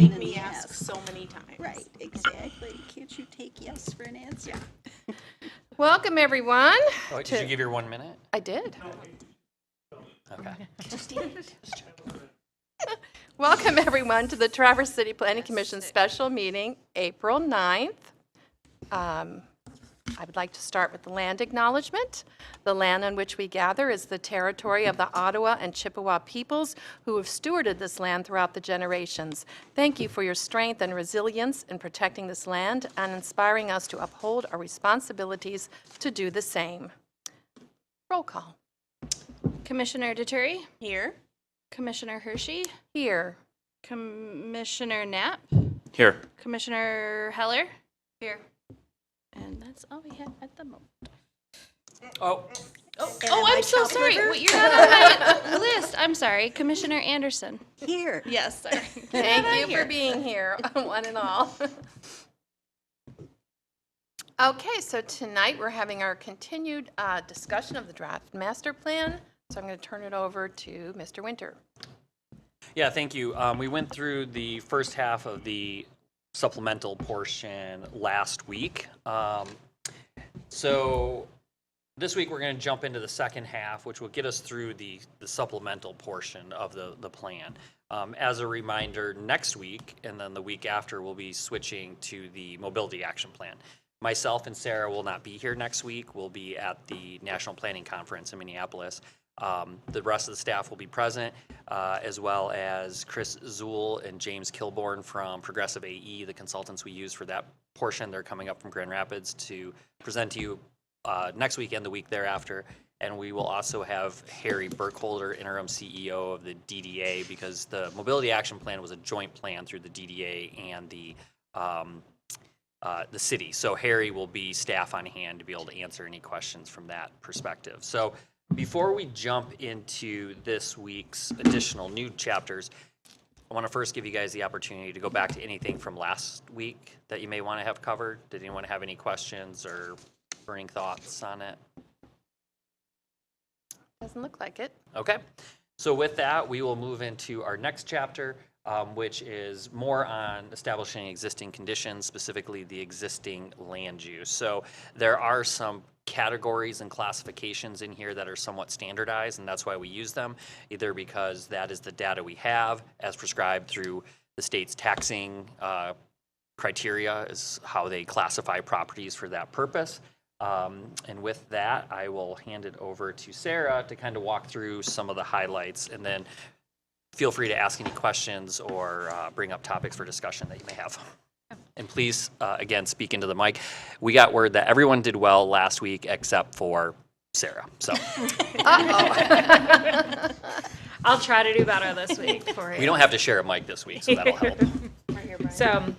pain made in me the ask ass. so many times. Right, exactly. Can't you take yes for an answer? Welcome, everyone. Oh, did you give your 1 minute? I did. Okay. Welcome, everyone, to the Traverse City Planning Commission special meeting, April 9th. I would like to start with the land acknowledgement. The land on which we gather is the territory of the Ottawa and Chippewa peoples who have stewarded this land throughout the generations. Thank you for your strength and resilience in protecting this land and inspiring us to uphold our responsibilities to do the same. Roll call. Commissioner Deturi, Here. Commissioner Hershey, Here. Commissioner Knapp, Here. Commissioner Heller. Here. And that's all we have at the moment. Oh, Oh, am I I'm so chopped sorry. liver? Wait, you're not on my list. I'm sorry. Commissioner Anderson. Here. Yes, sorry. Thank you for being here, one and all. Okay, so tonight we're having our continued discussion of the draft master plan. So I'm going to turn it over to Mr. Winter. yeah, thank you. We went through the first half of the supplemental portion last week. So this week we're going to jump into the second half, which will get us through the supplemental portion of the plan. As a reminder, next week and then the week after, we'll be switching to the mobility action plan. Myself and Sarah will not be here next week. We'll be at the National Planning Conference in Minneapolis. The rest of the staff will be present, as well as Chris Zuhl and James Kilborn from Progressive AE, the consultants we use for that portion. They're coming up from Grand Rapids to present to you next week and the week thereafter. And we will also have Harry Burkholder, interim CEO of the DDA, because the Mobility Action Plan was a joint plan through the DDA and the city. So Harry will be staff on hand to be able to answer any questions from that perspective. So before we jump into this week's additional new chapters, I want to first give you guys the opportunity to go back to anything from last week that you may want to have covered. Did anyone have any questions or burning thoughts on it? Doesn't look like it. Okay. So with that, we will move into our next chapter, which is more on establishing existing conditions, specifically the existing land use. So there are some categories and classifications in here that are somewhat standardized, and that's why we use them, either because that is the data we have as prescribed through the state's taxing criteria is how they classify properties for that purpose. And with that, I will hand it over to Sarah to kind of walk through some of the highlights, and then feel free to ask any questions or bring up topics for discussion that you may have. And please, again, speak into the mic. We got word that everyone did well last week except for Sarah. So I'll try to do better this week for you. we don't have to share a mic this week, so that'll help. So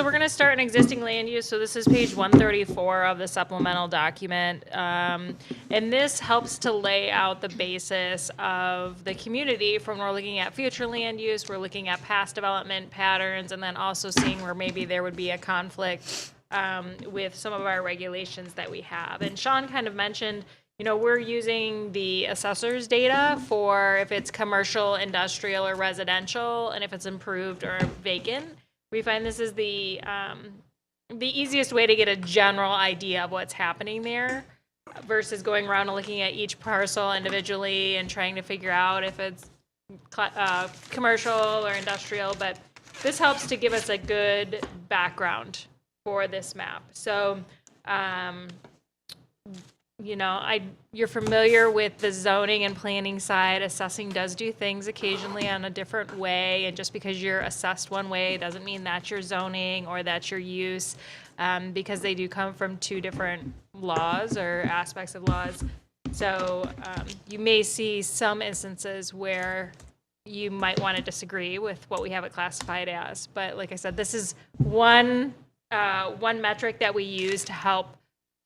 we're going to start an existing land use. So this is page 134 of the supplemental document. And this helps to lay out the basis of the community from when we're looking at future land use, we're looking at past development patterns, and then also seeing where maybe there would be a conflict with some of our regulations that we have. And Sean kind of mentioned, we're using the assessor's data for if it's commercial, industrial, or residential, and if it's improved or vacant. We find this is the easiest way to get a general idea of what's happening there versus going around and looking at each parcel individually and trying to figure out if it's commercial or industrial. But this helps to give us a good background for this map. So, you're familiar with the zoning and planning side. Assessing does do things occasionally on a different way, and just because you're assessed one way doesn't mean that's your zoning or that's your use, because they do come from two different laws or aspects of laws. So you may see some instances where you might want to disagree with what we have it classified as. But like I said, this is one metric that we use to help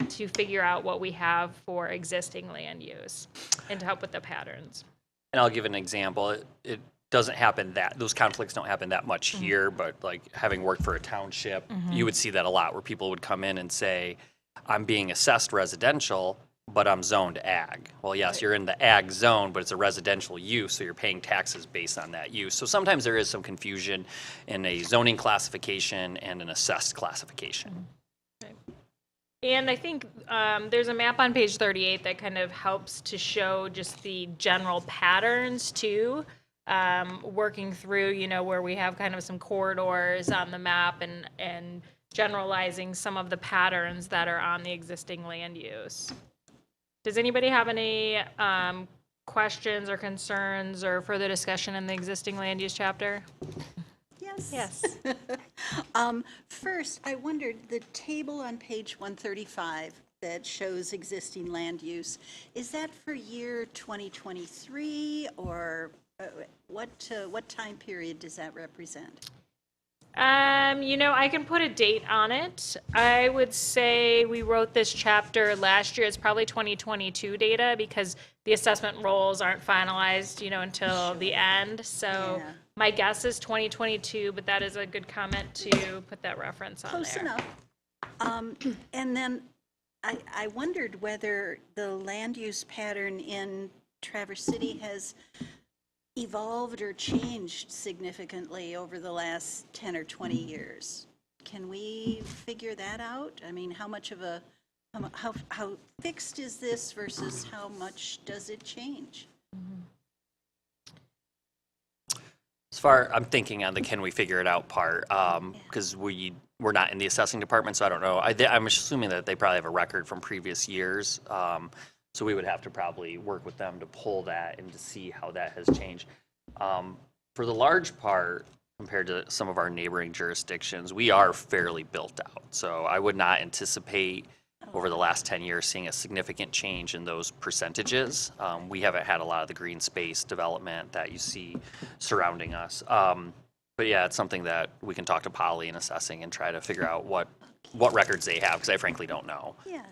to figure out what we have for existing land use and to help with the patterns. And I'll give an example. It doesn't happen those conflicts don't happen that much here, but like having worked for a township, you would see that a lot where people would come in and say, I'm being assessed residential, but I'm zoned ag. Well, yes, you're in the ag zone, but it's a residential use, so you're paying taxes based on that use. So sometimes there is some confusion in a zoning classification and an assessed classification. And I think there's a map on page 38 that kind of helps to show just the general patterns too, working through, you know, where we have kind of some corridors on the map and generalizing some of the patterns that are on the existing land use. Does anybody have any questions or concerns or further discussion in the existing land use chapter? Yes. Yes. First, I wondered, the table on page 135 that shows existing land use, is that for year 2023, or what time period does that represent? You know, I can put a date on it. I would say we wrote this chapter last year. It's probably 2022 data because the assessment rolls aren't finalized, you know, until the end. So Yeah. my guess is 2022, but that is a good comment to put that reference on Close there. enough. And then I wondered whether the land use pattern in Traverse City has evolved or changed significantly over the last 10 or 20 years. Can we figure that out? I mean, how much of a, how fixed is this versus how much does it change? As far, I'm thinking on the can we figure it out part, because we're not in the assessing department, so I don't know. I'm assuming that they probably have a record from previous years. So we would have to probably work with them to pull that and to see how that has changed. For the large part, compared to some of our neighboring jurisdictions, we are fairly built out. So I would not anticipate over the last 10 years seeing a significant change in those percentages. We haven't had a lot of the green space development that you see surrounding us. But yeah, it's something that we can talk to Polly in assessing and try to figure out what records they have, because I frankly don't know. Yes,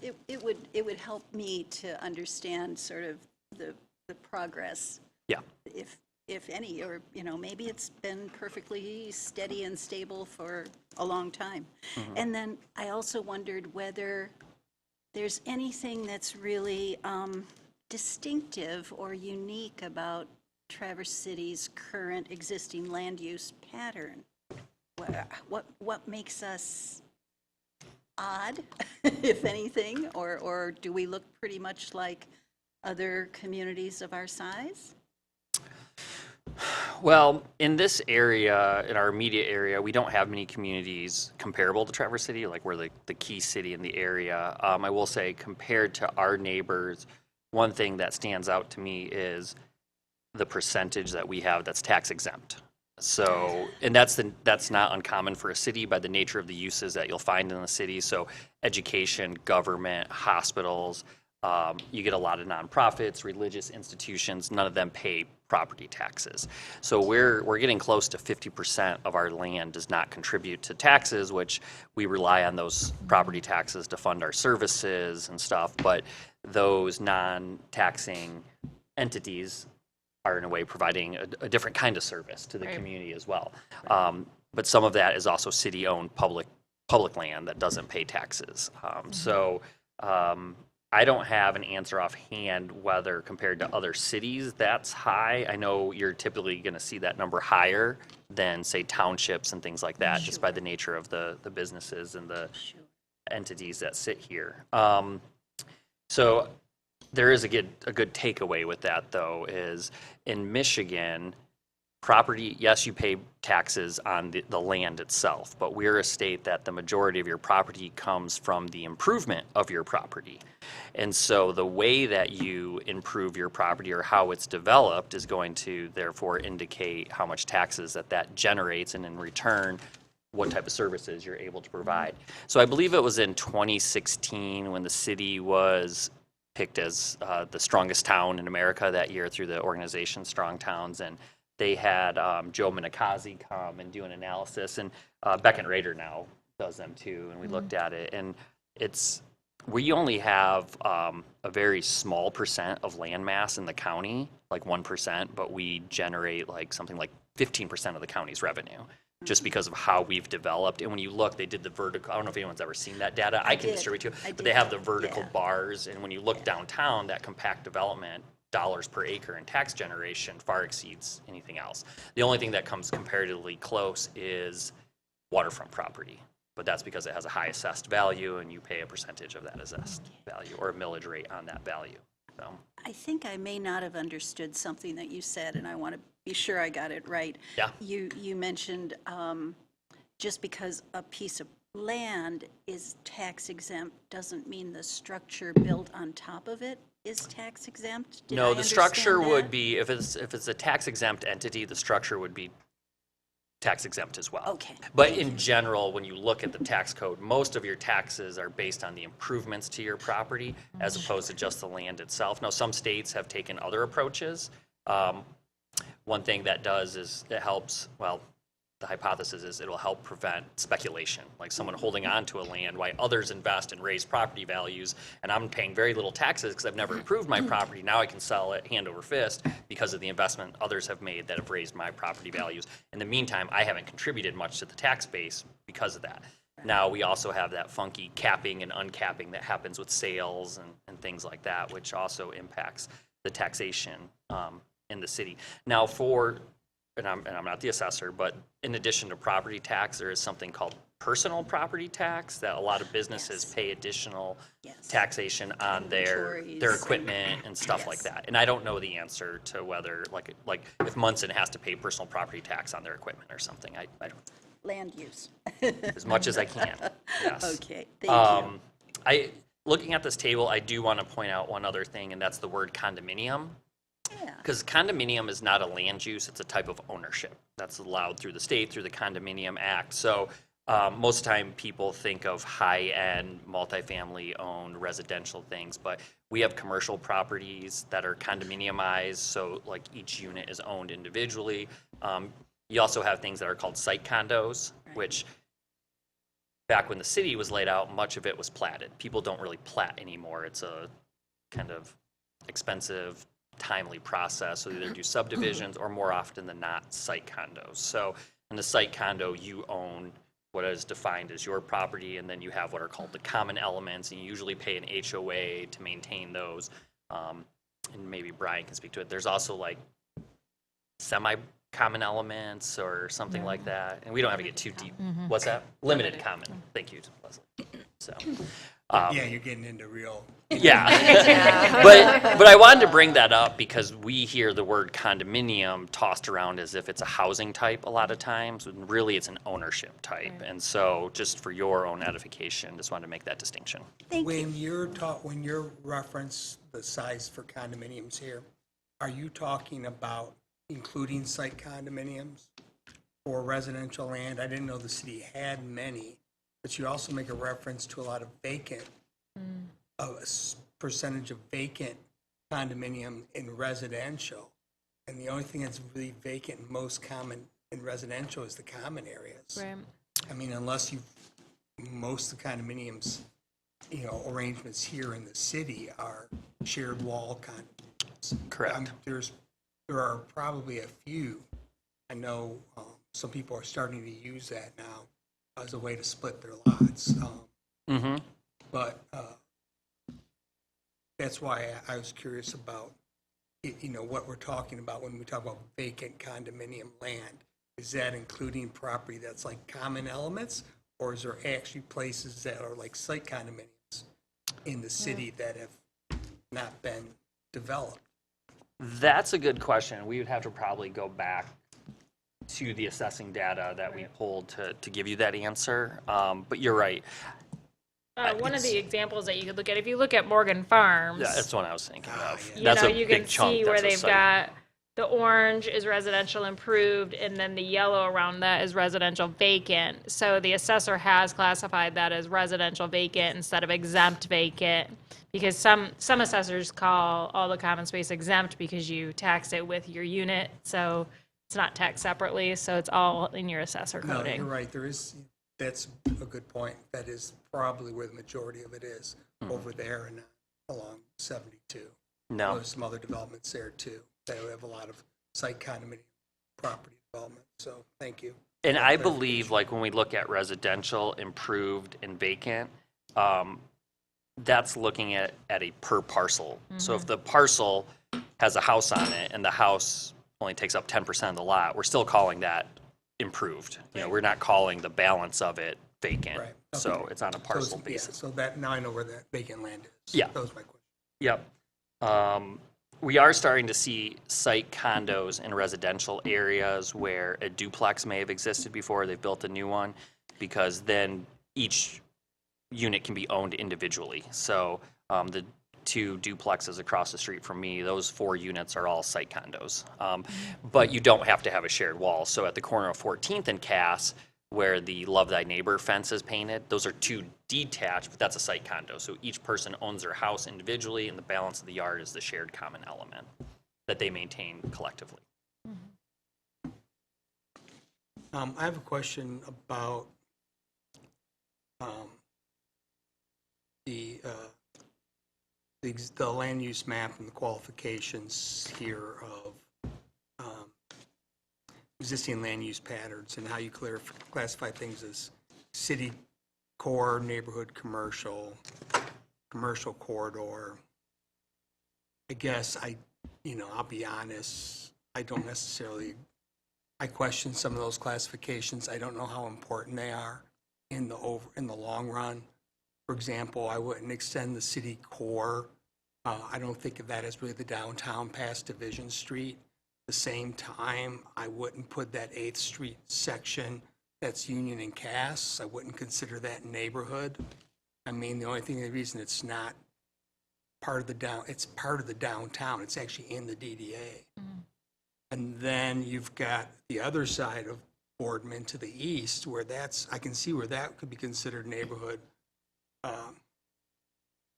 it would help me to understand sort of the progress, Yeah. if any, or, you know, maybe it's been perfectly steady and stable for a long time. And then I also wondered whether there's anything that's really distinctive or unique about Traverse City's current existing land use pattern. What makes us odd, if anything, or do we look pretty much like other communities of our size? Well, in this area, in our immediate area, we don't have many communities comparable to Traverse City, like we're the key city in the area. I will say, compared to our neighbors, one thing that stands out to me is the percentage that we have that's tax exempt. So, and that's not uncommon for a city by the nature of the uses that you'll find in the city. So education, government, hospitals, you get a lot of nonprofits, religious institutions, none of them pay property taxes. So we're getting close to 50% of our land does not contribute to taxes, which we rely on those property taxes to fund our services and stuff. But those non-taxing entities are in a way providing a different kind of service to the community as well. But some of that is also city-owned public land that doesn't pay taxes. So I don't have an answer offhand whether compared to other cities that's high. I know you're typically going to see that number higher than, say, townships and things like that, just by the nature of the businesses and the entities that sit here. So there is a good takeaway with that, though, is in Michigan, property, yes, you pay taxes on the land itself, but we're a state that the majority of your property comes from the improvement of your property. And so the way that you improve your property or how it's developed is going to therefore indicate how much taxes that generates, and in return, what type of services you're able to provide. So I believe it was in 2016 when the city was picked as the strongest town in America that year through the organization Strong Towns, and they had Joe Minikazi come and do an analysis, and Beckett Rader now does them too, and we looked at it, and we only have a very small percent of land mass in the county, like 1%, but we generate like something like 15% of the county's revenue. just because of how we've developed. And when you look, they did the vertical, I don't know if anyone's ever seen that data. I can did. distribute to you. I But they did. have the vertical Yeah. bars, and when you look downtown, that compact development, dollars per acre in tax generation far exceeds anything else. The only thing that comes comparatively close is waterfront property. But that's because it has a high assessed value, and you pay a percentage of that assessed value, or a millage rate on that value. So, I think I may not have understood something that you said, and I want to be sure I got it right. Yeah. You mentioned just because a piece of land is tax exempt doesn't mean the structure built on top of it is tax exempt? Did I no, the structure understand would that? be, if it's a tax exempt entity, the structure would be tax exempt as well. Okay. But in general, when you look at the tax code, most of your taxes are based on the improvements to your property as opposed to just the land itself. Now, some states have taken other approaches. One thing that does is it helps, well, the hypothesis is it'll help prevent speculation, like someone holding on to a land while others invest and raise property values, and I'm paying very little taxes because I've never improved my property. Now I can sell it hand over fist because of the investment others have made that have raised my property values. In the meantime, I haven't contributed much to the tax base because of that. Now, we also have that funky capping and uncapping that happens with sales and things like that, which also impacts the taxation in the city. Now, and I'm not the assessor, but in addition to property tax, there is something called personal property tax that a lot of businesses Yes. pay additional Yes. taxation on their Inventories equipment and stuff like Yes. that. And I don't know the answer to whether, like if Munson has to pay personal property tax on their equipment or something. I don't, Land use. as much as I can, yes. Okay, thank you. Looking at this table, I do want to point out one other thing, and that's the word condominium. Yeah. Because condominium is not a land use, it's a type of ownership that's allowed through the state, through the Condominium Act. So most of the time, people think of high-end, multifamily owned residential things, but we have commercial properties that are condominiumized, so like each unit is owned individually. You also have things that are called site condos, which back when the city was laid out, much of it was platted. People don't really plat anymore. It's a kind of expensive, timely process. So they either do subdivisions or more often than not, site condos. So in the site condo, you own what is defined as your property, and then you have what are called the common elements, and you usually pay an HOA to maintain those. And maybe Brian can speak to it. There's also like semi-common elements or something like that. And we don't have to get too deep. What's that? Limited common. Thank you, Leslie. So, Yeah, you're getting into real. yeah. But I wanted to bring that up because we hear the word condominium tossed around as if it's a housing type a lot of times, when really it's an ownership type. And so just for your own edification, just wanted to make that distinction. Thank you. When you're reference the size for condominiums here, are you talking about including site condominiums for residential land? I didn't know the city had many, but you also make a reference to a lot of vacant, percentage of vacant condominium in residential. And the only thing that's really vacant and most common in residential is the common areas. Right. I mean, unless most of the condominiums, arrangements here in the city are shared wall condominiums. Correct. There are probably a few. I know some people are starting to use that now as a way to split their lots. Mm-hmm. But that's why I was curious about, what we're talking about when we talk about vacant condominium land. Is that including property that's like common elements, or is there actually places that are like site condominiums in the city that have not been developed? That's a good question. We would have to probably go back to the assessing data that we pulled to give you that answer. But you're right. One of the examples that you could look at, if you look at Morgan Farms, Yeah, that's what I was thinking of. you That's know, a you big can chunk. see where That's a they've site. got the orange is residential improved, and then the yellow around that is residential vacant. So the assessor has classified that as residential vacant instead of exempt vacant, because some assessors call all the common space exempt because you tax it with your unit, so it's not taxed separately, so it's all in your assessor No, coding. you're right. That's a good point. That is probably where the majority of it is, over there and along 72. No. There's some other developments there too. They have a lot of site condominium property development. So thank you. And I believe, like, when we look at residential, improved, and vacant, that's looking at a per parcel. So if the parcel has a house on it and the house only takes up 10% of the lot, we're still calling that improved. You know, we're not calling the balance of it vacant. Right, So okay. it's on a parcel Yeah, basis. so that, now I know where that vacant land is. Yeah. That was my question. Yep. We are starting to see site condos in residential areas where a duplex may have existed before. They've built a new one because then each unit can be owned individually. So the 2 duplexes across the street from me, those 4 units are all site condos. But you don't have to have a shared wall. So at the corner of 14th and Cass, where the Love Thy Neighbor fence is painted, those are 2 detached, but that's a site condo. So each person owns their house individually, and the balance of the yard is the shared common element that they maintain collectively. I have a question about the land use map and the qualifications here of existing land use patterns and how you classify things as city core, neighborhood commercial, commercial corridor. I guess I'll be honest, I don't necessarily, I question some of those classifications. I don't know how important they are in the long run. For example, I wouldn't extend the city core. I don't think of that as really the downtown past Division Street. At the same time, I wouldn't put that 8th Street section that's Union and Cass. I wouldn't consider that neighborhood. I mean, the reason it's not part of it's part of the downtown. It's actually in the DDA. And then you've got the other side of Boardman to the east, where I can see where that could be considered neighborhood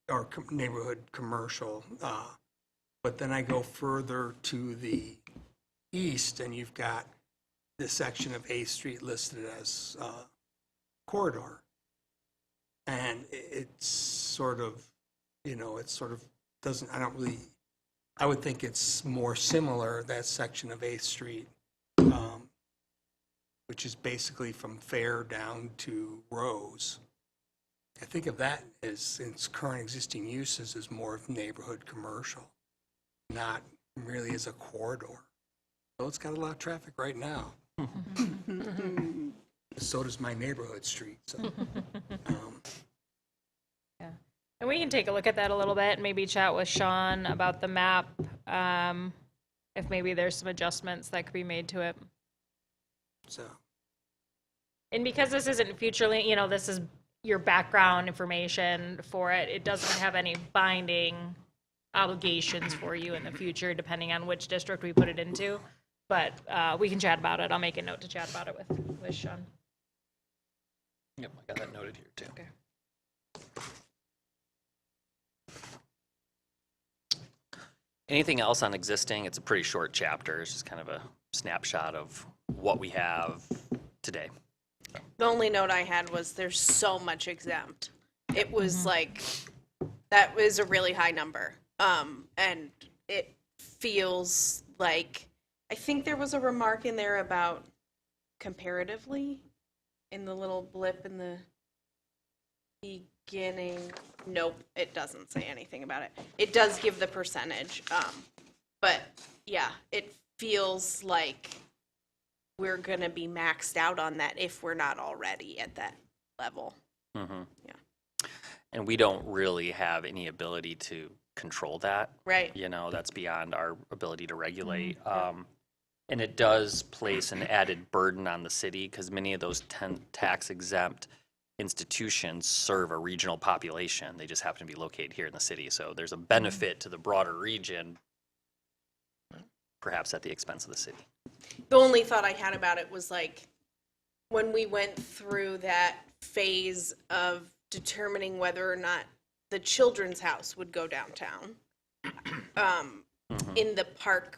or neighborhood commercial. But then I go further to the east, and you've got the section of 8th Street listed as corridor. And it's sort of, doesn't, I would think it's more similar, that section of 8th Street, which is basically from Fair down to Rose. I think of that as its current existing uses as more of neighborhood commercial, not really as a corridor. So it's got a lot of traffic right now. So does my neighborhood street, so. Yeah. And we can take a look at that a little bit and maybe chat with Sean about the map, if maybe there's some adjustments that could be made to it. So, And because this isn't future, this is your background information for it, it doesn't have any binding obligations for you in the future, depending on which district we put it into. But we can chat about it. I'll make a note to chat about it with Sean. Yep, I got that noted here too. Okay. Anything else on existing? It's a pretty short chapter. It's just kind of a snapshot of what we have today. The only note I had was there's so much exempt. It was like, that was a really high number. And it feels like, I think there was a remark in there about comparatively in the little blip in the beginning. Nope, it doesn't say anything about it. It does give the percentage. But yeah, it feels like we're going to be maxed out on that if we're not already at that level. Yeah. And we don't really have any ability to control that. Right. That's beyond our ability to regulate. And it does place an added burden on the city because many of those tax exempt institutions serve a regional population. They just happen to be located here in the city. So there's a benefit to the broader region, perhaps at the expense of the city. The only thought I had about it was like when we went through that phase of determining whether or not the Children's House would go downtown, in the park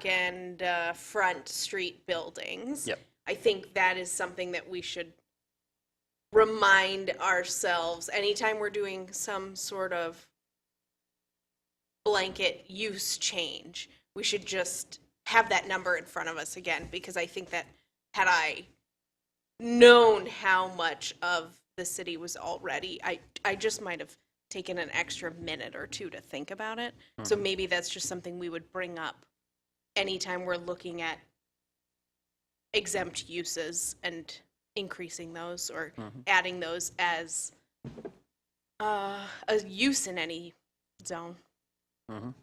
and front street buildings. Yep. I think that is something that we should remind ourselves anytime we're doing some sort of blanket use change. We should just have that number in front of us again, because I think that had I known how much of the city was already, I just might have taken an extra minute or two to think about it. So maybe that's just something we would bring up anytime we're looking at exempt uses and increasing those or adding those as a use in any zone. Well,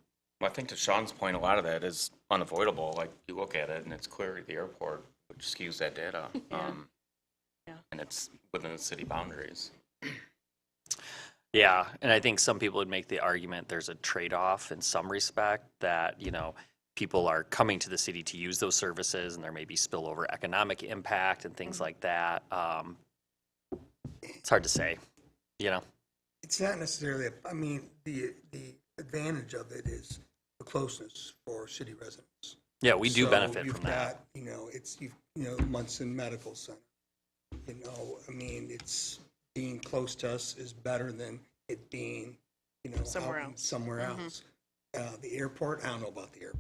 I think to Sean's point, a lot of that is unavoidable. Like, you look at it and it's clear at the airport, which skews that data. Yeah. And it's within the city boundaries. Yeah, and I think some people would make the argument there's a trade-off in some respect that, people are coming to the city to use those services and there may be spillover economic impact and things like that. It's hard to say, It's not necessarily, the advantage of it is the closeness for city residents. Yeah, we do So benefit from that. You've got, Munson Medical Center. It's being close to us is better than it being, Somewhere out else. somewhere else. The airport, I don't know about the airport.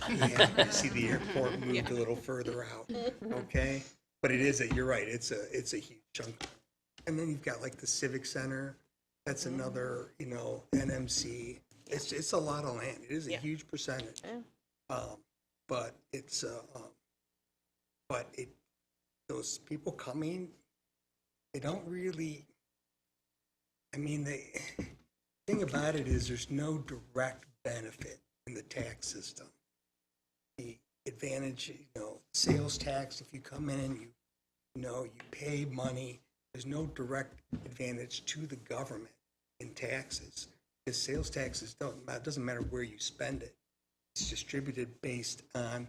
Yeah, I see the airport moved a little further out, okay? But you're right, it's a huge chunk. And then you've got like the Civic Center, that's another, NMC. It's a lot of land. It is a huge percentage. But those people coming, they don't really, the thing about it is there's no direct benefit in the tax system. The advantage, sales tax, if you come in, you pay money, there's no direct advantage to the government in taxes. Because sales taxes doesn't matter where you spend it. It's distributed based on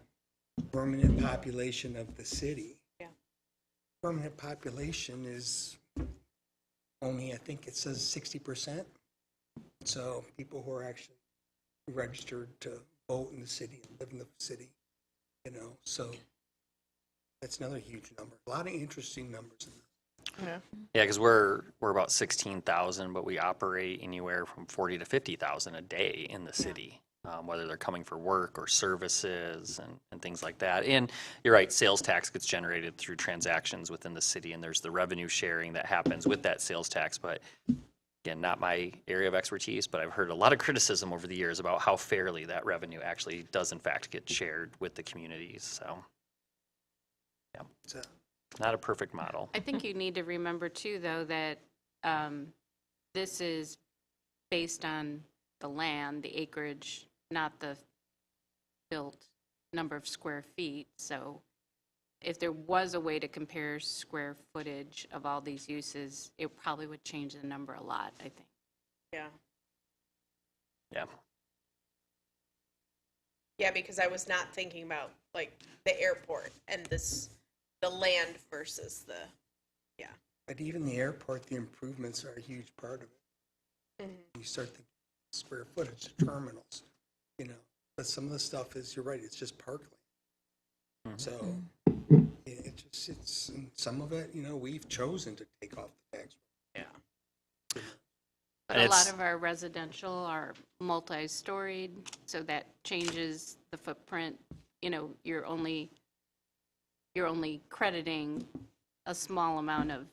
permanent population of the city. Yeah. Permanent population is only, I think it says 60%. So people who are actually registered to vote in the city and live in the city, so that's another huge number. A lot of interesting numbers in there. Yeah, because we're about 16,000, but we operate anywhere from 40 to 50,000 a day in the city, whether they're coming for work or services and things like that. And you're right, sales tax gets generated through transactions within the city, and there's the revenue sharing that happens with that sales tax. But again, not my area of expertise, but I've heard a lot of criticism over the years about how fairly that revenue actually does in fact get shared with the communities. So, yeah, So, not a perfect model. I think you need to remember too, though, that this is based on the land, the acreage, not the built number of square feet. So if there was a way to compare square footage of all these uses, it probably would change the number a lot, I think. Yeah. Yeah. Yeah, because I was not thinking about like the airport and the land versus the, but even the airport, the improvements are a huge part of it. You start thinking square footage, terminals, but some of the stuff is, you're right, it's just parkland. So it's and some of it, we've chosen to take off the tax. yeah. But a lot of our residential are multi-storied, so that changes the footprint. You're only crediting a small amount of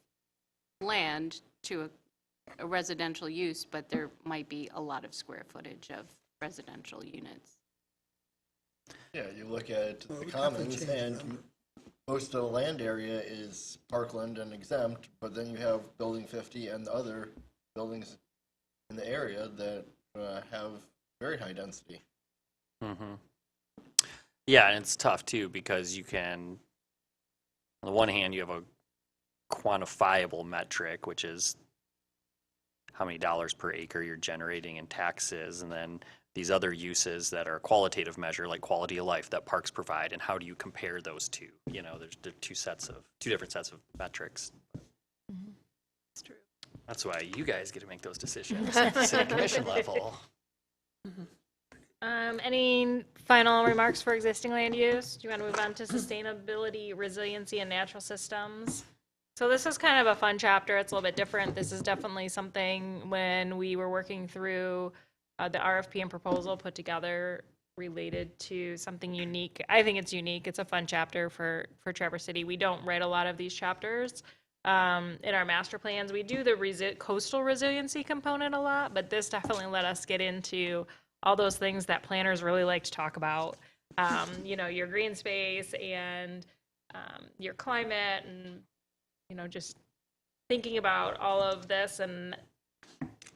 land to a residential use, but there might be a lot of square footage of residential units. Yeah, you look at Well, the we definitely commons, changed the and number. most of the land area is parkland and exempt, but then you have Building 50 and the other buildings in the area that have very high density. Yeah, and it's tough too because you can, on the one hand, you have a quantifiable metric, which is how many dollars per acre you're generating in taxes, and then these other uses that are a qualitative measure like quality of life that parks provide, and how do you compare those two? There's two different sets of metrics. It's true. That's why you guys get to make those decisions at the city commission level. Any final remarks for existing land use? Do you want to move on to sustainability, resiliency, and natural systems? So this is kind of a fun chapter. It's a little bit different. This is definitely something when we were working through the RFP and proposal put together related to something unique. I think it's unique. It's a fun chapter for Traverse City. We don't write a lot of these chapters in our master plans. We do the coastal resiliency component a lot, but this definitely let us get into all those things that planners really like to talk about. Your green space and your climate, and just thinking about all of this. And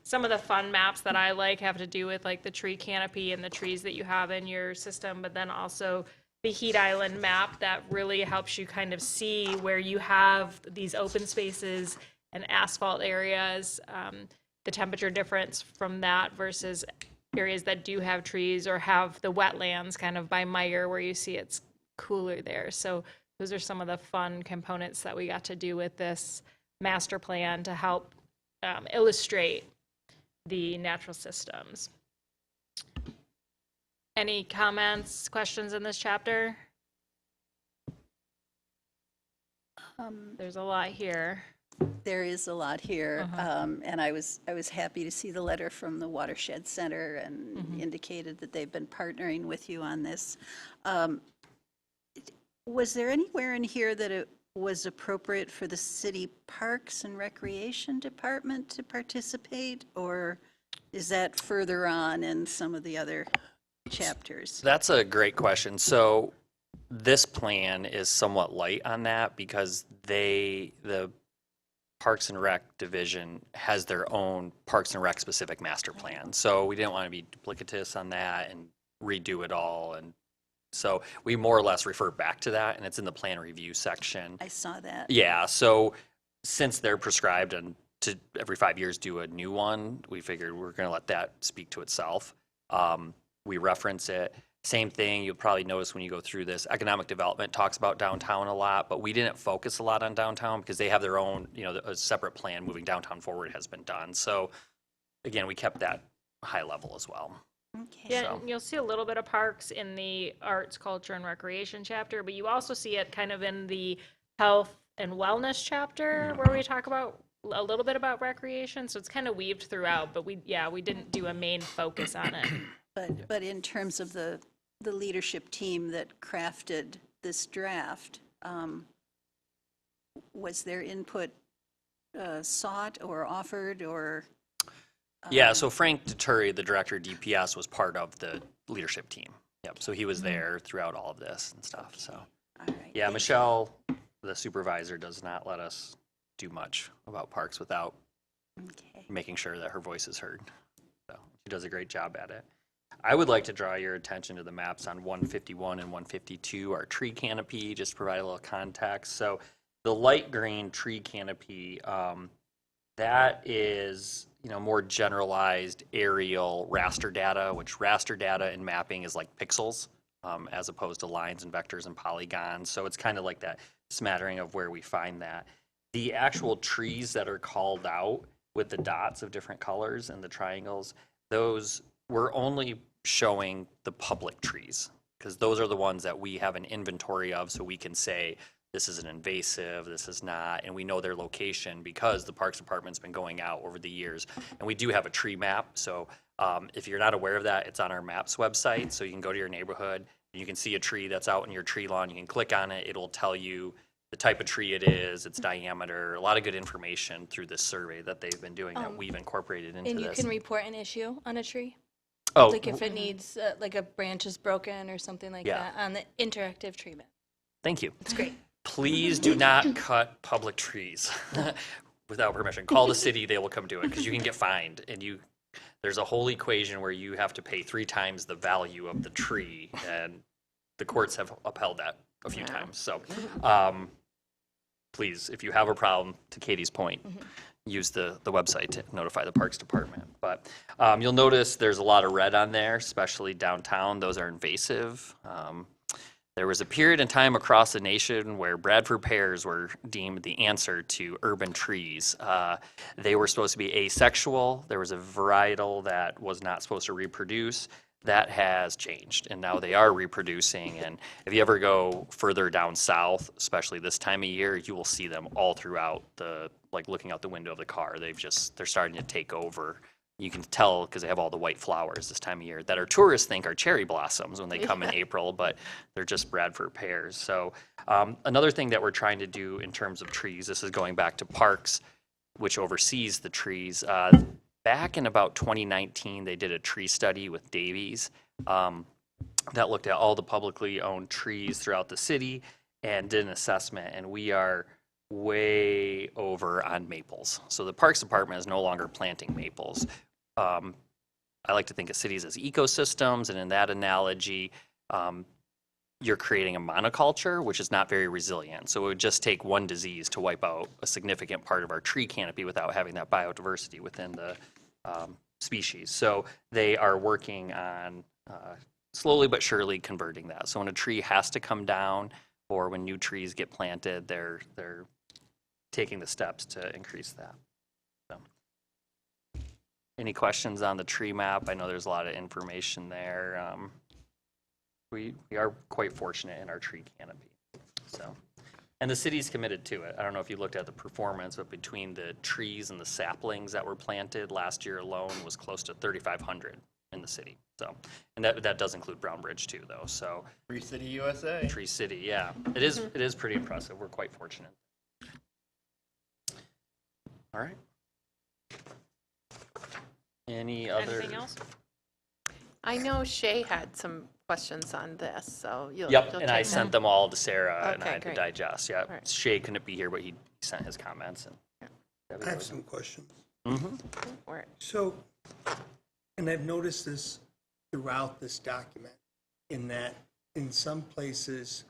some of the fun maps that I like have to do with like the tree canopy and the trees that you have in your system, but then also the heat island map that really helps you kind of see where you have these open spaces and asphalt areas, the temperature difference from that versus areas that do have trees or have the wetlands kind of by Meyer where you see it's cooler there. So those are some of the fun components that we got to do with this master plan to help illustrate the natural systems. Any comments, questions in this chapter? There's a lot here. There is a lot here, and I was happy to see the letter from the Watershed Center and indicated that they've been partnering with you on this. Was there anywhere in here that it was appropriate for the city Parks and Recreation Department to participate, or is that further on in some of the other chapters? That's a great question. So this plan is somewhat light on that because the Parks and Rec division has their own Parks and Rec specific master plan. So we didn't want to be duplicitous on that and redo it all. And so we more or less refer back to that, and it's in the plan review section. I saw that. Yeah, so since they're prescribed and to every 5 years do a new one, we figured we're going to let that speak to itself. We reference it. Same thing, you'll probably notice when you go through this, economic development talks about downtown a lot, but we didn't focus a lot on downtown because they have their own, a separate plan moving downtown forward has been done. So again, we kept that high level as well. Okay. Yeah, So- and you'll see a little bit of parks in the arts, culture, and recreation chapter, but you also see it kind of in the health and wellness chapter where we talk about a little bit about recreation. So it's kind of weaved throughout, but we didn't do a main focus on it. But in terms of the leadership team that crafted this draft, was their input sought or offered or? Yeah, so Frank Deturi, the director of DPS, was part of the leadership team. Yep, so he was there throughout all of this and stuff, so. All right. Yeah, Michelle, the supervisor, does not let us do much about parks without Okay. making sure that her voice is heard. So she does a great job at it. I would like to draw your attention to the maps on 151 and 152, our tree canopy, just to provide a little context. So the light green tree canopy, that is, more generalized aerial raster data, which raster data in mapping is like pixels, as opposed to lines and vectors and polygons. So it's kind of like that smattering of where we find that. The actual trees that are called out with the dots of different colors and the triangles, those we're only showing the public trees because those are the ones that we have an inventory of, so we can say this is an invasive, this is not, and we know their location because the Parks Department's been going out over the years. And we do have a tree map, so if you're not aware of that, it's on our maps website, so you can go to your neighborhood and you can see a tree that's out in your tree lawn, you can click on it, it'll tell you the type of tree it is, its diameter, a lot of good information through this survey that they've been doing that we've incorporated into And you this. can report an issue on a tree? Oh, Like if it needs, like a branch is broken or something like Yeah. that on the interactive tree map. thank you. It's great. Please do not cut public trees without permission. Call the city, they will come do it, because you can get fined, and there's a whole equation where you have to pay 3 times the value of the tree, and the courts have upheld that a few times. So, please, if you have a problem, to Katie's point, use the website to notify the Parks Department. But you'll notice there's a lot of red on there, especially downtown. Those are invasive. There was a period in time across the nation where Bradford pears were deemed the answer to urban trees. They were supposed to be asexual. There was a varietal that was not supposed to reproduce. That has changed, and now they are reproducing. And if you ever go further down south, especially this time of year, you will see them all throughout looking out the window of the car. They're starting to take over You can tell because they have all the white flowers this time of year that our tourists think are cherry blossoms when they come in April, but they're just Bradford pears. So another thing that we're trying to do in terms of trees, this is going back to Parks, which oversees the trees. Back in about 2019, they did a tree study with Davies that looked at all the publicly owned trees throughout the city and did an assessment, and we are way over on maples. So the Parks Department is no longer planting maples. I like to think of cities as ecosystems, and in that analogy, you're creating a monoculture, which is not very resilient. So it would just take one disease to wipe out a significant part of our tree canopy without having that biodiversity within the species. So they are working on slowly but surely converting that. So when a tree has to come down, or when new trees get planted, they're taking the steps to increase that. So, any questions on the tree map? I know there's a lot of information there. We are quite fortunate in our tree canopy. So, and the city's committed to it. I don't know if you looked at the performance, but between the trees and the saplings that were planted last year alone was close to 3,500 in the city. So, and that does include Brown Bridge too, though. So, Tree City, USA. Tree City, yeah, it is pretty impressive. We're quite fortunate. All right. Any other? Anything else? I know Shay had some questions on this, so you'll Yep, you'll and I take sent them. them all to Sarah and I Okay, had to great. digest. Yeah, right. Shay couldn't be here, but he sent his comments. And I have some questions. For it. So, and I've noticed this throughout this document, in that in some places,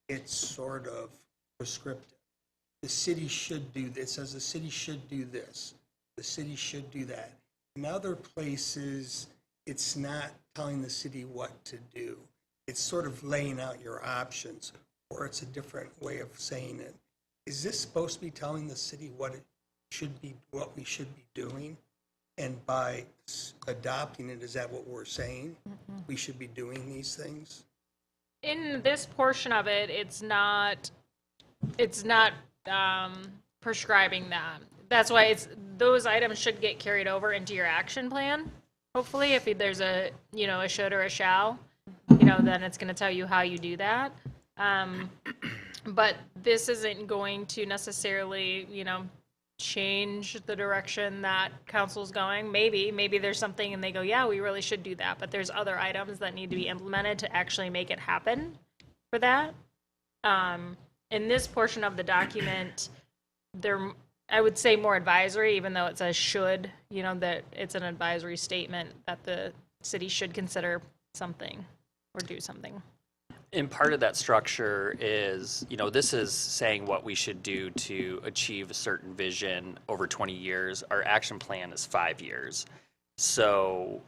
it's sort of prescriptive. The city should do this, it says the city should do this, the city should do that. In other places, it's not telling the city what to do. It's sort of laying out your options, or it's a different way of saying it. Is this supposed to be telling the city what it should be, what we should be doing? And by adopting it, is that what we're saying? We should be doing these things? In this portion of it, it's not prescribing that. That's why those items should get carried over into your action plan. Hopefully, if there's a should or a shall, then it's going to tell you how you do that. But this isn't going to necessarily, change the direction that council's going. Maybe there's something and they go, yeah, we really should do that. But there's other items that need to be implemented to actually make it happen for that. In this portion of the document, I would say more advisory, even though it says should, that it's an advisory statement that the city should consider something or do something. And part of that structure is, this is saying what we should do to achieve a certain vision over 20 years. Our action plan is 5 years. So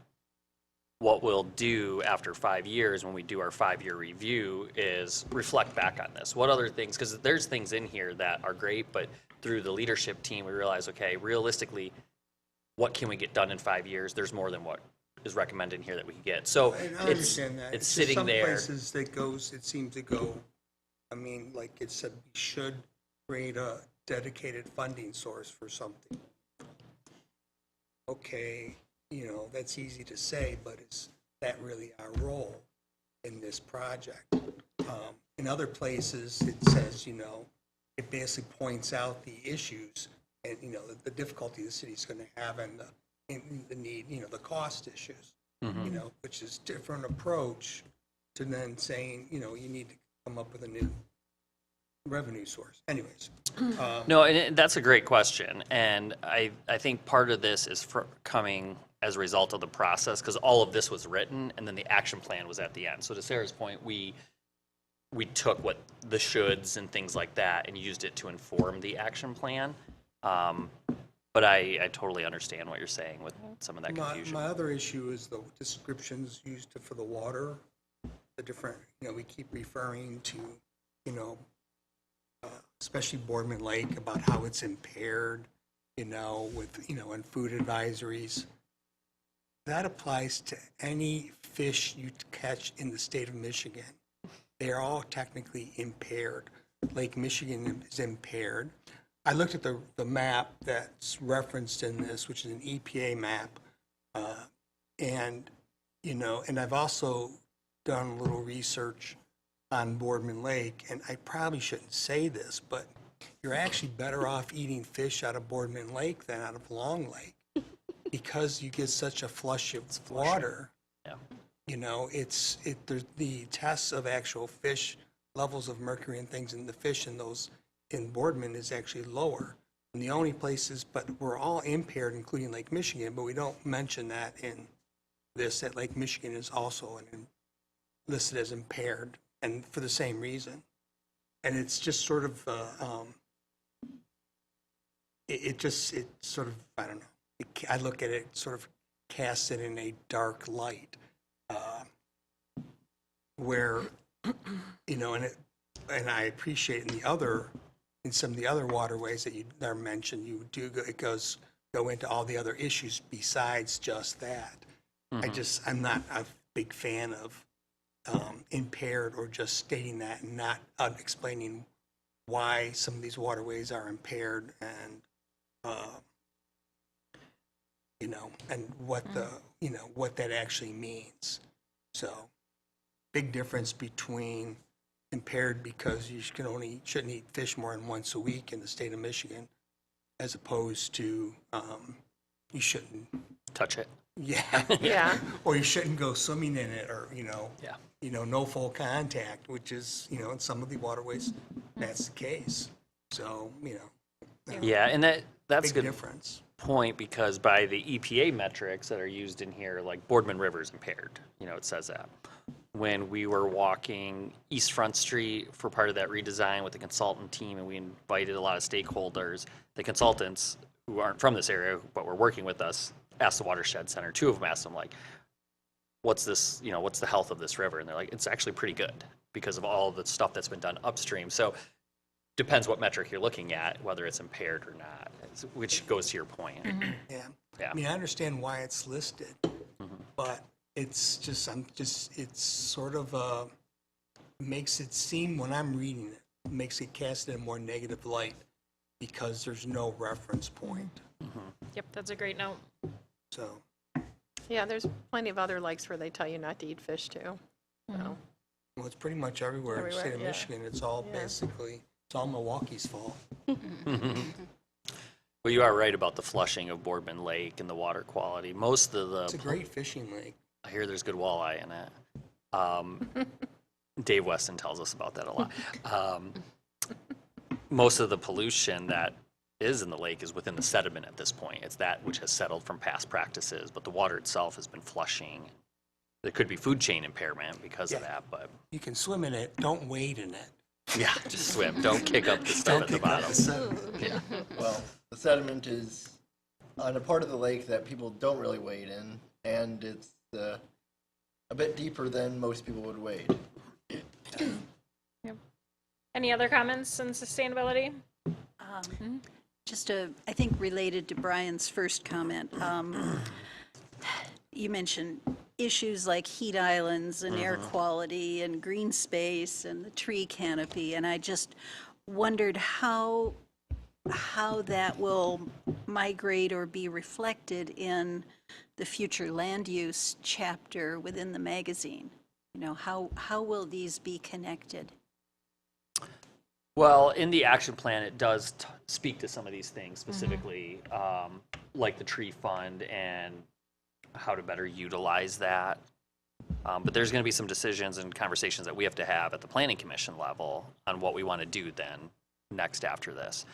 what we'll do after 5 years when we do our 5-year review is reflect back on this. What other things, because there's things in here that are great, but through the leadership team, we realize, okay, realistically, what can we get done in 5 years? There's more than what is recommended in here that we can get. So And I it's understand that. it's just sitting some there. places it seems to go, like it said, we should create a dedicated funding source for something. Okay, that's easy to say, but is that really our role in this project? In other places, it says, it basically points out the issues and, the difficulty the city's going to have and the need, the cost issues, which is different approach to then saying, you need to come up with a new revenue source. Anyways. No, and that's a great question. And I think part of this is coming as a result of the process, because all of this was written and then the action plan was at the end. So to Sarah's point, we took what the shoulds and things like that and used it to inform the action plan. But I totally understand what you're saying with some of that confusion. My other issue is the descriptions used for the water, the different, we keep referring to, especially Boardman Lake, about how it's impaired, with, and food advisories. That applies to any fish you catch in the state of Michigan. They are all technically impaired. Lake Michigan is impaired. I looked at the map that's referenced in this, which is an EPA map And, you know, and I've also done a little research on Boardman Lake, and I probably shouldn't say this, but you're actually better off eating fish out of Boardman Lake than out of Long Lake because you get such a flush of water. Yeah. You know, there's the tests of actual fish levels of mercury and things in the fish in those in Boardman is actually lower. And the only places, but we're all impaired, including Lake Michigan, but we don't mention that in this, that Lake Michigan is also listed as impaired, and for the same reason. And it's just sort of, it sort of, I don't know. I look at it, sort of casts it in a dark light, where, you know, and I appreciate in some of the other waterways that are mentioned, it go into all the other issues besides just that. I'm not a big fan of impaired or just stating that and not explaining why some of these waterways are impaired and you know, and what what that actually means. So big difference between impaired because you shouldn't eat fish more than once a week in the state of Michigan, as opposed to you shouldn't Touch it. Yeah. or you shouldn't go swimming in it, or Yeah. no full contact, which is in some of the waterways that's the case. So Yeah, and that's a big good difference. point because by the EPA metrics that are used in here, like Boardman River is impaired. It says that. When we were walking East Front Street for part of that redesign with the consultant team, and we invited a lot of stakeholders, the consultants who aren't from this area but were working with us asked the Watershed Center. Two of them asked them, like, what's this, what's the health of this river? And they're like, it's actually pretty good because of all the stuff that's been done upstream. So depends what metric you're looking at, whether it's impaired or not, which goes to your point. Yeah. Yeah. I mean, I understand why it's listed, but it's just, it's sort of, makes it seem, when I'm reading it, makes it cast in a more negative light because there's no reference point. Yep, that's a great note. So, Yeah, there's plenty of other lakes where they tell you not to eat fish too. So, well, it's pretty much everywhere in the state of Everywhere, yeah. Michigan. It's all basically, it's all Milwaukee's fault. Well, you are right about the flushing of Boardman Lake and the water quality. Most of the It's a great fishing lake. I hear there's good walleye in it. Dave Weston tells us about that a lot. Most of the pollution that is in the lake is within the sediment at this point. It's that which has settled from past practices, but the water itself has been flushing. There could be food chain impairment because of Yeah. that, but You can swim in it, don't wade in it. yeah, just swim. Don't kick up the stuff at the Pick up bottom. sediment. Well, the sediment is on a part of the lake that people don't really wade in, and it's a bit deeper than most people would wade. Any other comments on sustainability? Just I think related to Brian's first comment, you mentioned issues like heat islands and air quality and green space and the tree canopy, and I just wondered how that will migrate or be reflected in the future land use chapter within the magazine. How will these be connected? Well, in the action plan, it does speak to some of these things specifically, like the tree fund and how to better utilize that. But there's going to be some decisions and conversations that we have to have at the planning commission level on what we want to do then next after this.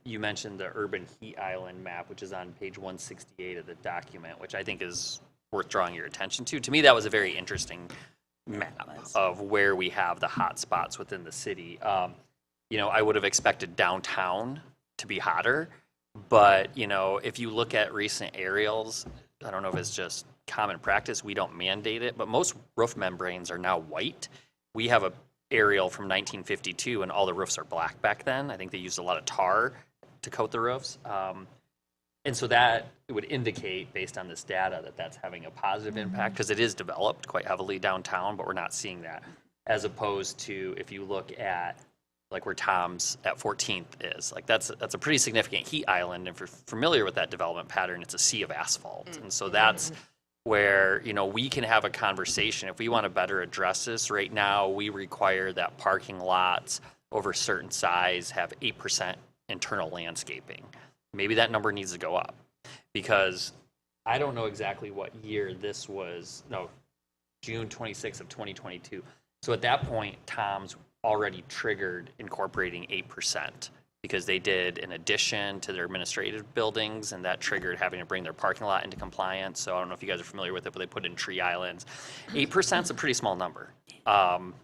You mentioned the urban heat island map, which is on page 168 of the document, which I think is worth drawing your attention to. To me, that was a very interesting map of where we have the hot spots within the city. I would have expected downtown to be hotter, but if you look at recent aerials, I don't know if it's just common practice, we don't mandate it, but most roof membranes are now white. We have a aerial from 1952 and all the roofs are black back then. I think they used a lot of tar to coat the roofs. And so that would indicate, based on this data, that that's having a positive impact because it is developed quite heavily downtown, but we're not seeing that. As opposed to if you look at like where Tom's at 14th is. Like that's a pretty significant heat island, and if you're familiar with that development pattern, it's a sea of asphalt. And so that's where, you know, we can have a conversation. If we want to better address this, right now, we require that parking lots over a certain size have 8% internal landscaping. Maybe that number needs to go up, because I don't know exactly what year this was. No, June 26th of 2022. So at that point, Tom's already triggered incorporating 8%, because they did an addition to their administrative buildings, and that triggered having to bring their parking lot into compliance. So I don't know if you guys are familiar with it, but they put in tree islands. 8% is a pretty small number, and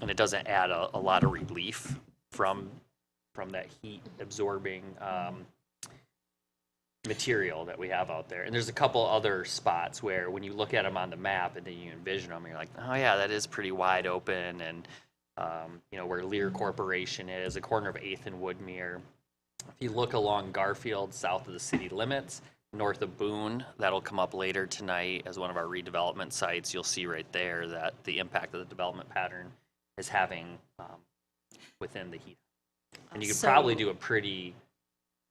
it doesn't add a lot of relief from that heat absorbing material that we have out there. And there's a couple other spots where when you look at them on the map and then you envision them, you're like, oh yeah, that is pretty wide open. And you know, where Lear Corporation is, the corner of 8th and Woodmere. If you look along Garfield, south of the city limits, north of Boone, that'll come up later tonight as one of our redevelopment sites. You'll see right there that the impact of the development pattern is having within the heat. And you could probably do a pretty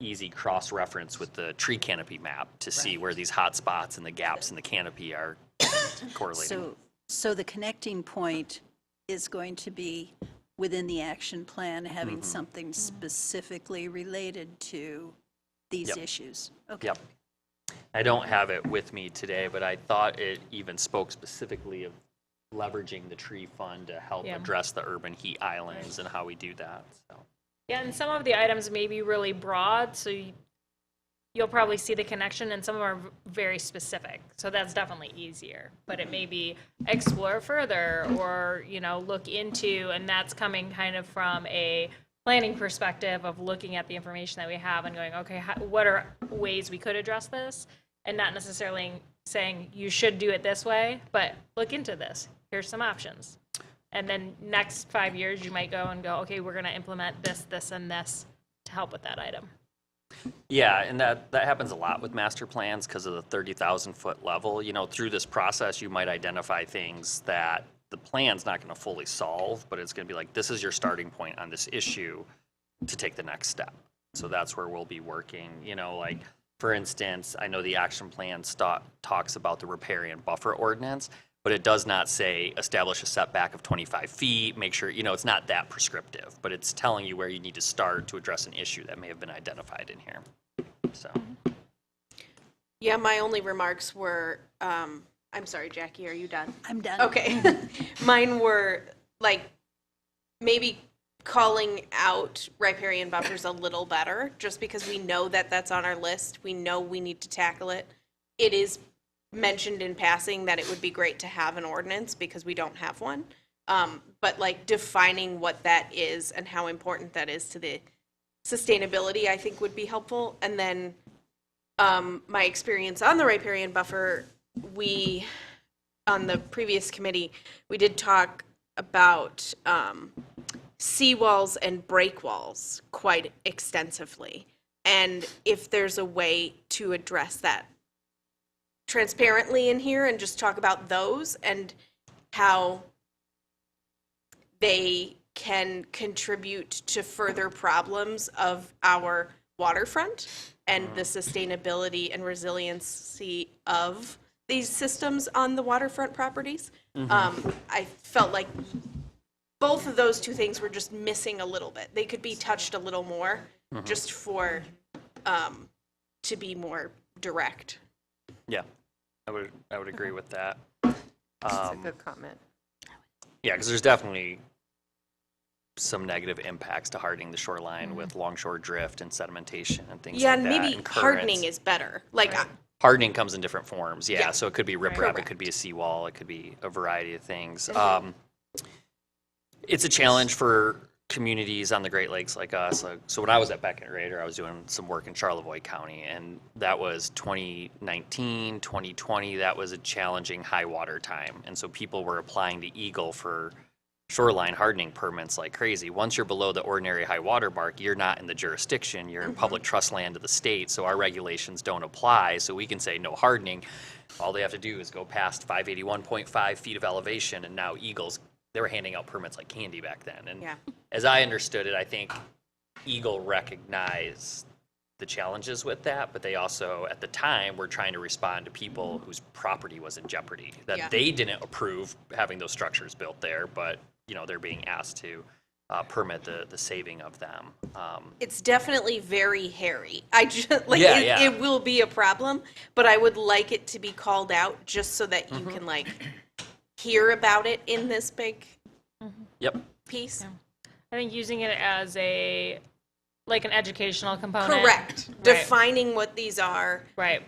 easy cross-reference with the tree canopy map to see where these hot spots and the gaps in the canopy are correlating. So the connecting point is going to be within the action plan, having something specifically related to these issues. Okay. Yep. I don't have it with me today, but I thought it even spoke specifically of leveraging the tree fund to help address the urban heat islands and how we do that. So. Yeah, and some of the items may be really broad, so you'll probably see the connection, and some of them are very specific. So that's definitely easier. But it may be explore further or, you know, look into, and that's coming kind of from a planning perspective of looking at the information that we have and going, okay, what are ways we could address this? And not necessarily saying you should do it this way, but look into this. Here's some options. And then next 5 years, you might go, okay, we're going to implement this, this, and this to help with that item. Yeah, and that happens a lot with master plans because of the 30,000 foot level. You know, through this process, you might identify things that the plan's not going to fully solve, but it's going to be like, this is your starting point on this issue to take the next step. So that's where we'll be working. You know, like, for instance, I know the action plan talks about the riparian buffer ordinance, but it does not say establish a setback of 25 feet, make sure, you know, it's not that prescriptive, but it's telling you where you need to start to address an issue that may have been identified in here. So. Yeah, my only remarks were, I'm sorry, Jackie, are you done? I'm done. Okay. Mine were like maybe calling out riparian buffers a little better, just because we know that that's on our list. We know we need to tackle it. It is mentioned in passing that it would be great to have an ordinance because we don't have one. But like defining what that is and how important that is to the sustainability, I think would be helpful. And then my experience on the riparian buffer, on the previous committee, we did talk about seawalls and breakwalls quite extensively. And if there's a way to address that transparently in here and just talk about those and how they can contribute to further problems of our waterfront and the sustainability and resiliency of these systems on the waterfront properties. I felt like both of those two things were just missing a little bit. They could be touched a little more just for to be more direct. Yeah, I would agree with that. That's a good comment. Yeah, because there's definitely some negative impacts to hardening the shoreline with longshore drift and sedimentation and things Yeah, like and that. maybe and hardening currents. is better. Like, Hardening comes in different forms, yeah. Yeah. So it could be riprap, it Correct. could be a seawall, it could be a variety of things. It's a challenge for communities on the Great Lakes like us. So when I was at Beckett Raider, I was doing some work in Charlevoix County, and that was 2019, 2020. That was a challenging high water time, and so people were applying to Eagle for shoreline hardening permits like crazy. Once you're below the ordinary high water mark, you're not in the jurisdiction. You're in public trust land of the state, so our regulations don't apply. So we can say no hardening. All they have to do is go past 581.5 feet of elevation, and now Eagles, they were handing out permits like candy back then. And Yeah. as I understood it, I think Eagle recognized the challenges with that, but they also, at the time, were trying to respond to people whose property was in jeopardy, that Yeah. they didn't approve having those structures built there, but, they're being asked to permit the saving of them. It's definitely very hairy. I just, like, Yeah, it, yeah. it will be a problem, but I would like it to be called out just so that you can, like, hear about it in this big Yep. piece. I think using it as like an educational component. Correct. Right. Defining what these are. Right.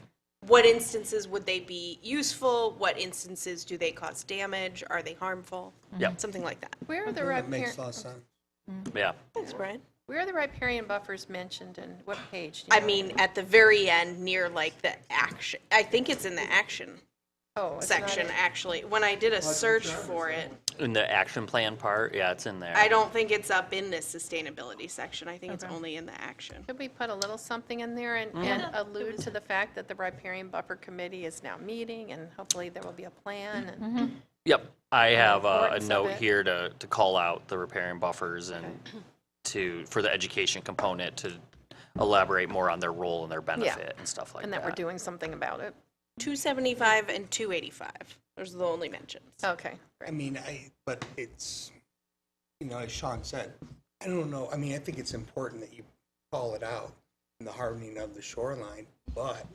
What instances would they be useful? What instances do they cause damage? Are they harmful? Yep. Something like that. Where are the That makes a lot riparian, of sense. Yeah. Thanks, Brian. where are the riparian buffers mentioned and what page? Do you I know? mean, at the very end, near like the action, I think it's in the action Oh, it's not section, in- actually. When I did a search for it, In the action plan part, yeah, it's in there. I don't think it's up in this sustainability section. I think it's only in the action. Could we put a little something in there and allude to the fact that the riparian buffer committee is now meeting and hopefully there will be a plan and Yep, I have a importance of note it. here to call out the riparian buffers and for the education component to elaborate more on their role and their benefit and stuff like that. and that we're doing something about it. 275 and 285. Those are the only mentions. Okay, I mean, but it's, as Sean said, I don't know, I mean, I think it's important that you call it out in the hardening of the shoreline, but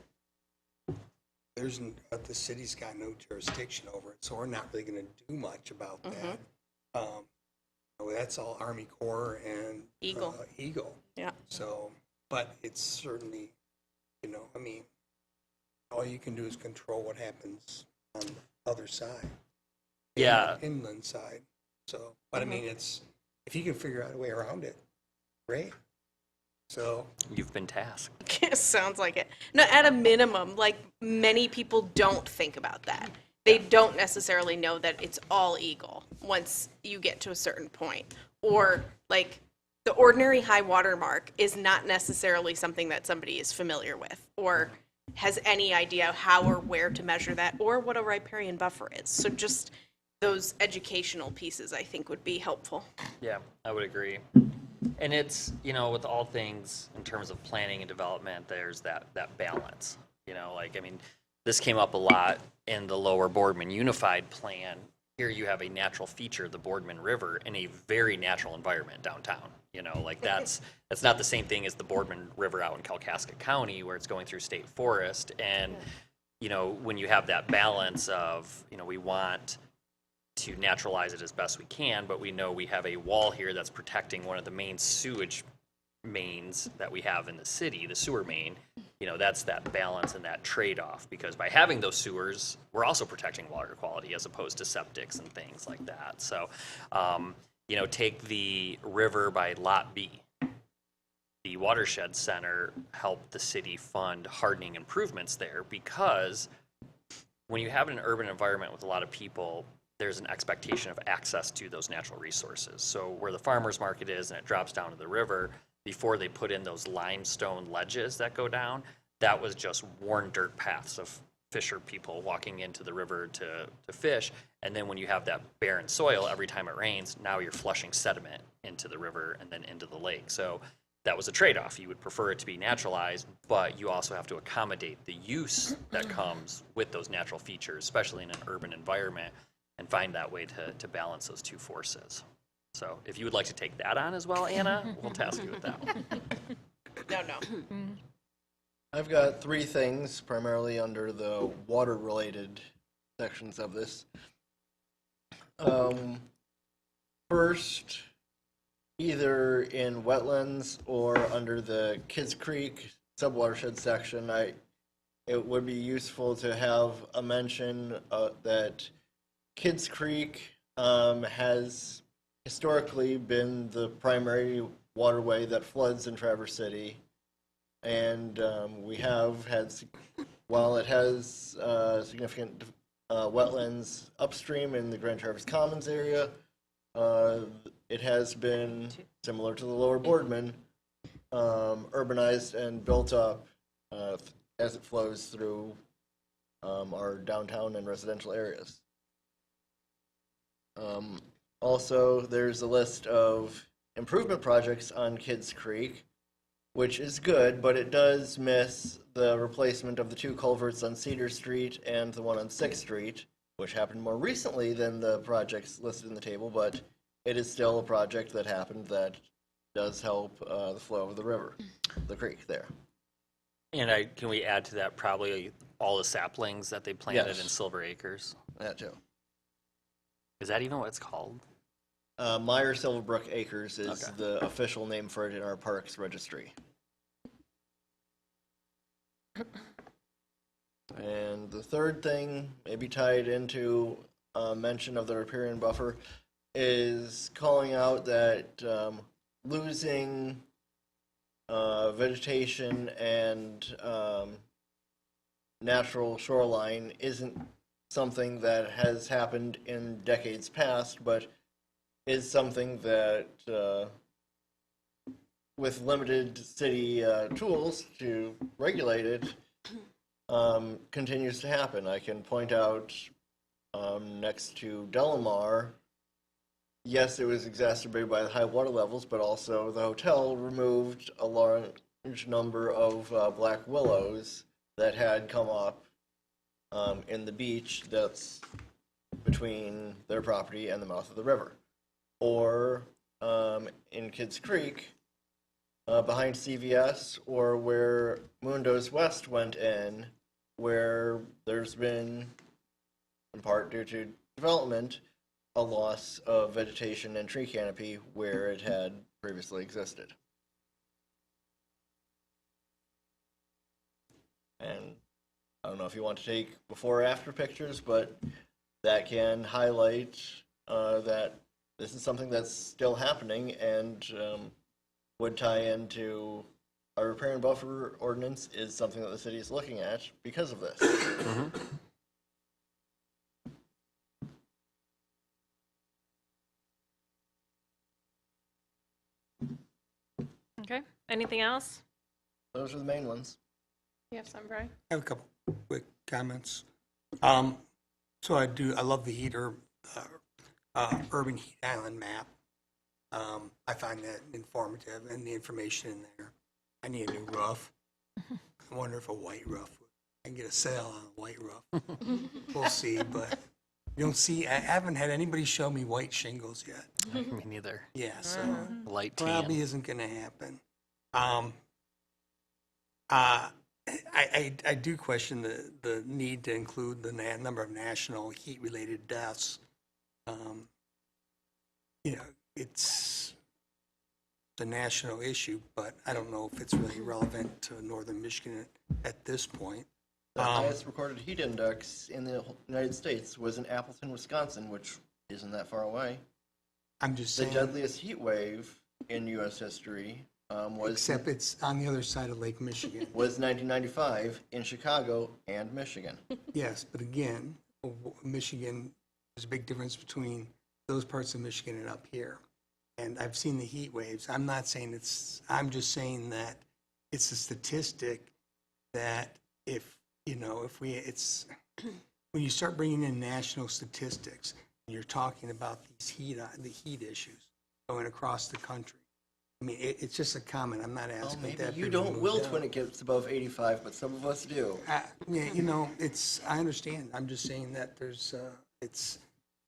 the city's got no jurisdiction over it, so we're not really gonna do much about that. That's all Army Corps and. Eagle. Eagle. Yeah. So, but it's certainly, I mean, all you can do is control what happens on the other side. Yeah. Inland side. So, but I mean, if you can figure out a way around it, great. So, You've been tasked. Sounds like it. No, at a minimum, like many people don't think about that. They don't necessarily know that it's all Eagle once you get to a certain point. Or like the ordinary high water mark is not necessarily something that somebody is familiar with or has any idea how or where to measure that or what a riparian buffer is. So just those educational pieces I think would be helpful. Yeah, I would agree. And it's, with all things in terms of planning and development, there's that balance. This came up a lot in the Lower Boardman Unified Plan. Here you have a natural feature, the Boardman River, in a very natural environment downtown. That's not the same thing as the Boardman River out in Kalkaska County where it's going through state forest. And, when you have that balance of, we want to naturalize it as best we can, but we know we have a wall here that's protecting one of the main sewage mains that we have in the city, the sewer main. That's that balance and that trade-off, because by having those sewers, we're also protecting water quality as opposed to septics and things like that. So, take the river by Lot B. The Watershed Center helped the city fund hardening improvements there because when you have an urban environment with a lot of people, there's an expectation of access to those natural resources. So where the farmer's market is and it drops down to the river, before they put in those limestone ledges that go down, that was just worn dirt paths of fisher people walking into the river to fish. And then when you have that barren soil, every time it rains, now you're flushing sediment into the river and then into the lake. So that was a trade-off. You would prefer it to be naturalized, but you also have to accommodate the use that comes with those natural features, especially in an urban environment, and find that way to balance those two forces. So if you would like to take that on as well, Anna, we'll task you with that one. No. I've got three things, primarily under the water-related sections of this. First, either in wetlands or under the Kids Creek subwatershed section, it would be useful to have a mention that Kids Creek has historically been the primary waterway that floods in Traverse City. And we have had, while it has significant wetlands upstream in the Grand Traverse Commons area, it has been, similar to the Lower Boardman, urbanized and built up as it flows through our downtown and residential areas. Also, there's a list of improvement projects on Kids Creek, which is good, but it does miss the replacement of the 2 culverts on Cedar Street and the one on 6th Street, which happened more recently than the projects listed in the table, but it is still a project that happened that does help the flow of the river, the creek there. And can we add to that probably all the saplings that they planted Yes. in Silver Acres? That too. Is that even what it's called? Meyer Silverbrook Acres is Okay. the official name for it in our parks registry. And the third thing, maybe tied into mention of the riparian buffer, is calling out that losing vegetation and natural shoreline isn't something that has happened in decades past, but is something that, with limited city tools to regulate it, continues to happen. I can point out next to Delamar, yes, it was exacerbated by the high water levels, but also the hotel removed a large number of black willows that had come up in the beach that's between their property and the mouth of the river. Or in Kids Creek, behind CVS, or where Mundo's West went in, where there's been, in part due to development, a loss of vegetation and tree canopy where it had previously existed. And I don't know if you want to take before or after pictures, but that can highlight that this is something that's still happening and would tie into our repair and buffer ordinance is something that the city is looking at because of this. Okay, anything else? Those are the main ones. You have some, Brian? I have a couple quick comments. So I love the heater, urban heat island map. I find that informative and the information in there. I need a new roof. I wonder if a white roof, I can get a sale on a white roof. We'll see, but you don't see, I haven't had anybody show me white shingles yet. Me neither. Yeah, so Light probably tan. isn't gonna happen. I do question the need to include the number of national heat-related deaths. You know, it's a national issue, but I don't know if it's really relevant to northern Michigan at this point. The highest recorded heat index in the United States was in Appleton, Wisconsin, which isn't that far away. I'm just The saying, deadliest heat wave in U.S. history was except it's on the other side of Lake Michigan. was 1995 in Chicago and Michigan. Yes, but again, Michigan, there's a big difference between those parts of Michigan and up here. And I've seen the heat waves. I'm not saying I'm just saying that it's a statistic that when you start bringing in national statistics, and you're talking about the heat issues going across the country. I mean, it's just a comment. I'm not Well, asking maybe that. you be don't removed wilt out. when it gets above 85, but some of us do. Yeah, I understand. I'm just saying that it's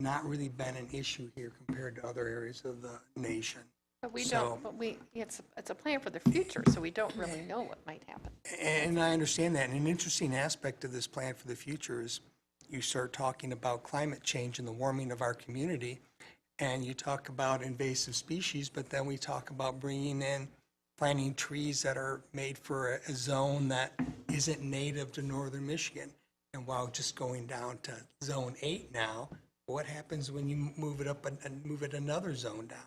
not really been an issue here compared to other areas of the nation. But we So- don't, it's a plan for the future, so we don't really know what might happen. And I understand that. And an interesting aspect of this plan for the future is you start talking about climate change and the warming of our community, and you talk about invasive species, but then we talk about planting trees that are made for a zone that isn't native to northern Michigan. And while just going down to zone 8 now, what happens when you move it up and move it another zone down?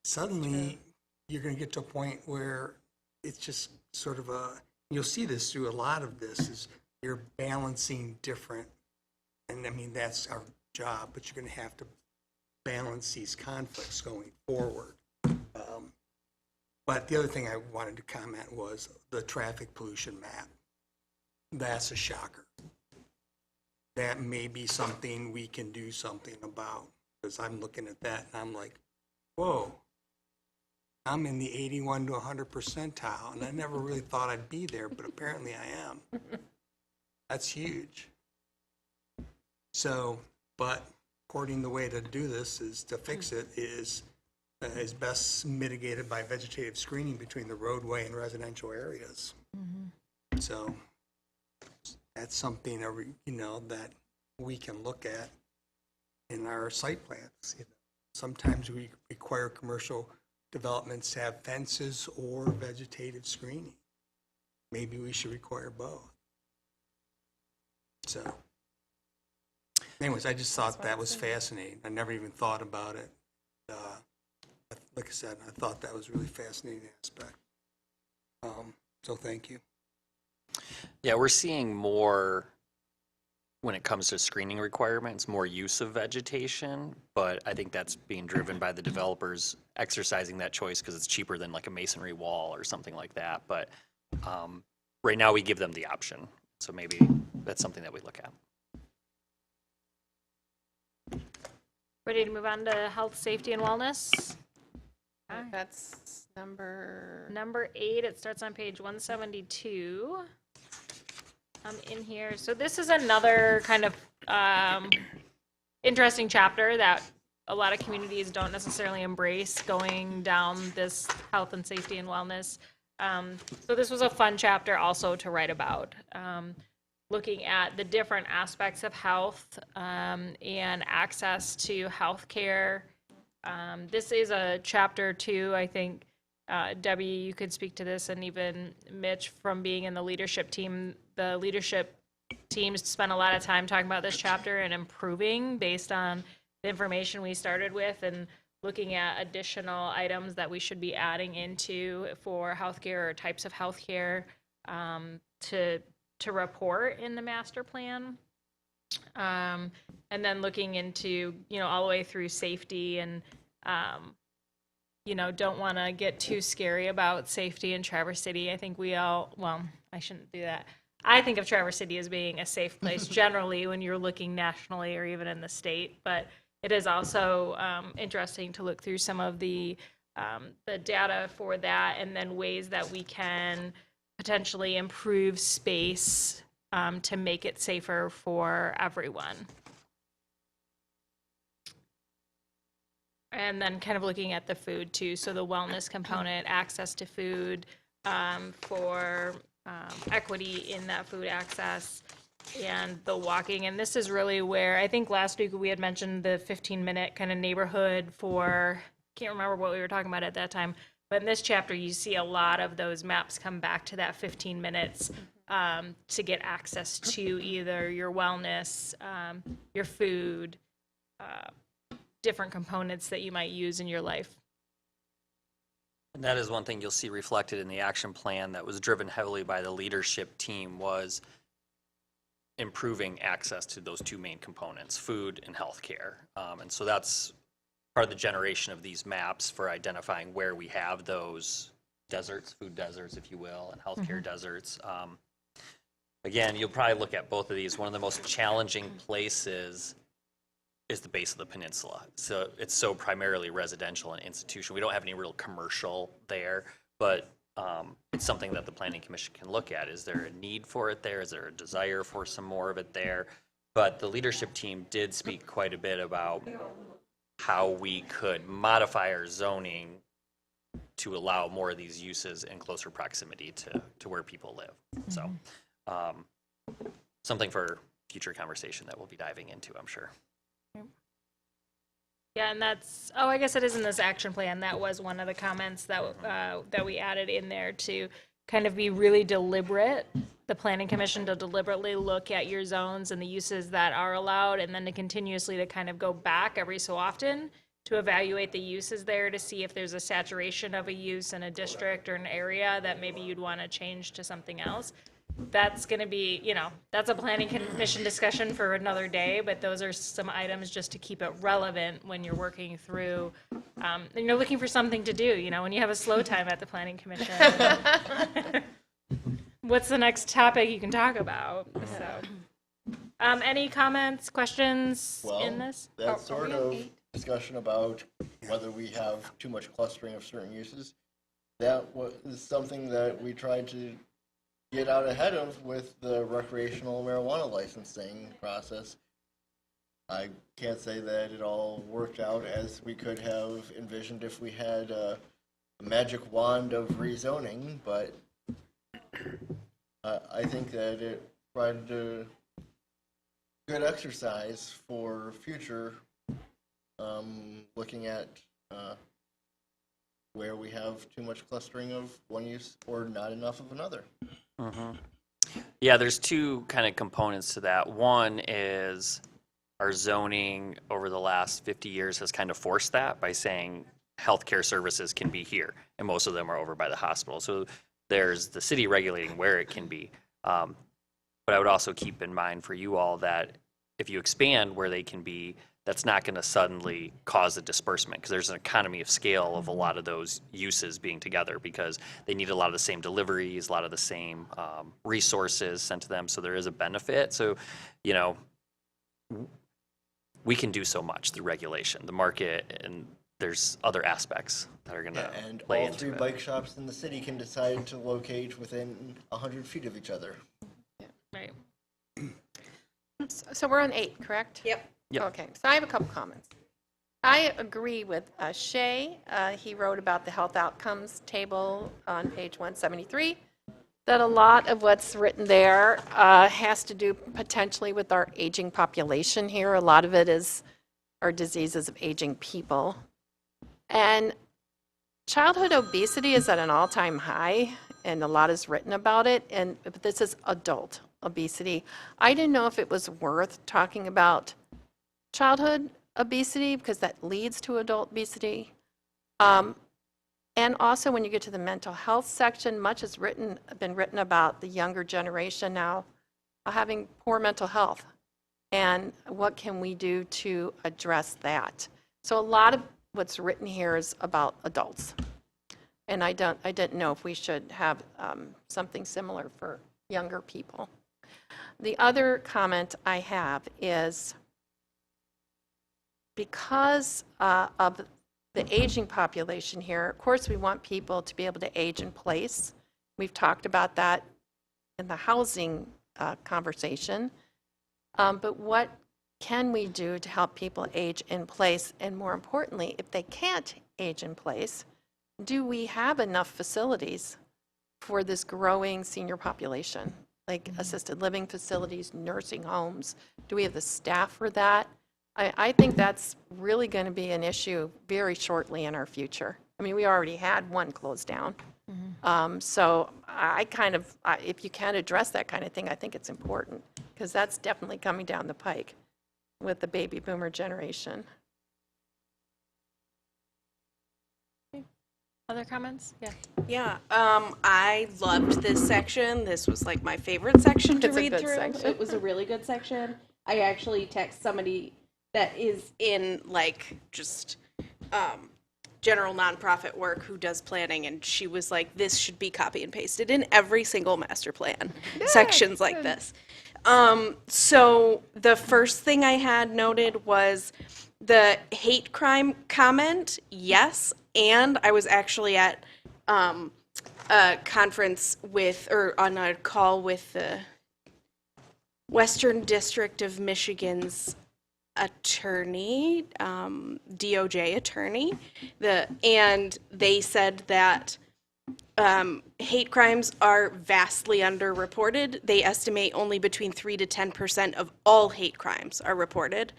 Suddenly, you're going to get to a point where it's just sort of you'll see this through a lot of this, is you're balancing different, and I mean, that's our job, but you're going to have to balance these conflicts going forward. But the other thing I wanted to comment was the traffic pollution map. That's a shocker. That may be something we can do something about, because I'm looking at that and I'm like, whoa, I'm in the 81 to 100 percentile, and I never really thought I'd be there, but apparently I am. That's huge. So, but according the way to do this is to fix it is best mitigated by vegetative screening between the roadway and residential areas. So that's something, that we can look at in our site plans. Sometimes we require commercial developments to have fences or vegetative screening. Maybe we should require both. So anyways, I just thought that was fascinating. I never even thought about it. Like I said, I thought that was a really fascinating aspect. So thank you. Yeah, we're seeing more, when it comes to screening requirements, more use of vegetation, but I think that's being driven by the developers exercising that choice because it's cheaper than like a masonry wall or something like that. But right now we give them the option, so maybe that's something that we look at. Ready to move on to health, safety, and wellness? That's Number 8, it starts on page 172. In here. So this is another kind of interesting chapter that a lot of communities don't necessarily embrace, going down this health and safety and wellness. So this was a fun chapter also to write about, looking at the different aspects of health and access to health care. This is a chapter 2, I think. Debbie, you could speak to this, and even Mitch from being in the leadership team. The leadership teams spent a lot of time talking about this chapter and improving based on the information we started with, and looking at additional items that we should be adding into for healthcare or types of healthcare to report in the master plan. And then looking into, all the way through safety and, don't want to get too scary about safety in Traverse City. I think I shouldn't do that. I think of Traverse City as being a safe place generally when you're looking nationally or even in the state, but it is also interesting to look through some of the data for that, and then ways that we can potentially improve space to make it safer for everyone. And then kind of looking at the food too, so the wellness component, access to food, for equity in that food access, and the walking. And this is really where, I think last week we had mentioned the 15-minute kind of neighborhood for, can't remember what we were talking about at that time, but in this chapter you see a lot of those maps come back to that 15 minutes to get access to either your wellness, your food, different components that you might use in your life. And that is one thing you'll see reflected in the action plan that was driven heavily by the leadership team, was improving access to those two main components, food and healthcare. And so that's part of the generation of these maps for identifying where we have those deserts, food deserts, if you will, and healthcare deserts. Again, you'll probably look at both of these. One of the most challenging places is the base of the peninsula. So it's so primarily residential and institutional. We don't have any real commercial there, but it's something that the Planning Commission can look at. Is there a need for it there? Is there a desire for some more of it there? But the leadership team did speak quite a bit about how we could modify our zoning to allow more of these uses in closer proximity to where people live. So something for future conversation that we'll be diving into, I'm sure. Yeah, and that's, I guess it is in this action plan. That was one of the comments that we added in there, to kind of be really deliberate, the Planning Commission to deliberately look at your zones and the uses that are allowed, and then to continuously to kind of go back every so often to evaluate the uses there to see if there's a saturation of a use in a district or an area that maybe you'd want to change to something else. That's going to be, that's a Planning Commission discussion for another day, but those are some items just to keep it relevant when you're working through, and you're looking for something to do, when you have a slow time at the Planning Commission. What's the next topic you can talk about? So, any comments, questions in this? That sort of discussion about whether we have too much clustering of certain uses. That was something that we tried to get out ahead of with the recreational marijuana licensing process. I can't say that it all worked out as we could have envisioned if we had a magic wand of rezoning, but I think that it provided a good exercise for future looking at where we have too much clustering of one use or not enough of another. Yeah, there's two kind of components to that. One is our zoning over the last 50 years has kind of forced that by saying healthcare services can be here, and most of them are over by the hospital. So there's the city regulating where it can be. But I would also keep in mind for you all that if you expand where they can be, that's not going to suddenly cause a disbursement, because there's an economy of scale of a lot of those uses being together, because they need a lot of the same deliveries, a lot of the same resources sent to them. So there is a benefit. So, you know, we can do so much through regulation, the market, and there's other aspects that are going to And play all into three it. bike shops in the city can decide to locate within 100 feet of each other. Right. So we're on 8, correct? Yep. Yep. Okay, so I have a couple comments. I agree with Shay. He wrote about the health outcomes table on page 173, that a lot of what's written there has to do potentially with our aging population here. A lot of it is our diseases of aging people. And childhood obesity is at an all-time high, and a lot is written about it, but this is adult obesity. I didn't know if it was worth talking about childhood obesity, because that leads to adult obesity. And also, when you get to the mental health section, much has been written about the younger generation now having poor mental health, and what can we do to address that. So a lot of what's written here is about adults, and I didn't know if we should have something similar for younger people. The other comment I have is, because of the aging population here, of course, we want people to be able to age in place. We've talked about that in the housing conversation. But what can we do to help people age in place? And more importantly, if they can't age in place, do we have enough facilities for this growing senior population, like assisted living facilities, nursing homes? Do we have the staff for that? I think that's really going to be an issue very shortly in our future. I mean, we already had one closed down. So if you can address that kind of thing, I think it's important, because that's definitely coming down the pike with the baby boomer generation. Other comments? Yeah. Yeah, I loved this section. This was like my favorite section to It's a read good through. section. It was a really good section. I actually text somebody that is in like just general nonprofit work who does planning, and she was like, this should be copy and pasted in every single master plan, sections like this. So the first thing I had noted was the hate crime comment, yes, and I was actually at a conference on a call with the Western District of Michigan's attorney, DOJ attorney, and they said that hate crimes are vastly underreported. They estimate only between 3 to 10% of all hate crimes are reported.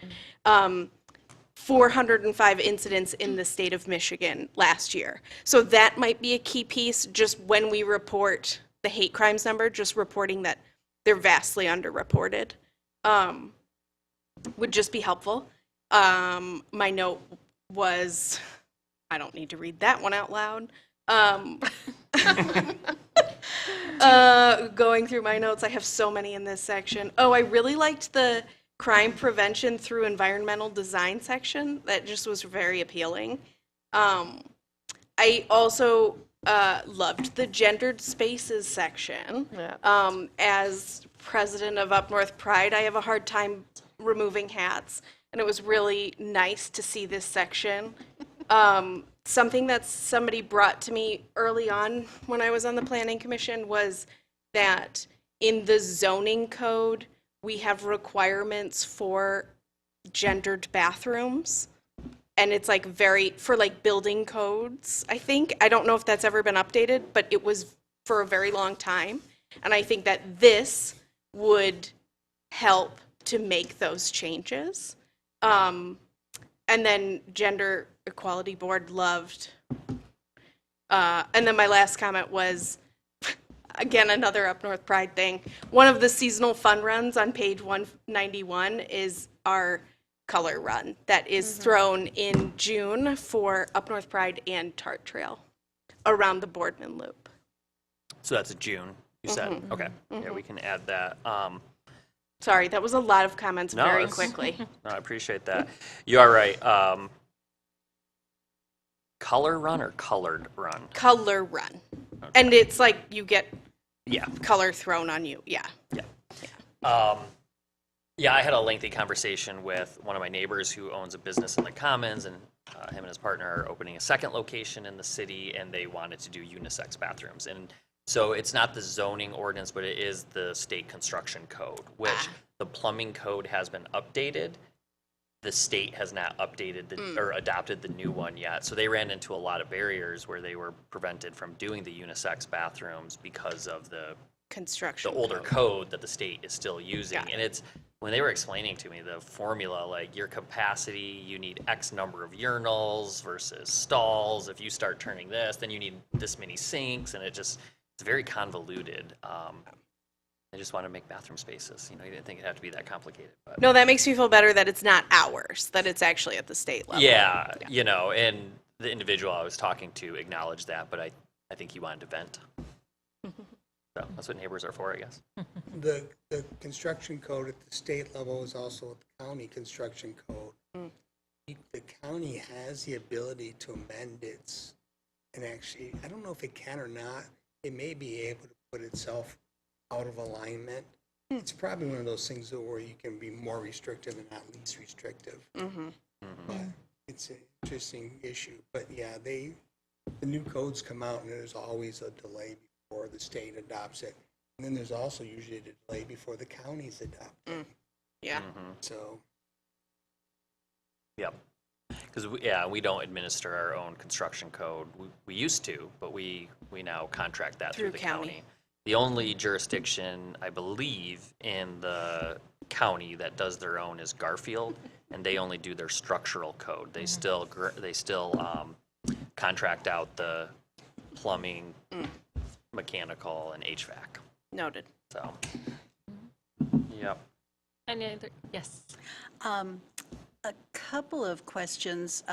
405 incidents in the state of Michigan last year. So that might be a key piece, just when we report the hate crimes number, just reporting that they're vastly underreported. Would just be helpful. My note was, I don't need to read that one out loud. Going through my notes, I have so many in this section. Oh, I really liked the crime prevention through environmental design section. That just was very appealing. I also loved the gendered spaces section. Yeah. As president of Up North Pride, I have a hard time removing hats, and it was really nice to see this section Something that somebody brought to me early on when I was on the planning commission was that in the zoning code, we have requirements for gendered bathrooms. And it's like for like building codes, I think. I don't know if that's ever been updated, but it was for a very long time. And I think that this would help to make those changes. And then Gender Equality Board loved. And then my last comment was, again, another Up North Pride thing. One of the seasonal fun runs on page 191 is our color run that is thrown in June for Up North Pride and Tart Trail around the Boardman Loop. So that's June, you said? Okay, yeah, we can add that. Sorry, that was a lot of comments No, very that's- quickly. No, I appreciate that. You are right. Color run or colored run? Color run. And it's like you get Yeah. color thrown on you. Yeah. Yeah, I had a lengthy conversation with one of my neighbors who owns a business in the Commons, and him and his partner are opening a second location in the city, and they wanted to do unisex bathrooms. And so it's not the zoning ordinance, but it is the state construction code, which the plumbing code has been updated. The state has not updated or adopted the new one yet. So they ran into a lot of barriers where they were prevented from doing the unisex bathrooms because of the Construction. older code that the state is still using. Got it. And it's, when they were explaining to me the formula, like your capacity, you need X number of urinals versus stalls. If you start turning this, then you need this many sinks, and it's very convoluted. I just want to make bathroom spaces. You know, you didn't think it'd have to be that complicated. But No, that makes me feel better that it's not ours, that it's actually at the state level. yeah, you know, and the individual I was talking to acknowledged that, but I think he wanted to vent. So that's what neighbors are for, I guess. The construction code at the state level is also the county construction code. The county has the ability to amend its, and actually, I don't know if it can or not, it may be able to put itself out of alignment. It's probably one of those things where you can be more restrictive and not least restrictive. But it's an interesting issue. But yeah, the new codes come out and there's always a delay before the state adopts it. And then there's also usually a delay before the counties adopt it. Yeah. So, Yep. Because, we don't administer our own construction code. We used to, but we now contract that through the county. The only jurisdiction, I believe, in the county that does their own is Garfield, and they only do their structural code. They still contract out the plumbing, mechanical, and HVAC. Noted. So, yep. Any other? Yes. A couple of questions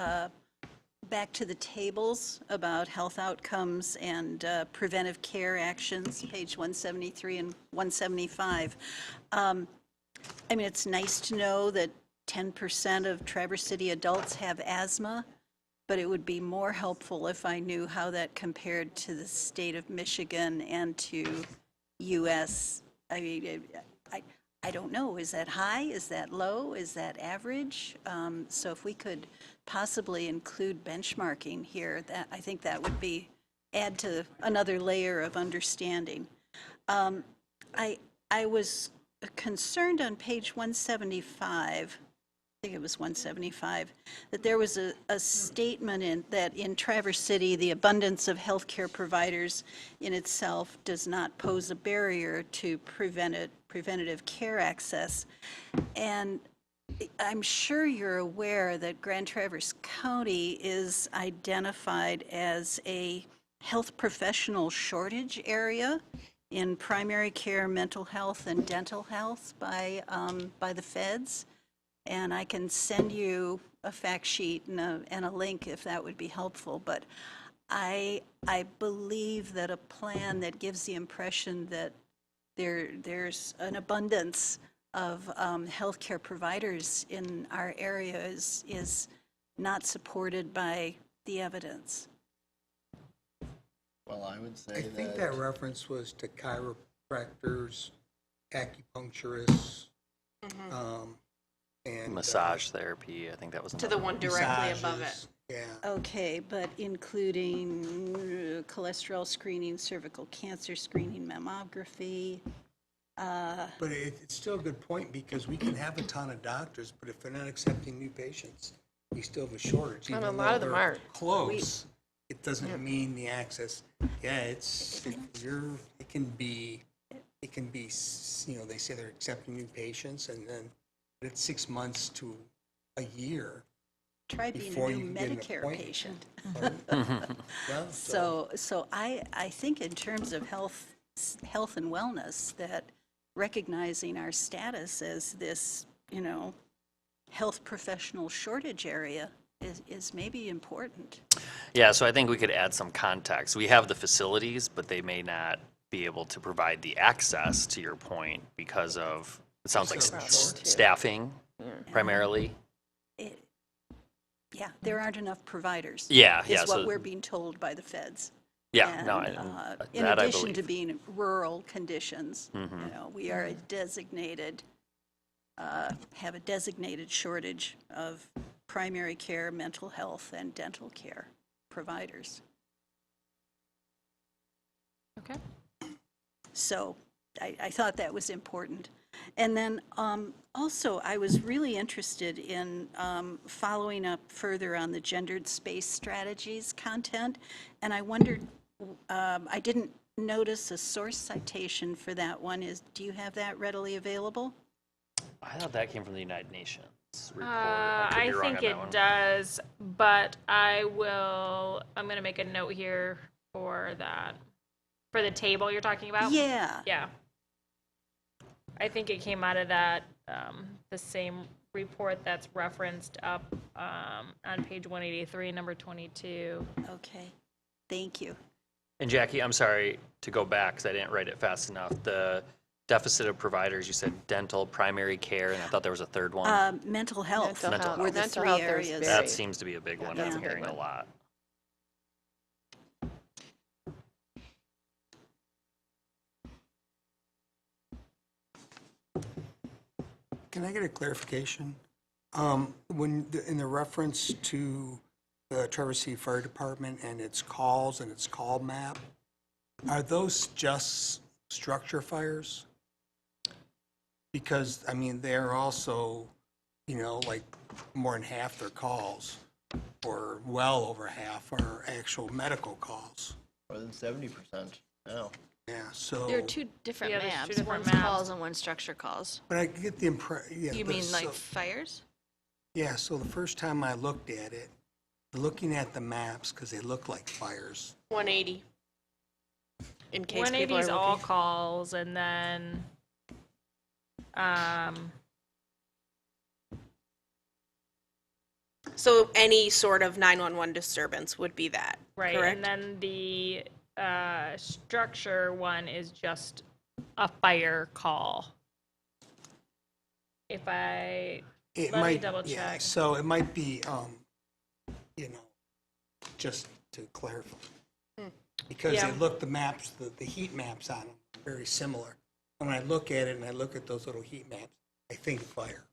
back to the tables about health outcomes and preventive care actions, page 173 and 175. I mean, it's nice to know that 10% of Traverse City adults have asthma, but it would be more helpful if I knew how that compared to the state of Michigan and to U.S. I mean, I don't know. Is that high? Is that low? Is that average? So if we could possibly include benchmarking here, I think that would add to another layer of understanding. I was concerned on page 175, I think it was 175, that there was a statement that in Traverse City, the abundance of healthcare providers in itself does not pose a barrier to preventative care access. And I'm sure you're aware that Grand Traverse County is identified as a health professional shortage area in primary care, mental health, and dental health by the feds. And I can send you a fact sheet and a link if that would be helpful. But I believe that a plan that gives the impression that there's an abundance of healthcare providers in our area is not supported by the evidence. Well, I would say I think that reference was to chiropractors, acupuncturists, and Massage therapy, I think that was To another the one directly above it. massages. Yeah. Okay, but including cholesterol screening, cervical cancer screening, mammography. But it's still a good point, because we can have a ton of doctors, but if they're not accepting new patients, we still have a shortage. And a even lot though of them they're aren't. close, it doesn't mean the access. Yeah, it can be, they say they're accepting new patients, and then it's 6 months to a year. Try being a Before new you can get an Medicare appointment. patient. Well, So I think in terms of health and wellness, that recognizing our status as this, health professional shortage area is maybe important. Yeah, so I think we could add some context. We have the facilities, but they may not be able to provide the access, to your point, because of, it sounds like staffing primarily. Yeah, there aren't enough providers. Yeah, Is yeah, what so- we're being told by the feds. Yeah, no, And, in that I addition to believe. being rural conditions, Mm-hmm. we are a designated, have a designated shortage of primary care, mental health, and dental care providers. Okay. So I thought that was important. And then also, I was really interested in following up further on the gendered space strategies content. And I wondered, I didn't notice a source citation for that one. Do you have that readily available? I thought that came from the United Nations report. I could I be wrong think on that it one. does, but I'm going to make a note here for that. For the table you're talking about? Yeah. Yeah. I think it came out of that, the same report that's referenced up on page 183, number 22. Okay. Thank you. And Jackie, I'm sorry to go back because I didn't write it fast enough. The deficit of providers, you said dental, primary care, and I thought there was a third one. Mental health Mental health. were the Mental three health, there's areas. very- That seems to be a big one That's I'm a big hearing a one. lot. Can I get a clarification? In the reference to the Traverse City Fire Department and its calls and its call map, are those just structure fires? Because, I mean, they're also, like more than half their calls, or well over half, are actual medical calls. More than 70% now. Yeah, so. There are two different Yeah, there's two maps. different One's maps. calls and one's structure calls. But I get the impression, yeah. You but mean like so- fires? Yeah, so the first time I looked at it, looking at the maps, because they look like fires. 180. In case people 180 are is all looking. calls, and then So any sort of 911 disturbance would be that, right, correct? and then the structure one is just a fire call. If I It Let me might, double yeah, check. so it might be, just to clarify. Because Yeah. the maps, the heat maps on them are very similar. When I look at it and I look at those little heat maps, I think fire.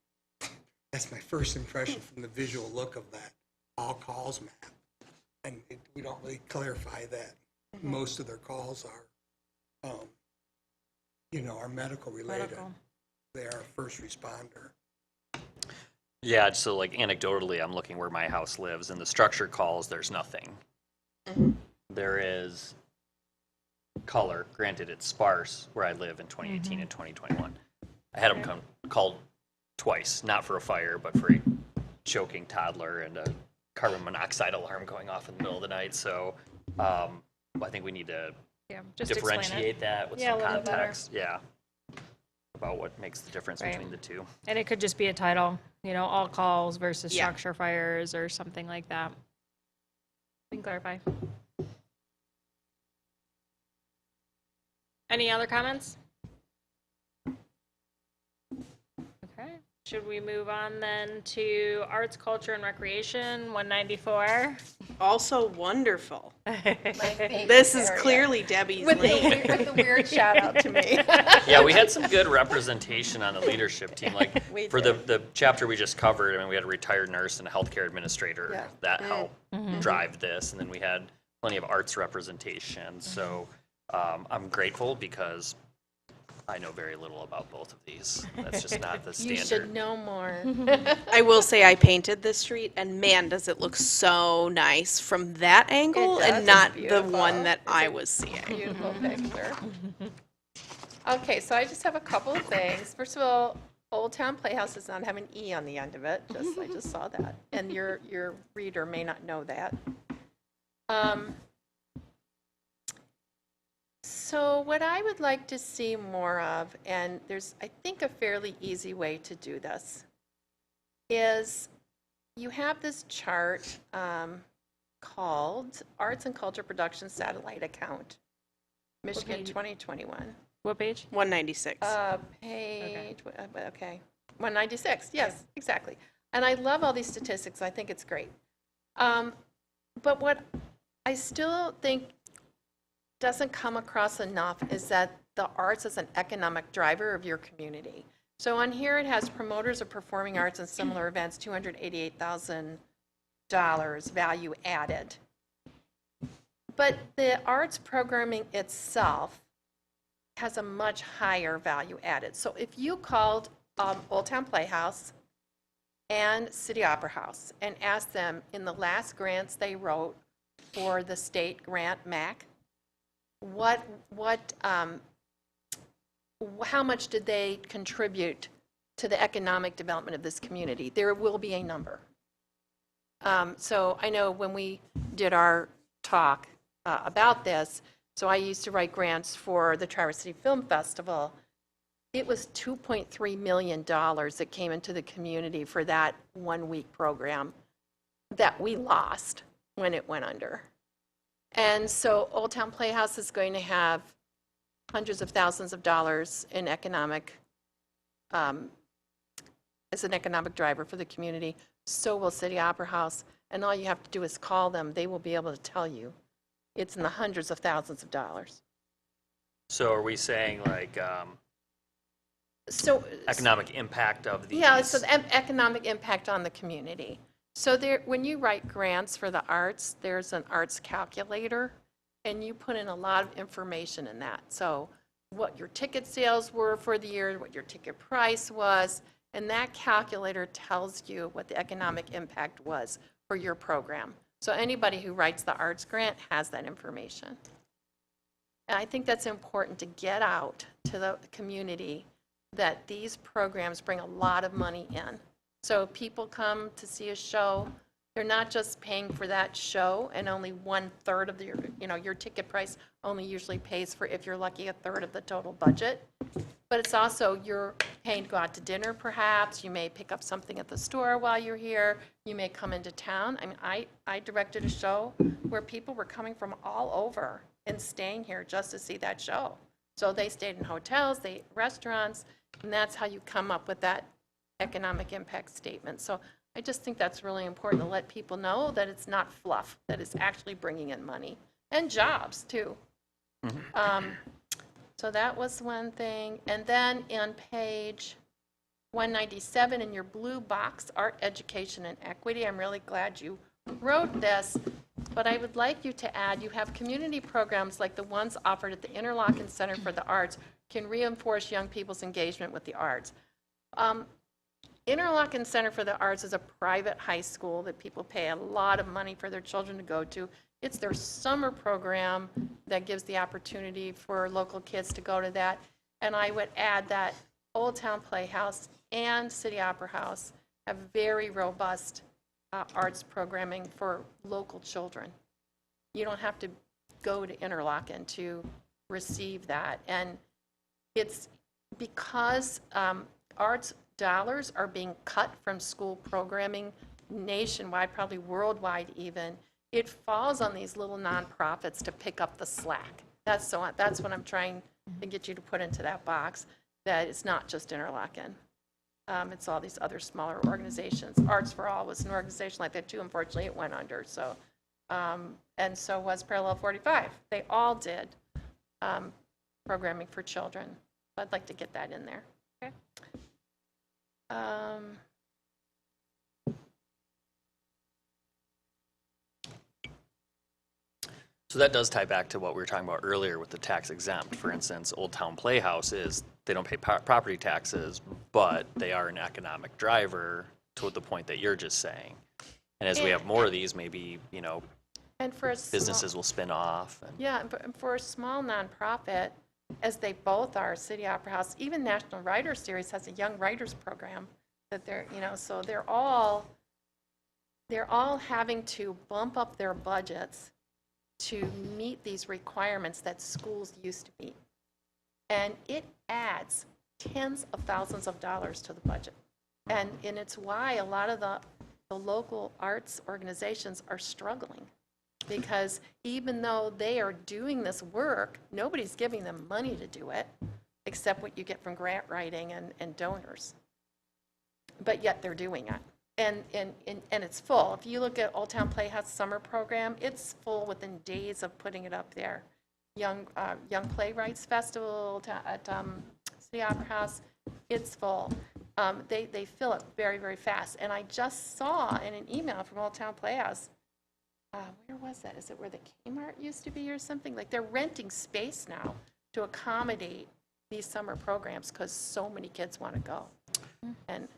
That's my first impression from the visual look of that all calls map. And we don't really clarify that most of their calls are, are medical related. medical. They are a first responder. Yeah, so like anecdotally, I'm looking where my house lives, and the structure calls, there's nothing. There is color, granted it's sparse where I live in 2018 and 2021. I had them called twice, not for a fire, but for a choking toddler and a carbon monoxide alarm going off in the middle of the night. So I think we need to Yeah, just explain it. differentiate that with Yeah, some a little bit better. context. Yeah, about what makes the difference Right. between the two. And it could just be a title, all calls versus Yeah. structure fires or something like that. We can clarify. Any other comments? Okay. Should we move on then to arts, culture, and recreation, 194? Also wonderful. This is clearly Debbie's lane. With the weird shout out to me. Yeah, we had some good representation on the leadership team. Like We for the chapter we just covered, I mean, we had a retired nurse and a healthcare administrator Yeah. that helped drive this, and then we had plenty of arts representation. So I'm grateful because I know very little about both of these. That's just not the You standard. should know more. I will say I painted this street, and man, does it look so nice from that angle, does. and not It's the beautiful. one that It's I a was seeing. Beautiful picture. Okay, so I just have a couple of things. First of all, Old Town Playhouse does not have an E on the end of it. I just saw that, and your reader may not know that. So what I would like to see more of, and there's, I think, a fairly easy way to do this, is you have this chart called Arts and Culture Production Satellite Account, Michigan 2021. What page? 196. Page, okay, 196, yes, exactly. And I love all these statistics, I think it's great. But what I still think doesn't come across enough is that the arts is an economic driver of your community. So on here it has promoters of performing arts and similar events, $288,000 value added. But the arts programming itself has a much higher value added. So if you called Old Town Playhouse and City Opera House and asked them in the last grants they wrote for the state grant MAC, how much did they contribute to the economic development of this community? There will be a number. So I know when we did our talk about this, so I used to write grants for the Traverse City Film Festival. It was $2.3 million that came into the community for that 1 week program that we lost when it went under. And so Old Town Playhouse is going to have hundreds of thousands of dollars in economic, as an economic driver for the community. So will City Opera House. And all you have to do is call them. They will be able to tell you. It's in the hundreds of thousands of dollars. So are we saying like So economic impact of these? yeah, so the economic impact on the community. So there, when you write grants for the arts, there's an arts calculator, and you put in a lot of information in that. So what your ticket sales were for the year, what your ticket price was, and that calculator tells you what the economic impact was for your program. So anybody who writes the arts grant has that information. And I think that's important to get out to the community, that these programs bring a lot of money in. So people come to see a show, they're not just paying for that show, and only 1/3 of your ticket price only usually pays for, if you're lucky, 1/3 of the total budget. But it's also, you're paying to go out to dinner perhaps, you may pick up something at the store while you're here, you may come into town. I mean, I directed a show where people were coming from all over and staying here just to see that show. So they stayed in hotels, they ate in restaurants, and that's how you come up with that economic impact statement. So I just think that's really important to let people know that it's not fluff, that it's actually bringing in money and jobs too. So that was one thing. And then on page 197 in your blue box, Art, Education, and Equity, I'm really glad you wrote this, but I would like you to add, you have community programs like the ones offered at the Interlochen Center for the Arts can reinforce young people's engagement with the arts. Interlochen Center for the Arts is a private high school that people pay a lot of money for their children to go to. It's their summer program that gives the opportunity for local kids to go to that. And I would add that Old Town Playhouse and City Opera House have very robust arts programming for local children. You don't have to go to Interlochen to receive that. And it's because arts dollars are being cut from school programming nationwide, probably worldwide even, it falls on these little nonprofits to pick up the slack. That's what I'm trying to get you to put into that box, that it's not just Interlochen. It's all these other smaller organizations. Arts for All was an organization like that too. Unfortunately, it went under. So, and so was Parallel 45. They all did programming for children. I'd like to get that in there. Okay. So that does tie back to what we were talking about earlier with the tax exempt. For instance, Old Town Playhouse they don't pay property taxes, but they are an economic driver to the point that you're just saying. And as we have more of these, maybe, And for a small, businesses will spin off. And yeah, but for a small nonprofit, as they both are, City Opera House, even National Writers Series has a young writers program that they're, so they're all having to bump up their budgets to meet these requirements that schools used to meet. And it adds tens of thousands of dollars to the budget. And it's why a lot of the local arts organizations are struggling. Because even though they are doing this work, nobody's giving them money to do it, except what you get from grant writing and donors. But yet they're doing it. And it's full. If you look at Old Town Playhouse summer program, it's full within days of putting it up there. Young Playwrights Festival at City Opera House, it's full. They fill it very, very fast. And I just saw in an email from Old Town Playhouse, where was that? Is it where the Kmart used to be or something? Like they're renting space now to accommodate these summer programs because so many kids want to go. And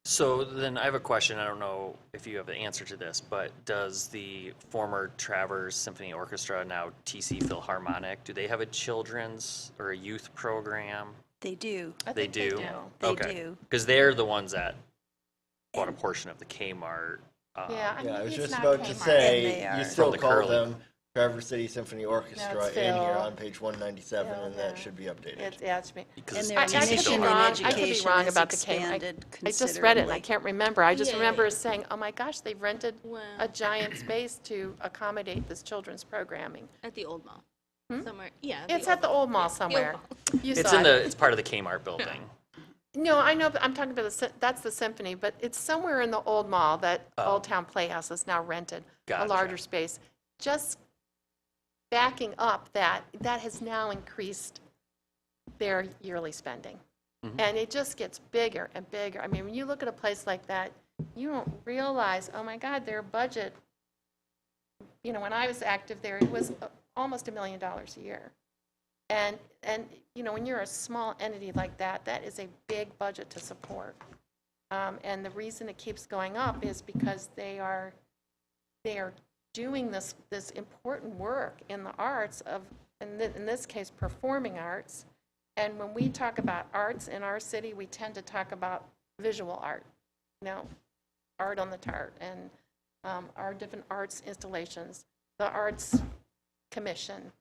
so then I have a question. I don't know if you have the answer to this, but does the former Travers Symphony Orchestra, now TC Philharmonic, do they have a children's or a youth program? They do. I They think do? They Okay. do. Because they're the ones that bought a portion of the Kmart. yeah, Yeah, I was it's just not about to Kmart. say, And they you are. still From the call Curly. them Traverse City Symphony Orchestra No, it's in here Phil. on page 197, Phil, and that yeah. should be updated. It should be. Because And it's their I could TC be mission in wrong. Philharmonic. I could be education wrong has about the Kmart. expanded I just read it and I considerably. can't remember. I just Yeah, remember yeah. saying, oh my gosh, they've rented Wow. a giant space to accommodate this children's programming. At the old mall. Somewhere. Yeah. It's at the old mall Yeah, somewhere. You It's saw in it. it's part of the Kmart building. No, I know, but I'm talking about that's the symphony, but it's somewhere in the old mall that Old Town Playhouse is now rented, a Gotcha. larger space. Just backing up that has now increased their yearly spending. And it just gets bigger and bigger. I mean, when you look at a place like that, you don't realize, oh my God, their budget, when I was active there, it was almost $1 million a year. And when you're a small entity like that, that is a big budget to support. And the reason it keeps going up is because they are doing this important work in the arts in this case, performing arts. And when we talk about arts in our city, we tend to talk about visual art, art on the tart, and our different arts installations, the arts commission.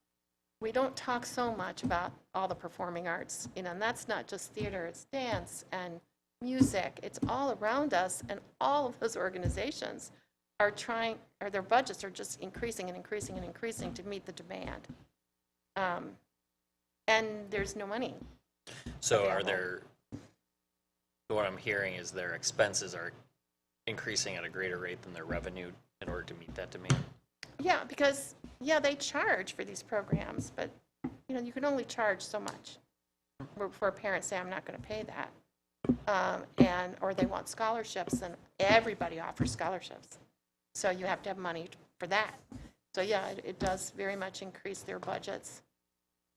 We don't talk so much about all the performing arts, and that's not just theater, it's dance and music. It's all around us, and all of those organizations are their budgets are just increasing and increasing and increasing to meet the demand. And there's no money. So what I'm hearing is their expenses are increasing at a greater rate than their revenue in order to meet that demand? Yeah, because, they charge for these programs, but, you can only charge so much before parents say, I'm not going to pay that. Or they want scholarships, and everybody offers scholarships. So you have to have money for that. So, it does very much increase their budgets.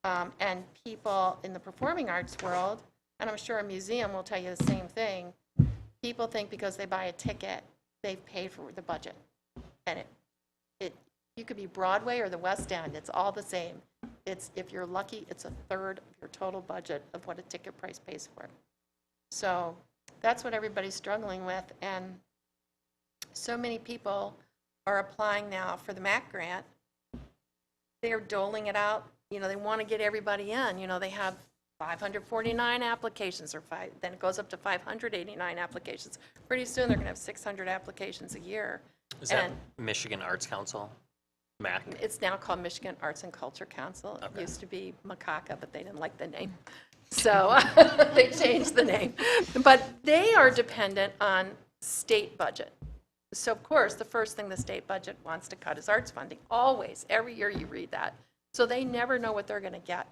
And people in the performing arts world, and I'm sure a museum will tell you the same thing, people think because they buy a ticket, they've paid for the budget. And you could be Broadway or the West End, it's all the same. If you're lucky, it's a third of your total budget of what a ticket price pays for. So that's what everybody's struggling with, and so many people are applying now for the MAC grant. They're doling it out, they want to get everybody in, they have 549 applications, then it goes up to 589 applications. Pretty soon, they're going to have 600 applications a year. Is that And Michigan Arts Council? MAC? it's now called Michigan Arts and Culture Council. It used to be Macaca, but they didn't like the name. So they changed the name. But they are dependent on state budget. So of course, the first thing the state budget wants to cut is arts funding, always. Every year you read that. So they never know what they're going to get.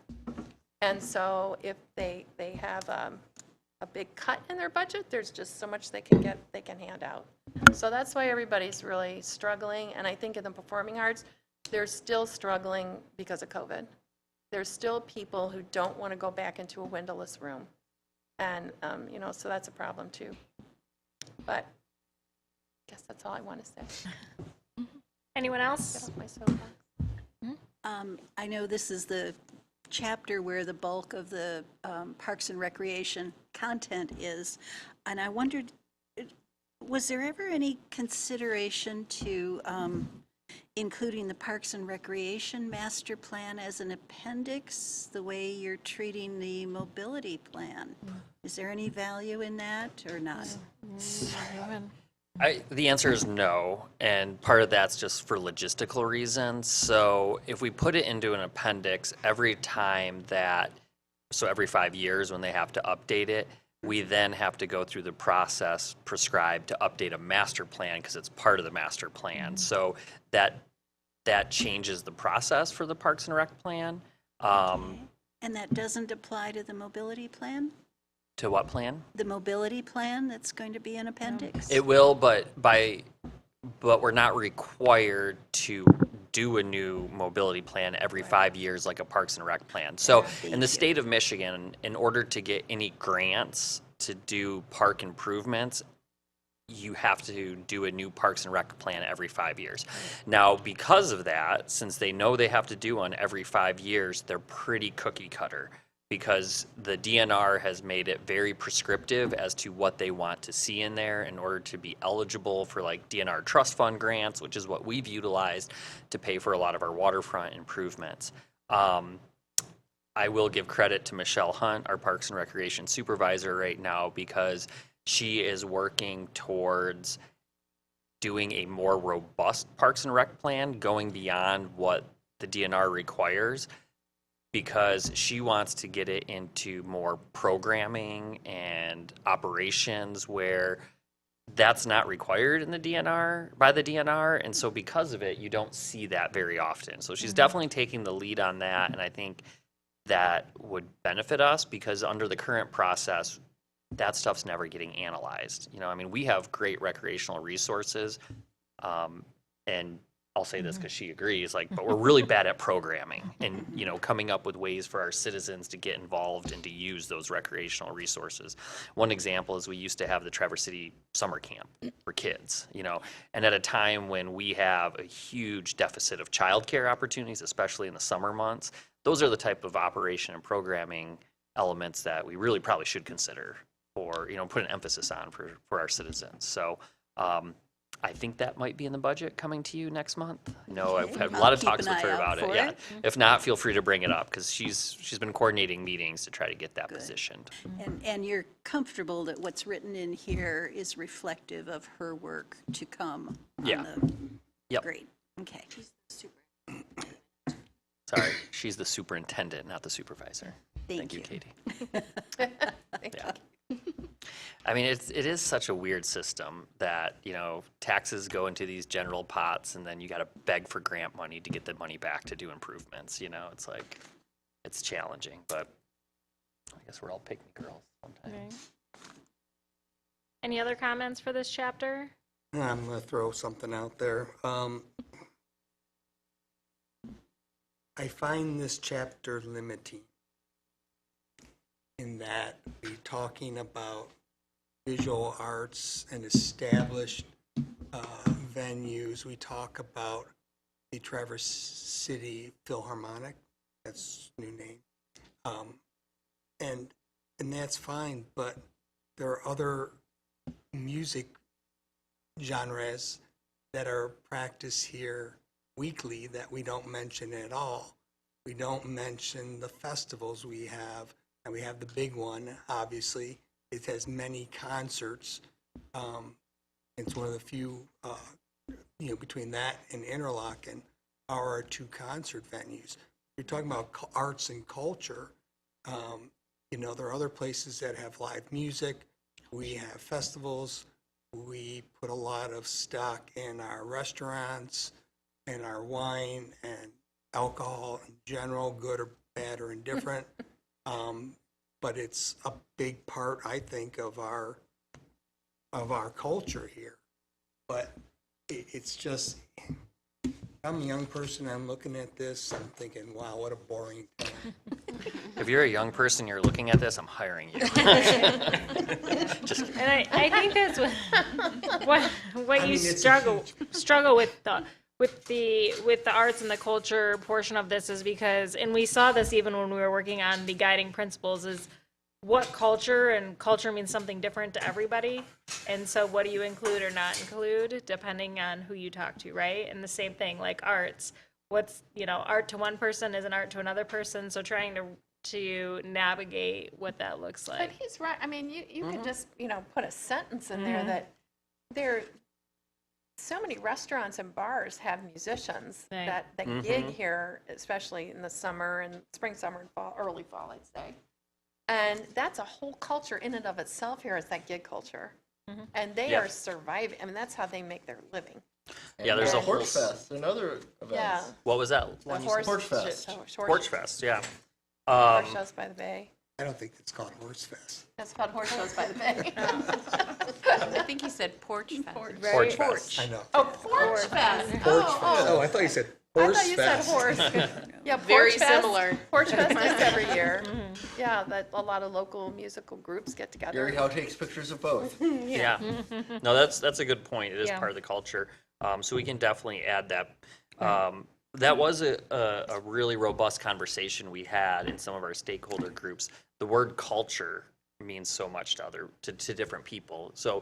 And so if they have a big cut in their budget, there's just so much they can hand out. So that's why everybody's really struggling. And I think in the performing arts, they're still struggling because of COVID. There's still people who don't want to go back into a windowless room. And, so that's a problem too. But I guess that's all I want to say. Anyone Get else? off my soapbox. I know this is the chapter where the bulk of the Parks and Recreation content is, and I wondered, was there ever any consideration to including the Parks and Recreation Master Plan as an appendix, the way you're treating the mobility plan? Is there any value in that or not? The answer is no, and part of that's just for logistical reasons. So if we put it into an appendix every 5 years when they have to update it, we then have to go through the process prescribed to update a master plan because it's part of the master plan. So that changes the process for the Parks and Rec plan. And that doesn't apply to the mobility plan? To what plan? The mobility plan that's going to be an appendix? It will, but we're not required to do a new mobility plan every 5 years like a Parks and Rec plan. So in the state of Michigan, in order to get any grants to do park improvements, you have to do a new Parks and Rec plan every 5 years. Now, because of that, since they know they have to do one every 5 years, they're pretty cookie cutter, because the DNR has made it very prescriptive as to what they want to see in there in order to be eligible for like DNR trust fund grants, which is what we've utilized to pay for a lot of our waterfront improvements. I will give credit to Michelle Hunt, our Parks and Recreation Supervisor right now, because she is working towards doing a more robust Parks and Rec plan, going beyond what the DNR requires, because she wants to get it into more programming and operations where that's not required in the DNR, by the DNR. And so because of it, you don't see that very often. So she's definitely taking the lead on that. And I think that would benefit us, because under the current process, that stuff's never getting analyzed. I mean, we have great recreational resources, and I'll say this because she agrees, but we're really bad at programming and, coming up with ways for our citizens to get involved and to use those recreational resources. One example is we used to have the Traverse City Summer Camp for kids, and at a time when we have a huge deficit of childcare opportunities, especially in the summer months, those are the type of operation and programming elements that we really probably should consider or, put an emphasis on for our citizens. So, I think that might be in the budget coming to you next month. No, I've had a lot of I'll keep talks an with her eye out about it. for Yeah. it. If not, feel free to bring it up, because she's been coordinating meetings to try to get that positioned. And you're comfortable that what's written in here is reflective of her work to come? Yeah. Yep. Great, okay. Sorry, she's the superintendent, not the supervisor. Thank you, you. Katie. Yeah. I mean, it is such a weird system that, taxes go into these general pots, and then you got to beg for grant money to get the money back to do improvements. It's like, it's challenging, but I guess we're all pick-me girls sometimes. Any other comments for this chapter? I'm going to throw something out there. I find this chapter limiting in that we're talking about visual arts and established venues. We talk about the Traverse City Philharmonic, that's new name, and that's fine. But there are other music genres that are practiced here weekly that we don't mention at all. We don't mention the festivals we have, and we have the big one, obviously. It has many concerts. It's one of the few, between that and Interlochen are our two concert venues. You're talking about arts and culture. There are other places that have live music. We have festivals. We put a lot of stock in our restaurants and our wine and alcohol in general, good or bad or indifferent. But it's a big part, I think, of our culture here. But it's just, I'm a young person, I'm looking at this, I'm thinking, wow, what a boring town. If you're a young person, you're looking at this, I'm hiring you. Just kidding. And I think that's what I you mean, it's a struggle with the arts and the culture portion of this is because, and we saw this even when we were working on the guiding principles, is what culture, and culture means something different to everybody. And so what do you include or not include depending on who you talk to, right? And the same thing, like arts. What's, art to one person isn't art to another person. So trying to navigate what that looks But like. he's right. I mean, you could just, put a sentence in there that so many restaurants and bars have musicians Right. that gig here, especially in the summer and spring, summer, and fall, early fall, I'd say. And that's a whole culture in and of itself here, is that gig culture. And they Yeah. are surviving. I mean, that's how they make their living. Yeah, there's a whole Porch Fest and other events. Yeah. What was that? The one you said? horse, Porch Fest. Porch Fest, yeah. Horse shows by the bay. I don't think it's called Horse Fest. That's called horse shows by the bay. I think he said porch fest. Porch Fest. I know. Oh, Porch Fest. Porch Fest. Oh, I thought you said I Horse thought you said Fest. horse. Yeah, Very Porch Fest. similar. Porch Fest is every year. Yeah, that a lot of local musical groups get together. Gary Howe takes pictures of both. Yeah. No, that's a good point. It is Yeah. part of the culture. So we can definitely add that. That was a really robust conversation we had in some of our stakeholder groups. The word culture means so much to different people. So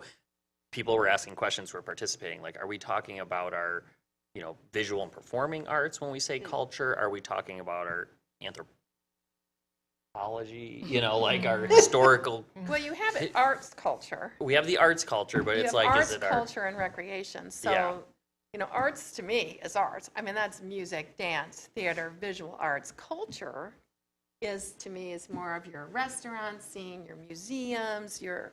people were asking questions, were participating, like, are we talking about our, visual and performing arts when we say culture? Are we talking about our anthropology, like our historical? Well, you have it, arts culture. We have the arts culture, but You it's have like, arts is it our? culture and recreation. So, Yeah. arts to me is arts. I mean, that's music, dance, theater, visual arts. Culture to me is more of your restaurant scene, your museums, your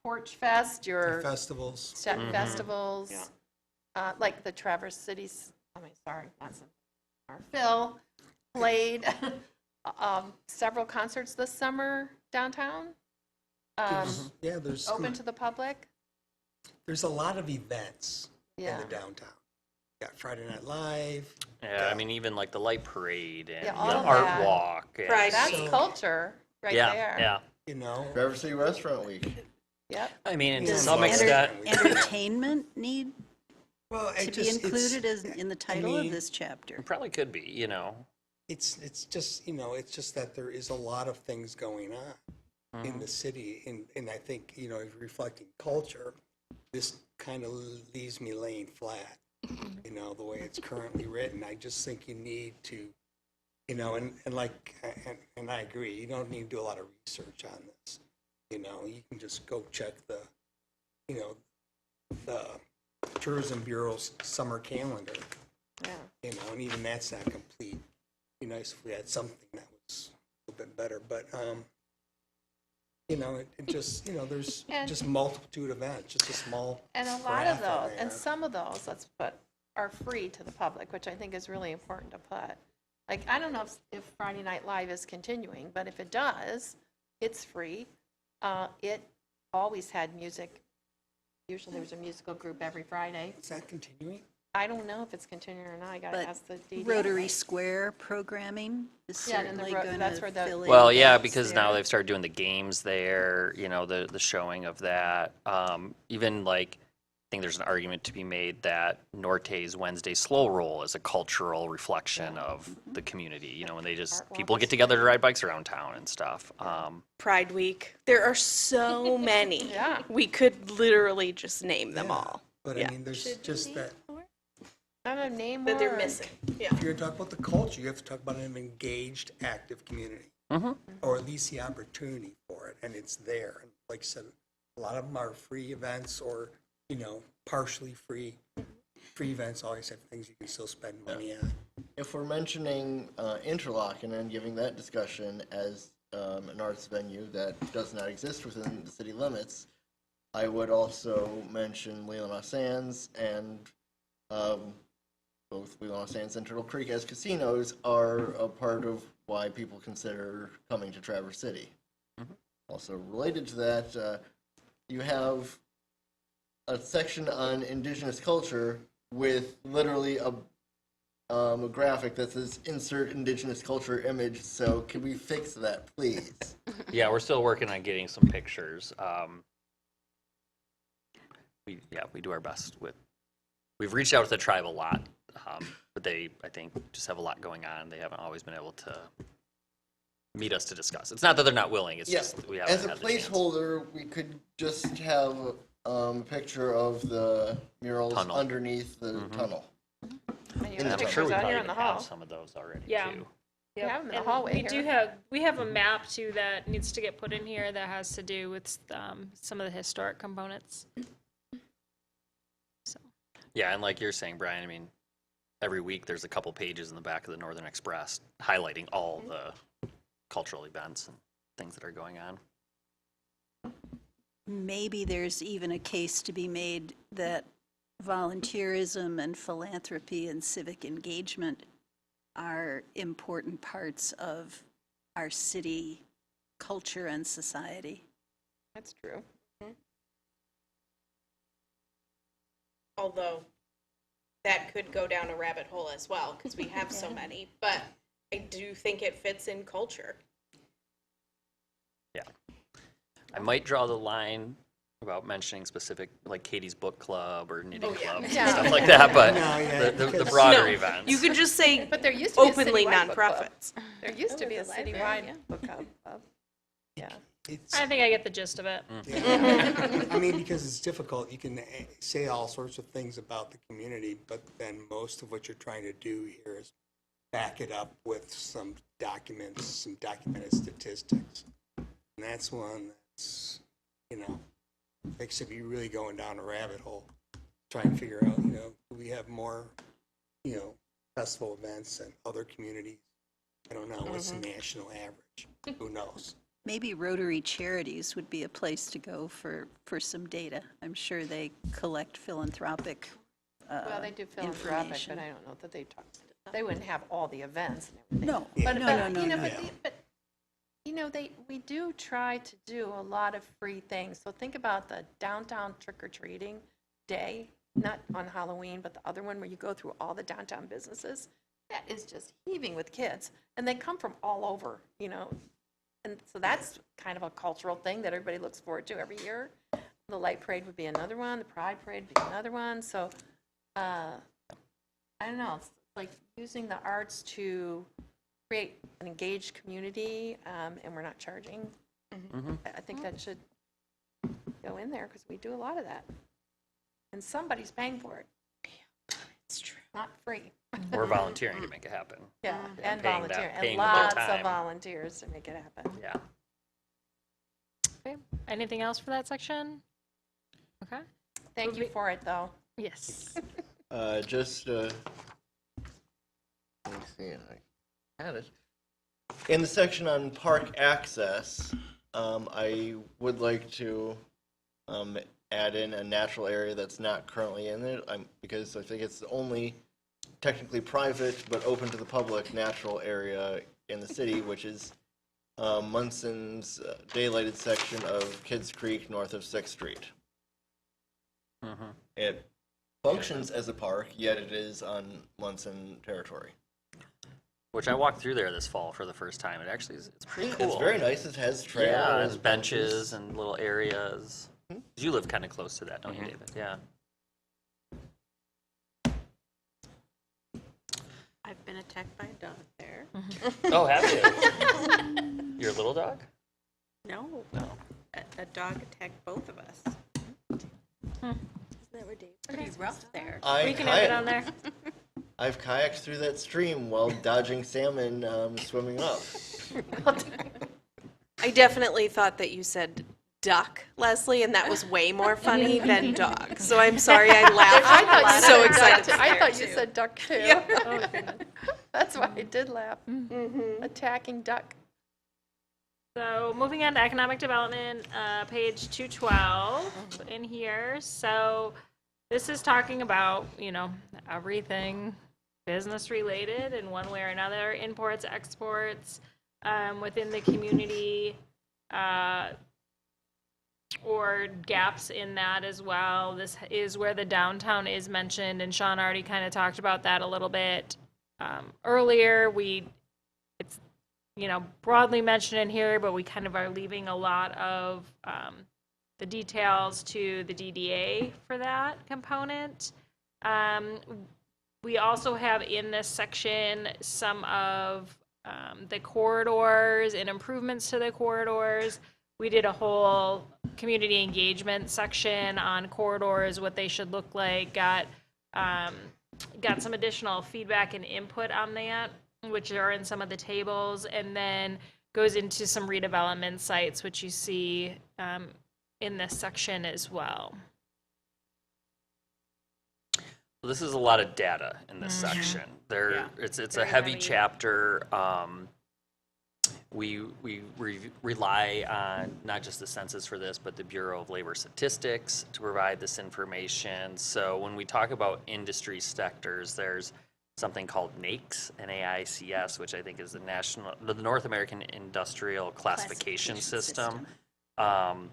Porch Fest, your Festivals. festivals, like the Traverse Cities. Phil played several concerts this summer downtown. Yeah, there's Open to the public. a lot of events in Yeah. the downtown. Got Friday Night Live. Yeah, I mean, even like the light parade and Yeah, all the of art that. walk. And, Pride That's Week. culture right yeah, there. yeah. Traverse City Restaurant Week. Yep. I mean, to Does some extent, entertainment need Well, to be included in the title of this chapter? it probably could be, It's just, it's just that there is a lot of things going on in the city. And I think, reflecting culture, this kind of leaves me laying flat, the way it's currently written. I just think you need to, and I agree, you don't need to do a lot of research on this. You can just go check the Tourism Bureau's summer calendar, Yeah. and even that's not complete. Be nice if we had something that was a little bit better, but, it just, there's And- just multitude of events, just a small. And a lot of graph on those, there. and some of those, let's put, are free to the public, which I think is really important to put. Like, I don't know if Friday Night Live is continuing, but if it does, it's free. It always had music. Usually there's a musical group every Friday. Is that continuing? I don't know if it's continuing or not. I gotta But ask the DD. Rotary Square programming is Yeah, and the certainly ro- going that's to where the- fill in. well, yeah, gaps because now there. they've started doing the games there, the showing of that. Even like, I think there's an argument to be made that Norte's Wednesday Slow Roll is a cultural reflection of the community, when they just, Art people walks. get together to ride bikes around town and stuff. Pride Week. There are so many. Yeah. We could literally just name them Yeah. all. But Yeah. I mean, there's just that, I don't know, name That they're more. missing. Yeah. if you're gonna talk about the culture, you have to talk about an engaged, active community. Or at least the opportunity for it, and it's there. And like I said, a lot of them are free events or, partially free. Free events always have things you can still spend money on. If we're mentioning Interlochen and giving that discussion as an arts venue that does not exist within the city limits, I would also mention Leelanau Sands and both Leelanau Sands and Turtle Creek as casinos are a part of why people consider coming to Traverse City. Also related to that, you have a section on indigenous culture with literally a graphic that says insert indigenous culture image. So can we fix that, please? Yeah, we're still working on getting some pictures. We do our best with, we've reached out to the tribe a lot, but they, I think, just have a lot going on. They haven't always been able to meet us to discuss. It's not that they're not willing, it's Yeah, just we haven't as a had the chance. placeholder, we could just have a picture of the murals Tunnel. underneath the tunnel. I mean, you In have the I'm pictures sure we out probably here in even the have hall. some of those already, Yeah. too. Yep. have 'em in the And hallway here. we have a map too that needs to get put in here that has to do with some of the historic components. So Yeah, and like you're saying, Brian, I mean, every week there's a couple pages in the back of the Northern Express highlighting all the cultural events and things that are going on. Maybe there's even a case to be made that volunteerism and philanthropy and civic engagement are important parts of our city culture and society. That's true. Although that could go down a rabbit hole as well because we have so many. But I do think it fits in culture. Yeah. I might draw the line about mentioning specific, like Katie's Book Club or Knitting Club, and Yeah. stuff like that, but No, yeah, the because- broader No, events. You could just say But there used to be a openly citywide book club. nonprofits. There used to be a the library, citywide yeah. book club. Yeah. It's, I think I get the gist of it. yeah. I mean, because it's difficult, you can say all sorts of things about the community, but then most of what you're trying to do here is back it up with some documents, some documented statistics. And that's one that's, makes it be really going down a rabbit hole, trying to figure out, do we have more, festival events and other communities? I don't know, what's the national average? Who knows? Maybe Rotary Charities would be a place to go for some data. I'm sure they collect philanthropic Well, they do philanthropic, information. but I don't know that they wouldn't have all the events and everything. No, But, no, but, no, no, you know, no. we do try to do a lot of free things. So think about the downtown trick-or-treating day, not on Halloween, but the other one where you go through all the downtown businesses. That is just heaving with kids. And they come from all over, And so that's kind of a cultural thing that everybody looks forward to every year. The Light Parade would be another one, the Pride Parade would be another one. So, I don't know, it's like using the arts to create an engaged community, and we're not charging. I think that should go in there because we do a lot of that. And somebody's paying for it. It's true. Not free. Or volunteering to make it happen. Yeah, and paying volunteer, paying and with their lots of time. volunteers to make it happen. Yeah. Okay. Anything else for that section? Okay. Thank you for it, though. Yes. Just, let me see, I had it. In the section on park access, I would like to add in a natural area that's not currently in it, because I think it's the only technically private but open to the public natural area in the city, which is Munson's daylighted section of Kids Creek north of 6th Street. It functions as a park, yet it is on Munson territory. Which I walked through there this fall for the first time. It actually is, it's pretty cool. It's very nice. It has trails. Yeah, there's benches and little areas. You live kind of close to that, don't you, David? Yeah. I've been attacked by a dog there. Oh, have you? Your little dog? No, a dog attacked both of us. Pretty rough there. We can have it on there. I've kayaked through that stream while dodging salmon swimming up. I definitely thought that you said duck, Leslie, and that was way more funny than dog. So I'm sorry I laughed. So excited. I thought you said duck too. Yeah. Oh, goodness. That's why I did laugh. Attacking duck. So moving on to economic development, page 212 in here. So this is talking about, everything business related in one way or another, imports, exports within the community, or gaps in that as well. This is where the downtown is mentioned, and Sean already kind of talked about that a little bit earlier. It's broadly mentioned in here, but we kind of are leaving a lot of the details to the DDA for that component. We also have in this section some of the corridors and improvements to the corridors. We did a whole community engagement section on corridors, what they should look like, got some additional feedback and input on that, which are in some of the tables, and then goes into some redevelopment sites, which you see in this section as well. This is a lot of data in this section. It's a Very heavy heavy. chapter. We rely on not just the census for this, but the Bureau of Labor Statistics to provide this information. So when we talk about industry sectors, there's something called NAICS, N-A-I-C-S, which I think is the North American Industrial Classification System. And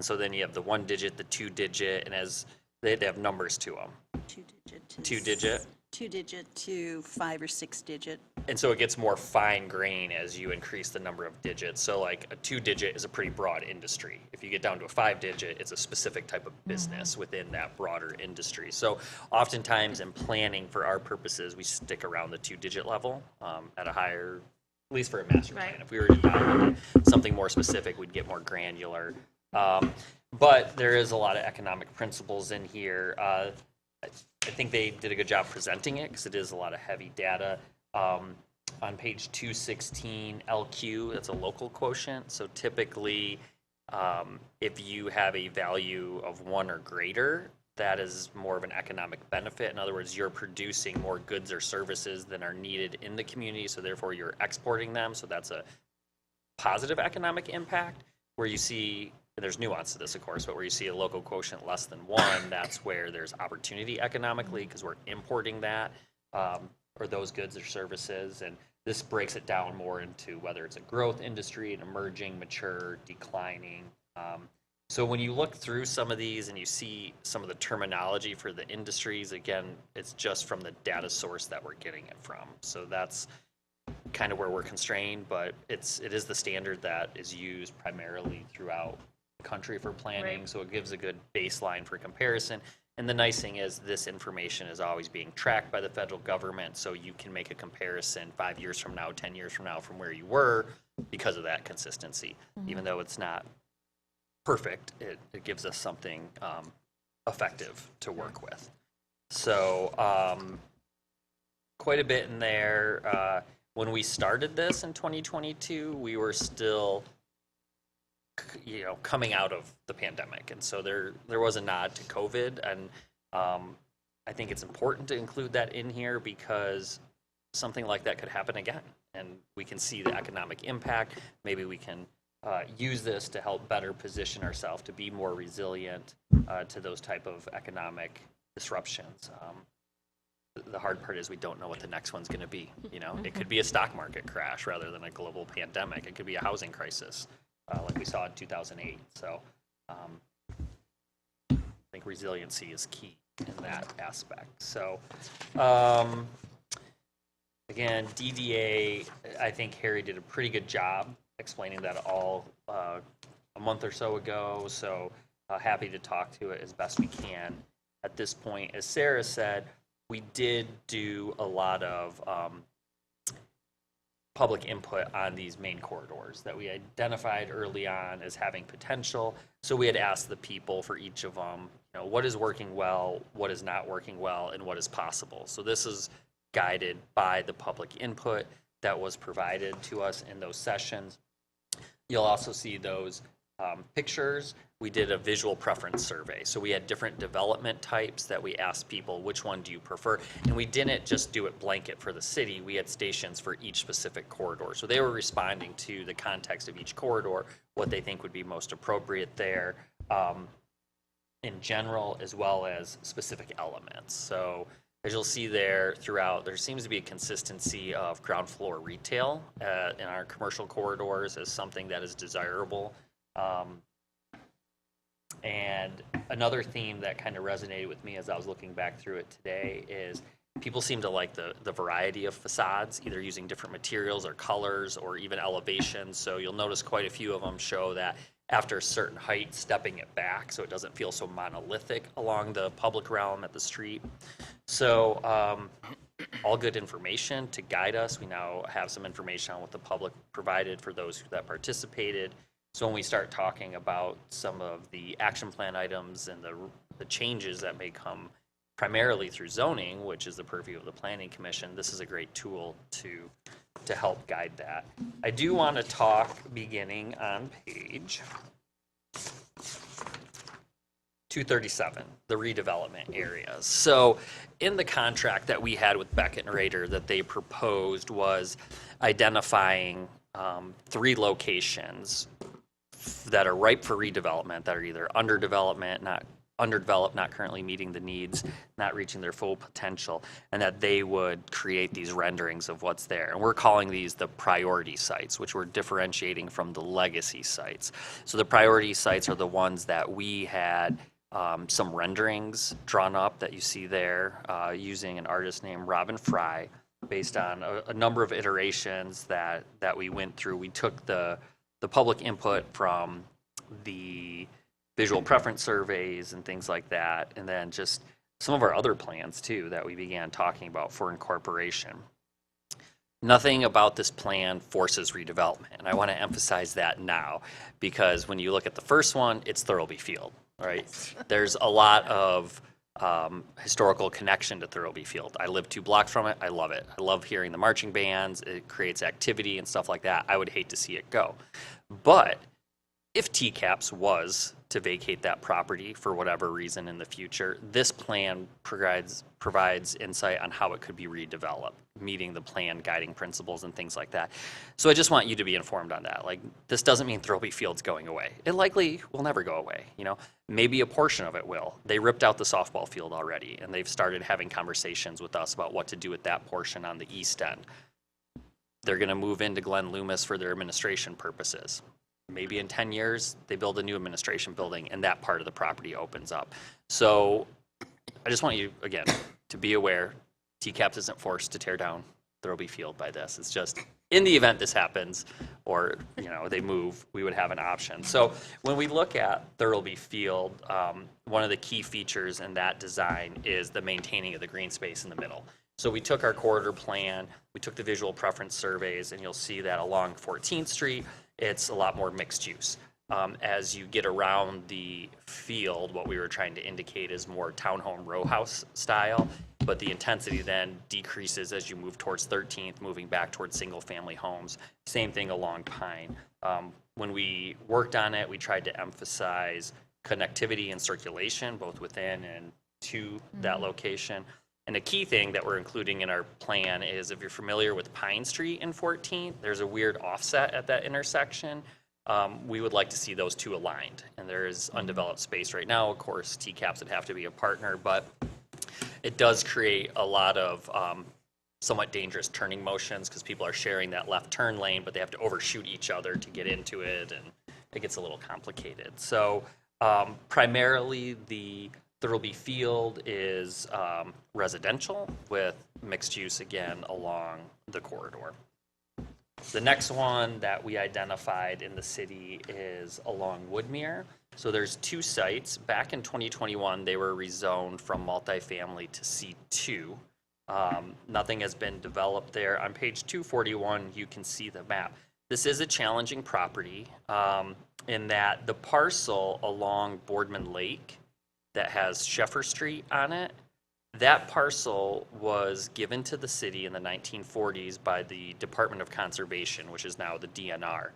so then you have the 1-digit, the 2-digit, and as they have numbers to them. 2-digit. 2-digit to 5 or 6-digit. And so it gets more fine grain as you increase the number of digits. So like a 2-digit is a pretty broad industry. If you get down to a 5-digit, it's a specific type of business within that broader industry. So oftentimes in planning for our purposes, we stick around the 2-digit level at a higher, at least for a master plan. Right. If we were to dial into something more specific, we'd get more granular. But there is a lot of economic principles in here. I think they did a good job presenting it because it is a lot of heavy data. On page 216, LQ, that's a local quotient. So typically, if you have a value of 1 or greater, that is more of an economic benefit. In other words, you're producing more goods or services than are needed in the community, so therefore you're exporting them. So that's a positive economic impact. Where you see, and there's nuance to this, of course, but where you see a local quotient less than 1, that's where there's opportunity economically because we're importing that or those goods or services. And this breaks it down more into whether it's a growth industry, an emerging, mature, declining. So when you look through some of these and you see some of the terminology for the industries, again, it's just from the data source that we're getting it from. So that's kind of where we're constrained, but it is the standard that is used primarily throughout the country for planning. Right. So it gives a good baseline for comparison. And the nice thing is this information is always being tracked by the federal government, so you can make a comparison 5 years from now, 10 years from now from where you were because of that consistency. Even though it's not perfect, it gives us something effective to work with. So quite a bit in there. When we started this in 2022, we were still, coming out of the pandemic, and so there was a nod to COVID, and I think it's important to include that in here because something like that could happen again, and we can see the economic impact. Maybe we can use this to help better position ourselves to be more resilient to those type of economic disruptions. The hard part is we don't know what the next one's going to be. It could be a stock market crash rather than a global pandemic. It could be a housing crisis like we saw in 2008. So I think resiliency is key in that aspect. So again, DDA, I think Harry did a pretty good job explaining that all a month or so ago. So happy to talk to it as best we can at this point. As Sarah said, we did do a lot of public input on these main corridors that we identified early on as having potential. So we had asked the people for each of them, what is working well, what is not working well, and what is possible. So this is guided by the public input that was provided to us in those sessions. You'll also see those pictures. We did a visual preference survey. So we had different development types that we asked people, which one do you prefer? And we didn't just do it blanket for the city. We had stations for each specific corridor. So they were responding to the context of each corridor, what they think would be most appropriate there in general, as well as specific elements. So As you'll see there throughout, there seems to be a consistency of ground floor retail in our commercial corridors as something that is desirable. And another theme that kind of resonated with me as I was looking back through it today is people seem to like the variety of facades, either using different materials or colors or even elevations. So you'll notice quite a few of them show that after a certain height, stepping it back so it doesn't feel so monolithic along the public realm at the street. So all good information to guide us. We now have some information on what the public provided for those that participated. So when we start talking about some of the action plan items and the changes that may come primarily through zoning, which is the purview of the Planning Commission, this is a great tool to help guide that. I do want to talk beginning on page 237, the redevelopment areas. So in the contract that we had with Beckett and Rader that they proposed was identifying 3 locations that are ripe for redevelopment, that are either underdeveloped, not currently meeting the needs, not reaching their full potential, and that they would create these renderings of what's there. And we're calling these the priority sites, which we're differentiating from the legacy sites. So the priority sites are the ones that we had some renderings drawn up that you see there using an artist named Robin Fry, based on a number of iterations that we went through. We took the public input from the visual preference surveys and things like that, and then just some of our other plans too that we began talking about for incorporation. Nothing about this plan forces redevelopment, and I want to emphasize that now, because when you look at the first one, it's Thurlby Field, right? There's a lot of historical connection to Thurlby Field. I live 2 blocks from it. I love it. I love hearing the marching bands. It creates activity and stuff like that. I would hate to see it go. But if TCAPS was to vacate that property for whatever reason in the future, this plan provides insight on how it could be redeveloped, meeting the plan guiding principles and things like that. So I just want you to be informed on that. Like, this doesn't mean Thurlby Field's going away. It likely will never go away, you know. Maybe a portion of it will. They ripped out the softball field already, and they've started having conversations with us about what to do with that portion on the east end. They're going to move into Glen Loomis for their administration purposes. Maybe in 10 years, they build a new administration building and that part of the property opens up. So I just want you, again, to be aware, TCAPS isn't forced to tear down Thurlby Field by this. It's just, in the event this happens, or, you know, they move, we would have an option. So when we look at Thurlby Field, one of the key features in that design is the maintaining of the green space in the middle. So we took our corridor plan, we took the visual preference surveys, and you'll see that along 14th Street, it's a lot more mixed use. As you get around the field, what we were trying to indicate is more townhome row house style, but the intensity then decreases as you move towards 13th, moving back towards single family homes. Same thing along Pine. When we worked on it, we tried to emphasize connectivity and circulation, both within and to that location. And a key thing that we're including in our plan is, if you're familiar with Pine Street in 14th, there's a weird offset at that intersection. We would like to see those two aligned, and there is undeveloped space right now. Of course, TCAPS would have to be a partner, but it does create a lot of somewhat dangerous turning motions because people are sharing that left turn lane, but they have to overshoot each other to get into it, and it gets a little complicated. So primarily the Thurlby Field is residential with mixed use again along the corridor. The next one that we identified in the city is along Woodmere. So there's 2 sites. Back in 2021, they were rezoned from multifamily to C2. Nothing has been developed there. On page 241, you can see the map. This is a challenging property in that the parcel along Boardman Lake that has Sheffer Street on it, that parcel was given to the city in the 1940s by the Department of Conservation, which is now the DNR.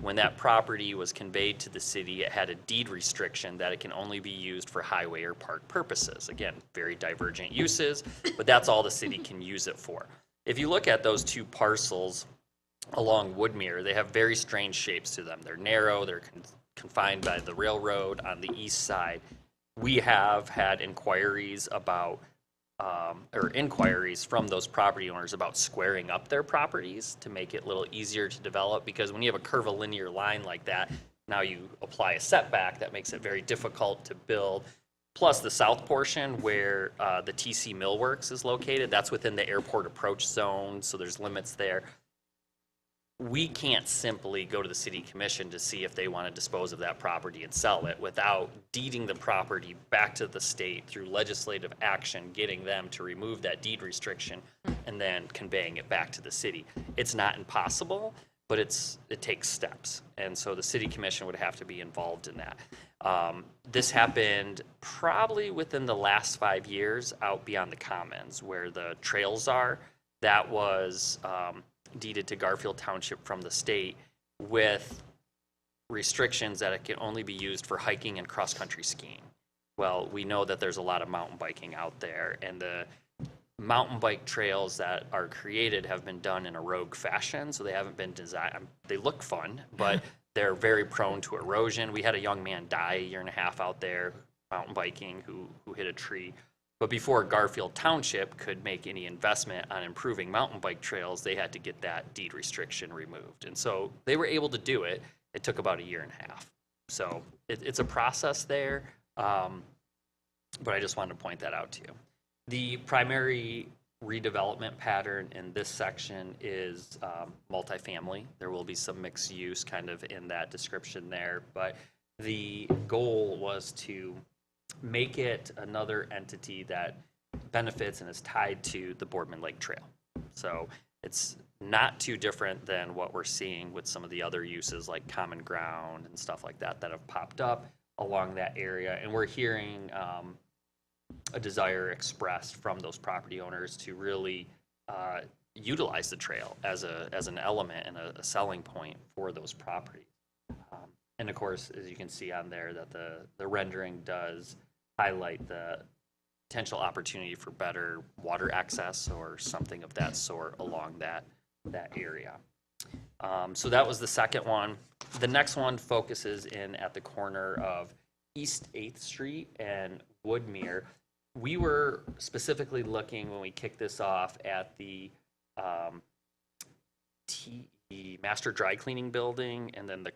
When that property was conveyed to the city, it had a deed restriction that it can only be used for highway or park purposes. Again, very divergent uses, but that's all the city can use it for. If you look at those 2 parcels along Woodmere, they have very strange shapes to them. They're narrow, they're confined by the railroad on the east side. We have had inquiries about or inquiries from those property owners about squaring up their properties to make it a little easier to develop, because when you have a curvilinear line like that, now you apply a setback that makes it very difficult to build. Plus the south portion where the TC Millworks is located, that's within the airport approach zone, so there's limits there. We can't simply go to the city commission to see if they want to dispose of that property and sell it without deeding the property back to the state through legislative action, getting them to remove that deed restriction and then conveying it back to the city. It's not impossible, but it takes steps. And so the city commission would have to be involved in that. This happened probably within the last 5 years out beyond the commons where the trails are. That was deeded to Garfield Township from the state with restrictions that it can only be used for hiking and cross-country skiing. Well, we know that there's a lot of mountain biking out there, and the mountain bike trails that are created have been done in a rogue fashion, so they haven't been designed. They look fun, but they're very prone to erosion. We had a young man die a year and a half out there mountain biking who hit a tree. But before Garfield Township could make any investment on improving mountain bike trails, they had to get that deed restriction removed. And so they were able to do it. It took about a year and a half. So it's a process there, but I just wanted to point that out to you. The primary redevelopment pattern in this section is multifamily. There will be some mixed use kind of in that description there, but the goal was to make it another entity that benefits and is tied to the Boardman Lake Trail. So it's not too different than what we're seeing with some of the other uses like common ground and stuff like that that have popped up along that area. And we're hearing a desire expressed from those property owners to really utilize the trail as an element and a selling point for those properties. And of course, as you can see on there, that the rendering does highlight the potential opportunity for better water access or something of that sort along that area. So that was the second one. The next one focuses in at the corner of East 8th Street and Woodmere. We were specifically looking when we kicked this off at the Master Dry Cleaning Building and then the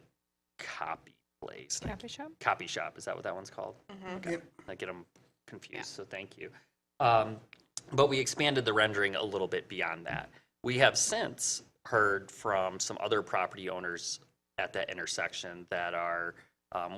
copy place. Copy shop? Copy shop, is that what that one's called? Okay. Yep. I get them confused, so thank you. But we expanded the rendering a little bit beyond that. We have since heard from some other property owners at that intersection that are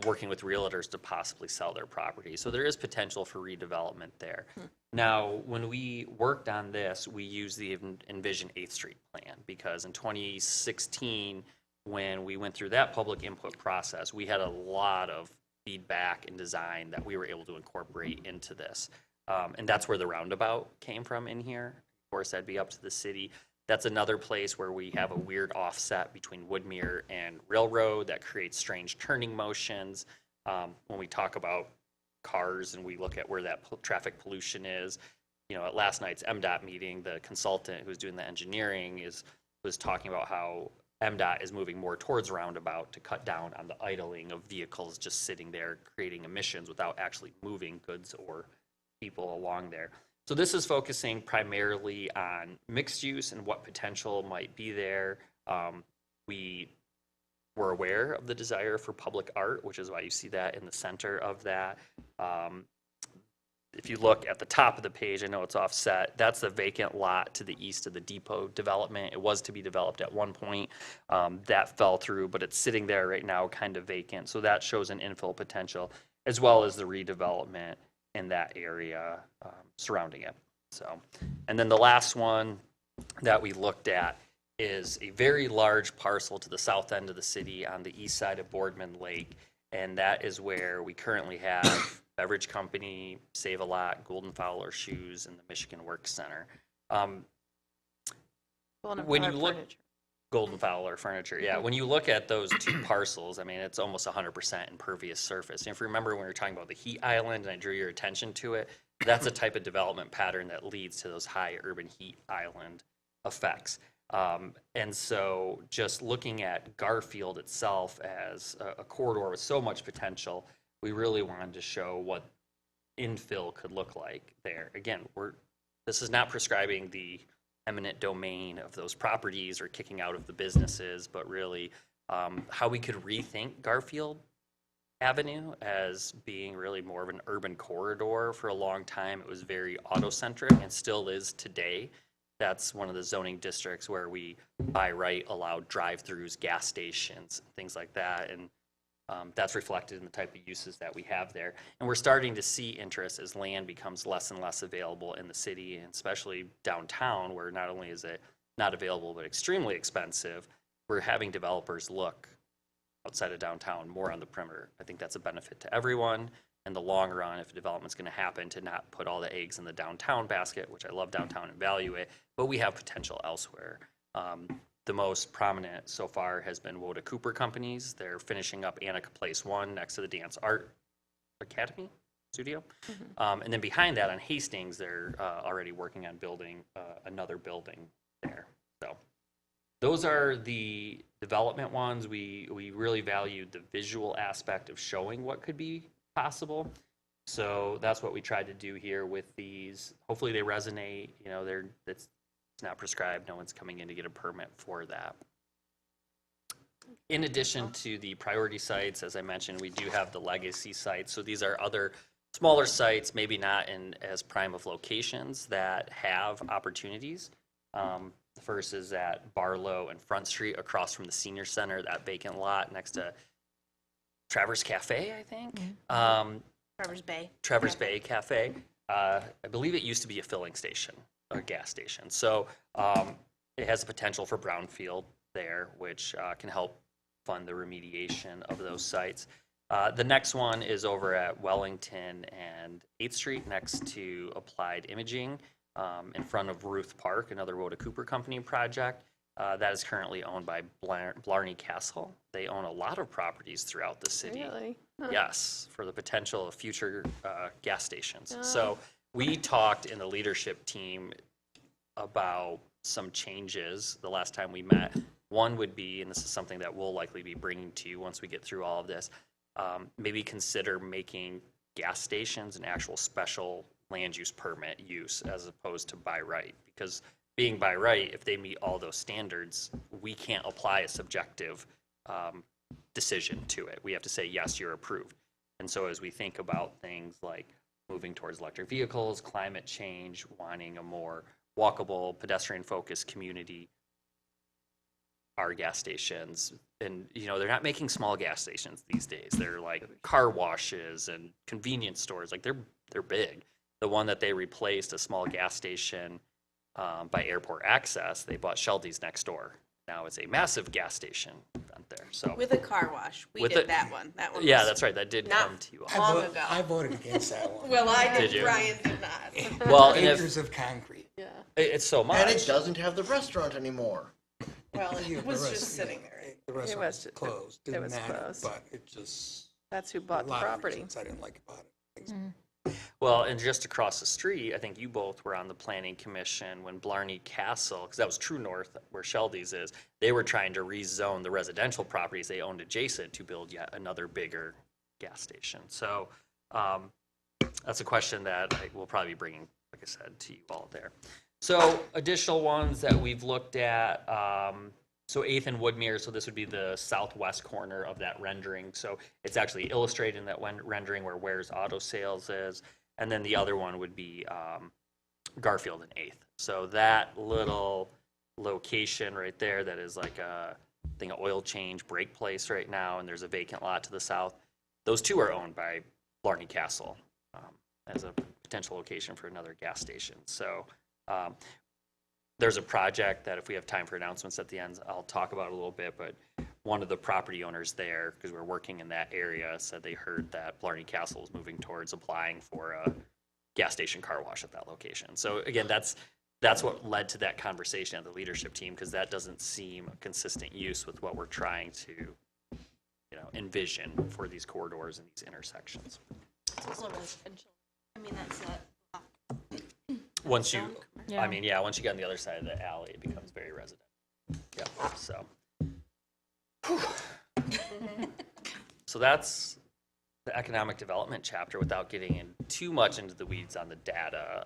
working with realtors to possibly sell their property. So there is potential for redevelopment there. Now, when we worked on this, we used the Envision 8th Street plan because in 2016, when we went through that public input process, we had a lot of feedback and design that we were able to incorporate into this. And that's where the roundabout came from in here. Of course, that'd be up to the city. That's another place where we have a weird offset between Woodmere and Railroad that creates strange turning motions. When we talk about cars and we look at where that traffic pollution is, you know, at last night's MDOT meeting, the consultant who's doing the engineering was talking about how MDOT is moving more towards roundabout to cut down on the idling of vehicles just sitting there creating emissions without actually moving goods or people along there. So this is focusing primarily on mixed use and what potential might be there. We were aware of the desire for public art, which is why you see that in the center of that. If you look at the top of the page, I know it's offset, that's the vacant lot to the east of the depot development. It was to be developed at one point. That fell through, but it's sitting there right now kind of vacant. So that shows an infill potential, as well as the redevelopment in that area surrounding it. So, and then the last one that we looked at is a very large parcel to the south end of the city on the east side of Boardman Lake. And that is where we currently have Beverage Company, Save a Lot, Golden Fowler Shoes, and the Michigan Works Center. When you look, Golden Fowler Furniture, yeah. When you look at those two parcels, I mean, it's almost 100% impervious surface. And if you remember when we were talking about the heat island and I drew your attention to it, that's a type of development pattern that leads to those high urban heat island effects. And so just looking at Garfield itself as a corridor with so much potential, we really wanted to show what infill could look like there. Again, we're This is not prescribing the eminent domain of those properties or kicking out of the businesses, but really how we could rethink Garfield Avenue as being really more of an urban corridor. For a long time, it was very auto-centric and still is today. That's one of the zoning districts where we, by right, allow drive-throughs, gas stations, things like that. And that's reflected in the type of uses that we have there. And we're starting to see interest as land becomes less and less available in the city, and especially downtown, where not only is it not available, but extremely expensive. We're having developers look outside of downtown, more on the perimeter. I think that's a benefit to everyone. In the long run, if a development's going to happen, to not put all the eggs in the downtown basket, which I love downtown and value it, but we have potential elsewhere. The most prominent so far has been Woda Cooper Companies. They're finishing up Annika Place 1 next to the Dance Art Academy studio. And then behind that on Hastings, they're already working on building another building there. So those are the development ones. We really valued the visual aspect of showing what could be possible. So that's what we tried to do here with these. Hopefully they resonate. You know, it's not prescribed. No one's coming in to get a permit for that. In addition to the priority sites, as I mentioned, we do have the legacy sites. So these are other smaller sites, maybe not in as prime of locations, that have opportunities. The first is at Barlow and Front Street across from the senior center, that vacant lot next to Traverse Cafe, I think. Traverse Bay Cafe. I believe it used to be a filling station, a gas station. So it has the potential for brownfield there, which can help fund the remediation of those sites. The next one is over at Wellington and 8th Street next to Applied Imaging in front of Ruth Park, another Woda Cooper Company project. That is currently owned by Blarney Castle. They own a lot of properties throughout the city. Really? Yes, for the potential of future gas stations. So we talked in the leadership team about some changes the last time we met. One would be, and this is something that we'll likely be bringing to you once we get through all of this, maybe consider making gas stations an actual special land use permit use as opposed to by right. Because being by right, if they meet all those standards, we can't apply a subjective decision to it. We have to say, yes, you're approved. And so as we think about things like moving towards electric vehicles, climate change, wanting a more walkable, pedestrian-focused community, our gas stations, and they're not making small gas stations these days. They're like car washes and convenience stores. Like they're big. The one that they replaced, a small gas station by Airport Access, they bought Shelby's next door. Now it's a massive gas station out there. So With a car wash. We With did it- that one. That one yeah, was that's right. That did not come to you all. long ago. I voted against that one. Well, I Did did. you? Brian did not. Well, and Acres of concrete. it's so much. And it doesn't have the restaurant anymore. Well, Yeah, it the was rest- just sitting there. The restaurant was was- closed. it Didn't was matter, closed. but it just, That's who a bought the lot of property. reasons I didn't like about it. Well, and just across the street, I think you both were on the planning commission when Blarney Castle, because that was True North where Shelby's is, they were trying to rezone the residential properties they owned adjacent to build yet another bigger gas station. So that's a question that I will probably be bringing, like I said, to you all there. So additional ones that we've looked at, so 8th and Woodmere, so this would be the southwest corner of that rendering. So it's actually illustrated in that rendering where Ware's Auto Sales is. And then the other one would be Garfield and 8th. So that little location right there that is like a thing, an oil change break place right now, and there's a vacant lot to the south. Those two are owned by Blarney Castle as a potential location for another gas station. So there's a project that if we have time for announcements at the end, I'll talk about a little bit, but one of the property owners there, because we're working in that area, said they heard that Blarney Castle is moving towards applying for a gas station car wash at that location. So again, that's what led to that conversation at the leadership team, because that doesn't seem a consistent use with what we're trying to envision for these corridors and these intersections. I mean, that's that. Once you, Yeah. I mean, yeah, once you get on the other side of the alley, it becomes very residential. Yep, so. So that's the economic development chapter without getting in too much into the weeds on the data.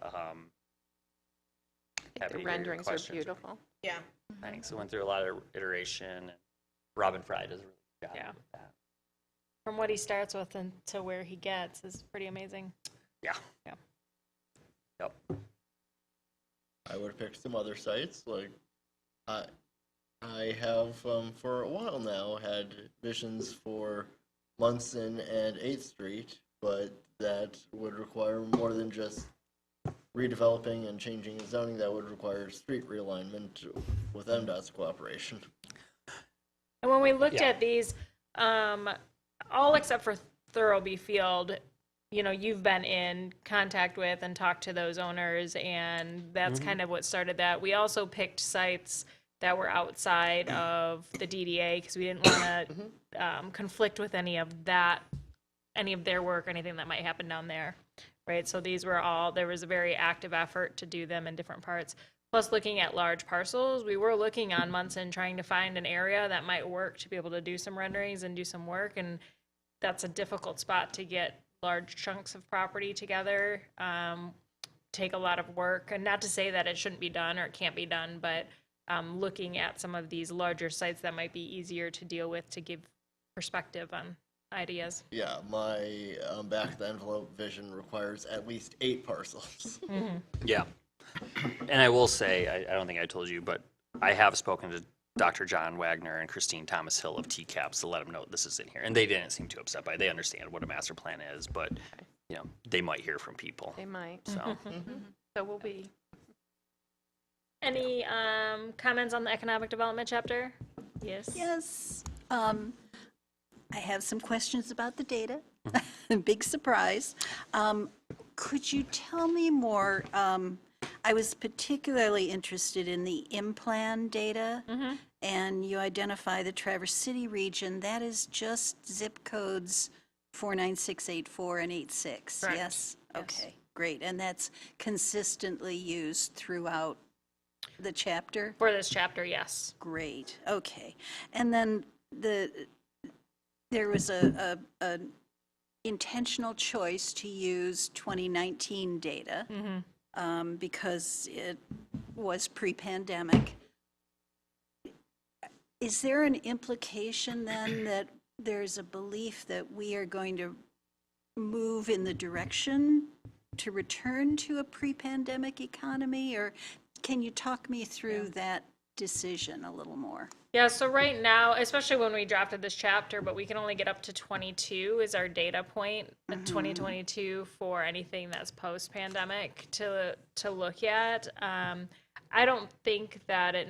happy to The hear your renderings are questions. beautiful. Yeah. Thanks. We went through a lot of iteration. And Robin Fry does a really good job Yeah. with that. From what he starts with and to where he gets is pretty amazing. Yeah. Yeah. Yep. I would pick some other sites, like, I have, for a while now, had visions for Munson and 8th Street, but that would require more than just redeveloping and changing the zoning. That would require street realignment with MDOT's cooperation. And when we looked Yeah. at these, all except for Thurlby Field, you know, you've been in contact with and talked to those owners, and that's kind of what started that. We also picked sites that were outside of the DDA because we didn't want to conflict with any of their work or anything that might happen down there, right? So these were all, there was a very active effort to do them in different parts. Plus, looking at large parcels, we were looking on Munson, trying to find an area that might work to be able to do some renderings and do some work, and that's a difficult spot to get large chunks of property together. Take a lot of work, and not to say that it shouldn't be done or it can't be done, but looking at some of these larger sites that might be easier to deal with to give perspective on ideas. Yeah, my back of the envelope vision requires at least 8 parcels. Yeah. And I will say, I don't think I told you, but I have spoken to Dr. John Wagner and Christine Thomas Hill of TCAPS to let them know this is in here. And they didn't seem too upset by it. They understand what a master plan is, but, you know, they might hear from people. They might. So, So we'll be. Any comments on the economic development chapter? Yes. Yes. I have some questions about the data. Big surprise. Could you tell me more? I was particularly interested in the IMPLAN data, and you identify the Traverse City region. That is just zip codes 49684 and 86, Correct. yes? Yes. Okay, great. And that's consistently used throughout the chapter? For this chapter, yes. Great, okay. And then there was a intentional choice to use 2019 data because it was pre-pandemic. Is there an implication then that there's a belief that we are going to move in the direction to return to a pre-pandemic economy? Or can you talk me through that decision a little more? Yeah, so right now, especially when we drafted this chapter, but we can only get up to 22 is our data point, 2022 for anything that's post-pandemic to look at. I don't think that it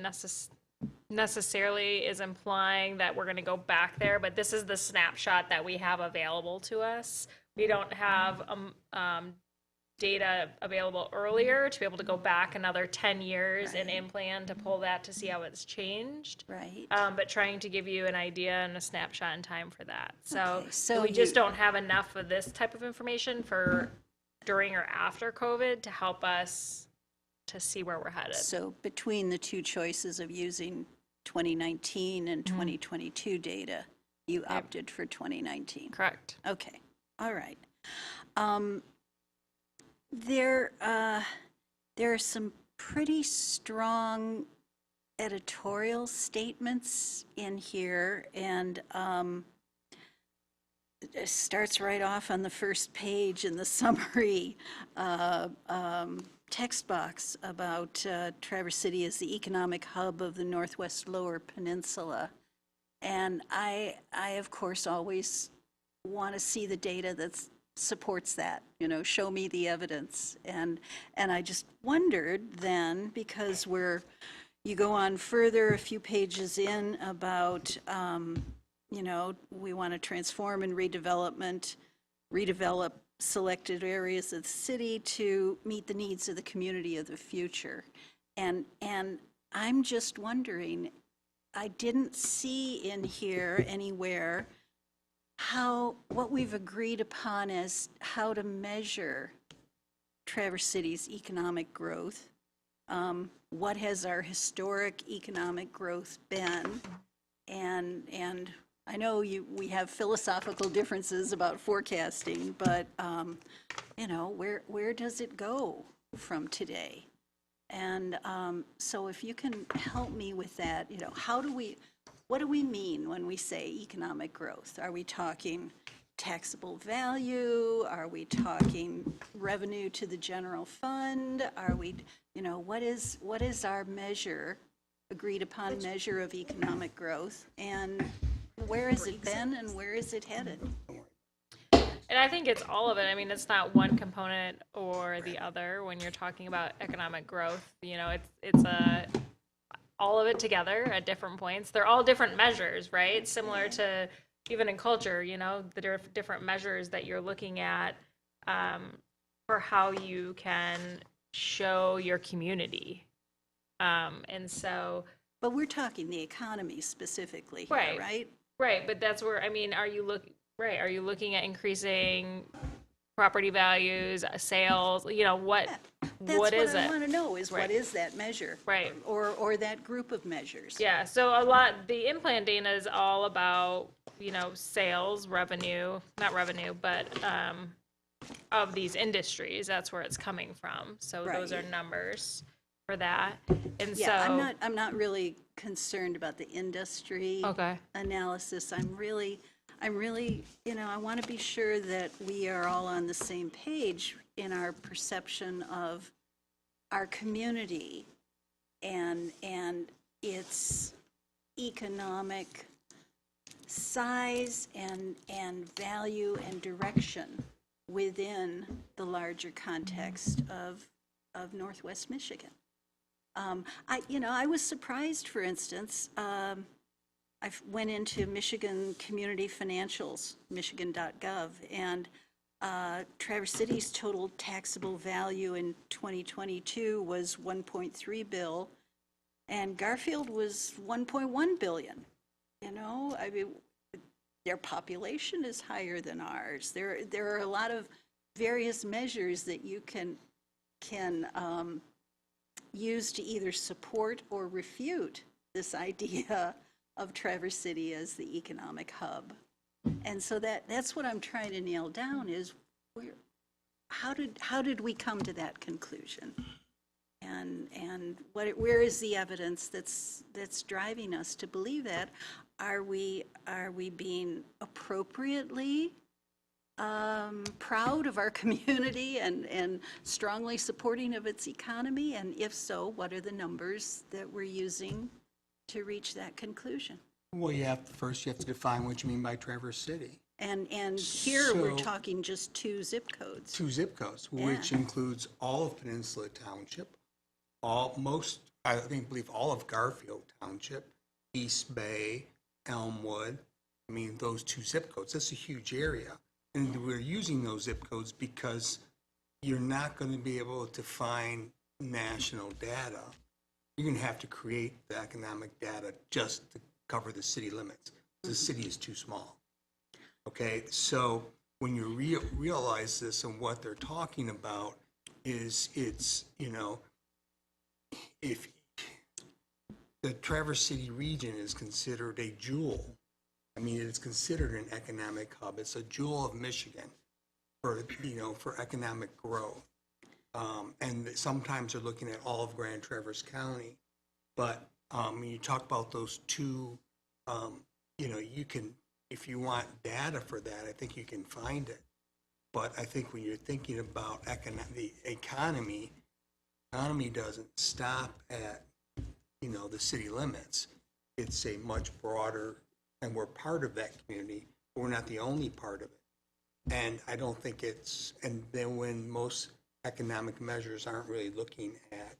necessarily is implying that we're going to go back there, but this is the snapshot that we have available to us. We don't have data available earlier to be able to go back another 10 years in IMPLAN to pull that to see how it's changed. Right. But trying to give you an idea and a snapshot in time for that. So, Okay, so we just you- don't have enough of this type of information for during or after COVID to help us to see where we're headed. So between the two choices of using 2019 and 2022 data, you opted for 2019? Correct. Okay, all right. There are some pretty strong editorial statements in here, and it starts right off on the first page in the summary text box about Traverse City as the economic hub of the Northwest Lower Peninsula. And I of course, always want to see the data that supports that, you know, show me the evidence. And I just wondered then, because you go on further a few pages in about, you know, we want to transform and redevelop selected areas of the city to meet the needs of the community of the future. And I'm just wondering, I didn't see in here anywhere what we've agreed upon as how to measure Traverse City's economic growth. What has our historic economic growth been? And I know we have philosophical differences about forecasting, but you know, where does it go from today? And so if you can help me with that, you know, what do we mean when we say economic growth? Are we talking taxable value? Are we talking revenue to the general fund? Are we, you know, what is our measure, agreed upon measure of economic growth? And where has it been and where is it headed? And I think it's all of it. I mean, it's not one component or the other when you're talking about economic growth. You know, it's all of it together at different points. They're all different measures, right? Similar to even in culture, you know, the different measures that you're looking at for how you can show your community. And so, But we're talking the economy specifically here, Right. right? right, but that's where, I mean, are you looking at increasing property values, sales, you know, what is That's what I it? want to know is what Right. is that measure? Right. Or that group of measures? Yeah, so the in-plan data is all about, you know, sales, revenue, not revenue, but of these industries, that's where it's coming from. So those are Right. numbers for that. And Yeah, so, I'm not really concerned about the industry Okay. analysis. I'm really, you know, I want to be sure that we are all on the same page in our perception of our community and its economic size and value and direction within the larger context of Northwest Michigan. I was surprised, for instance, I went into Michigan Community Financials, michigan.gov, and Traverse City's total taxable value in 2022 was 1.3 bill, and Garfield was 1.1 billion. You know, I mean, their population is higher than ours. There are a lot of various measures that you can use to either support or refute this idea of Traverse City as the economic hub. And so that's what I'm trying to nail down is how did we come to that conclusion? And where is the evidence that's driving us to believe that? Are we being appropriately proud of our community and strongly supporting of its economy? And if so, what are the numbers that we're using to reach that conclusion? Well, first you have to define what you mean by Traverse City. And here we're So- talking just 2 zip codes. 2 zip codes, which Yeah. includes all of Peninsula Township, believe all of Garfield Township, East Bay, Elmwood. I mean, those 2 zip codes, that's a huge area. And we're using those zip codes because you're not going to be able to find national data. You're going to have to create the economic data just to cover the city limits. The city is too small. Okay, so when you realize this and what they're talking about is if the Traverse City region is considered a jewel, I mean, it's considered an economic hub. It's a jewel of Michigan for economic growth. And sometimes they're looking at all of Grand Traverse County. But when you talk about those 2, you can, if you want data for that, I think you can find it. But I think when you're thinking about the economy doesn't stop at, the city limits. It's a much broader, and we're part of that community, but we're not the only part of it. And I don't think and then when most economic measures aren't really looking at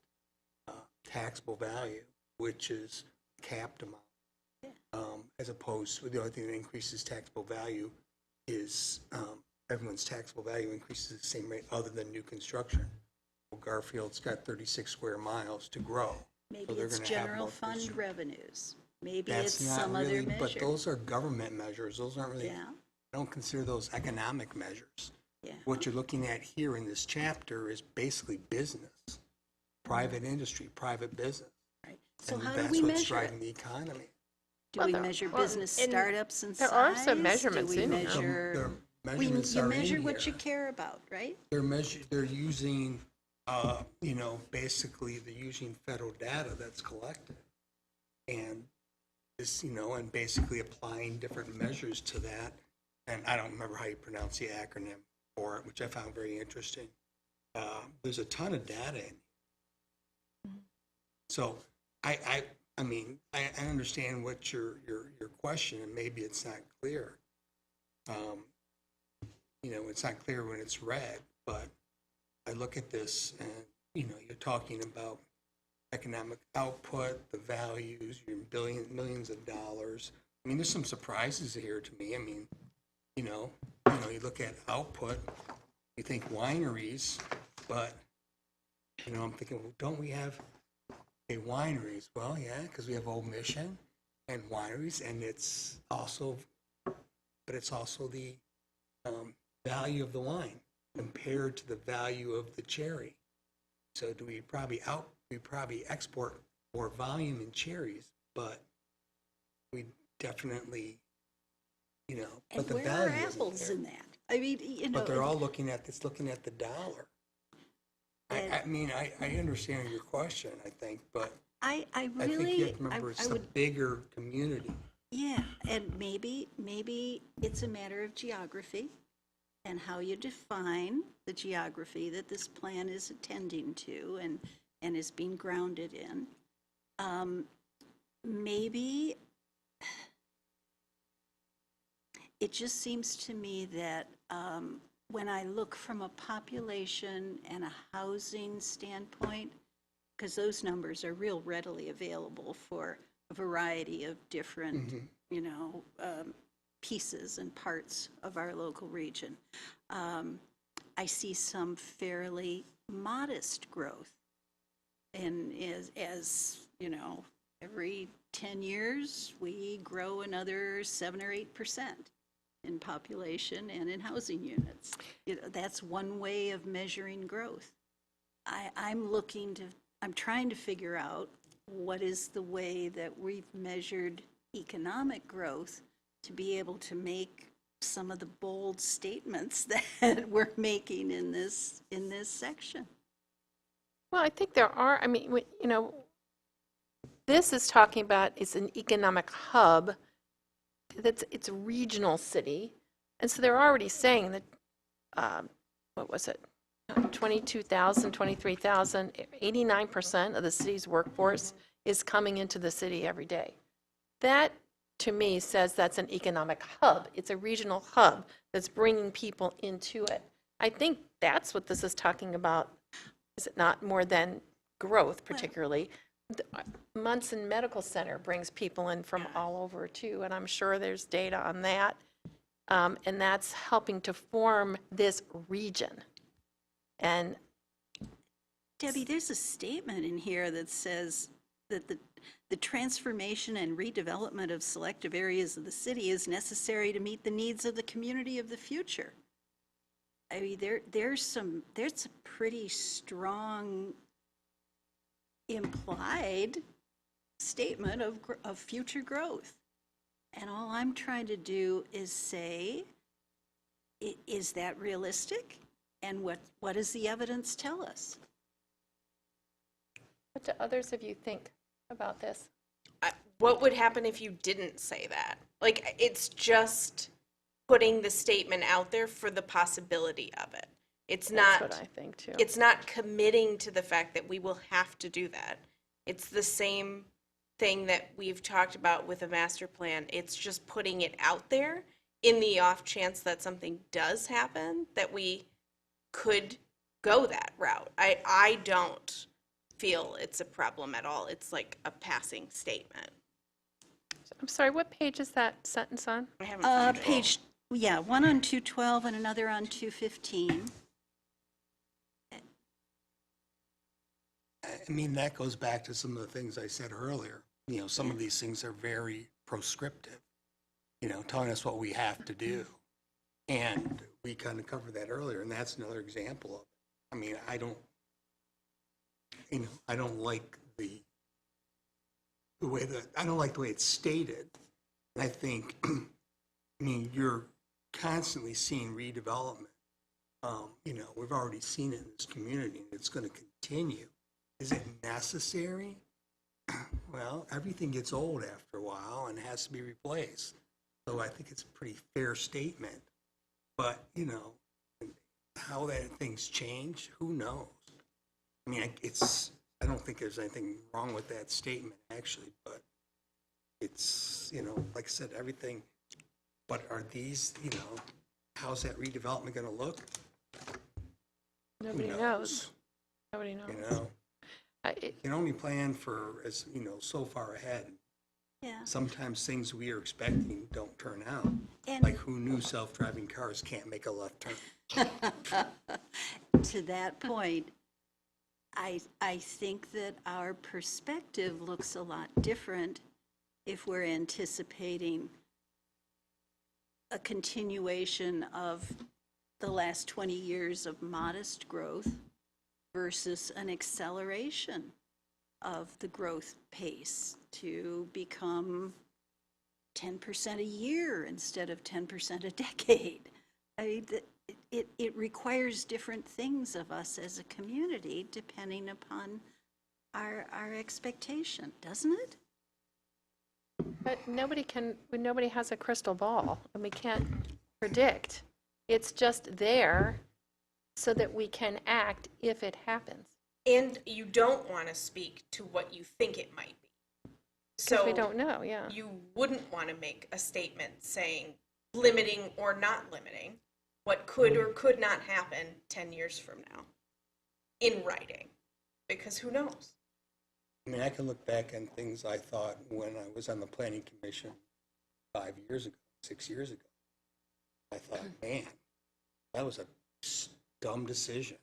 taxable value, which is capped amount, as opposed to the only thing that increases taxable value is everyone's taxable value increases at the same rate other than new construction. Well, Garfield's got 36 square miles to grow. Maybe so they're it's gonna have general more fund consumer. revenues. Maybe That's it's not some really, other but measure. those are government measures. Those aren't really, Yeah, I don't consider those economic measures. yeah. What you're looking at here in this chapter is basically business, private industry, private business. Right. So And how do that's we what's measure driving it? the economy. Do we measure business and startups and there size? are some measurements Do we in here. measure? The measurements You are measure in what you here. care about, right? They're using you know, basically they're using federal data that's collected. And this, you know, and basically applying different measures to that. And I don't remember how you pronounce the acronym for it, which I found very interesting. There's a ton of data in. So I mean, I understand what your question, and maybe it's not clear. You know, it's not clear when it's read, but I look at this and, you know, you're talking about economic output, the values, your millions of dollars. I mean, there's some surprises here to me. I mean, you know, you look at output, you think wineries, but, you know, I'm thinking, well, don't we have wineries? Well, yeah, because we have Old Mission and wineries, and it's also, but it's also the value of the wine compared to the value of the cherry. So do we probably export more volume in cherries, but we definitely, you know, but And the where value are isn't apples there. in that? I mean, you know. But they're all looking at the dollar. I mean, I understand your question, I think, but I I think you really, have to remember it's I a would, bigger community. yeah, and maybe it's a matter of geography and how you define the geography that this plan is attending to and is being grounded in. Maybe it just seems to me that when I look from a population and a housing standpoint, because those numbers are real readily available for a variety of different, you know, pieces and parts of our local region. I see some fairly modest growth. And as you know, every 10 years, we grow another 7 or 8% in population and in housing units. You know, that's one way of measuring growth. I'm trying to figure out what is the way that we've measured economic growth to be able to make some of the bold statements that we're making in this section. Well, I think there are, I mean, you know, this is talking about, it's an economic hub, it's a regional city, and so they're already saying that, what was it, 22,000, 23,000, 89% of the city's workforce is coming into the city every day. That, to me, says that's an economic hub. It's a regional hub that's bringing people into it. I think that's what this is talking about, is it not, more than growth particularly. The Munson Medical Center brings people in from all over too, and I'm sure there's data on that. And that's helping to form this region. And Debbie, there's a statement in here that says that the transformation and redevelopment of selective areas of the city is necessary to meet the needs of the community of the future. I mean, there's a pretty strong implied statement of future growth. And all I'm trying to do is say, is that realistic? And what does the evidence tell us? what do others of you think about this? What would happen if you didn't say that? Like, it's just putting the statement out there for the possibility of it. It's That's not, what I think too. it's not committing to the fact that we will have to do that. It's the same thing that we've talked about with a master plan. It's just putting it out there in the off chance that something does happen, that we could go that route. I don't feel it's a problem at all. It's like a passing statement. I'm sorry, what page is that sentence on? I haven't found it. Page, yeah, one on 212 and another on 215. I mean, that goes back to some of the things I said earlier. You know, some of these things are very prescriptive, you know, telling us what we have to do. And we kind of covered that earlier, and that's another example of it. I mean, I don't like the way it's stated. And I think, I mean, you're constantly seeing redevelopment We've already seen it in this community, and it's going to continue. Is it necessary? Well, everything gets old after a while and has to be replaced. So I think it's a pretty fair statement. But, how that things change, who knows? I mean, I don't think there's anything wrong with that statement, actually, but it's, like I said, everything. But are these, how's that redevelopment going to look? Nobody Who knows. Nobody knows. You can only plan for, as so far ahead. Yeah. Sometimes things we are expecting don't turn out. And- Like who knew self-driving cars can't make a left turn? To that point, I think that our perspective looks a lot different if we're anticipating a continuation of the last 20 years of modest growth versus an acceleration of the growth pace to become 10% a year instead of 10% a decade. I mean, it requires different things of us as a community depending upon our expectation, doesn't it? But nobody has a crystal ball, and we can't predict. It's just there so that we can act if it happens. And you don't want to speak to what you think it might be. So We don't know, yeah. you wouldn't want to make a statement saying limiting or not limiting what could or could not happen 10 years from now in writing, because who knows? I mean, I can look back on things I thought when I was on the planning commission 5 years ago, 6 years ago. I thought, man, that was a dumb decision.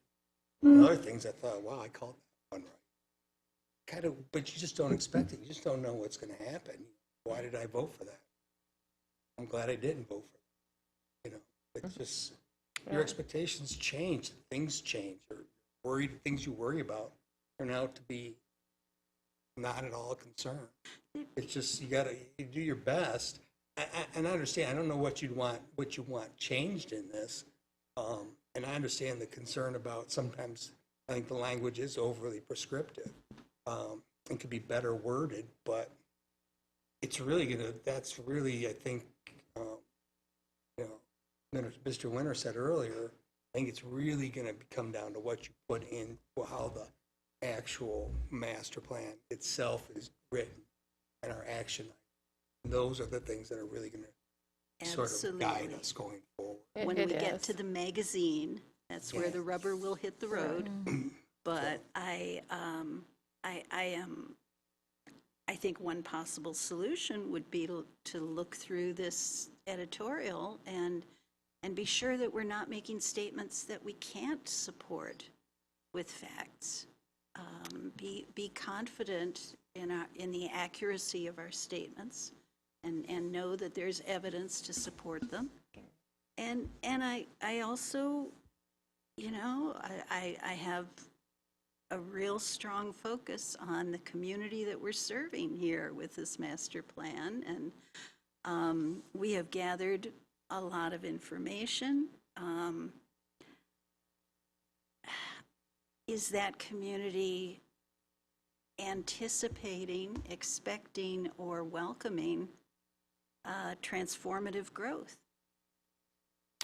And other things I thought, wow, I called that one right. But you just don't expect it. You just don't know what's going to happen. Why did I vote for that? I'm glad I didn't vote for it. It's just, your expectations change, things change, or things you worry about turn out to be not at all a concern. It's just, you do your best. And I understand, I don't know what you want changed in this. And I understand the concern about sometimes, I think the language is overly prescriptive. It could be better worded, but it's really that's really, I think, Mr. Winter said earlier, I think it's really gonna come down to what you put in, how the actual master plan itself is written and our action. Those are the things that are really gonna sort of guide Absolutely. us going forward. When It we get is. to the magazine, that's where Yeah. the rubber will hit the road. But I think one possible solution would be to look through this editorial and be sure that we're not making statements that we can't support with facts. Be confident in the accuracy of our statements and know that there's evidence to support them. And I also, I have a real strong focus on the community that we're serving here with this master plan. And we have gathered a lot of information. Is that community anticipating, expecting, or welcoming transformative growth?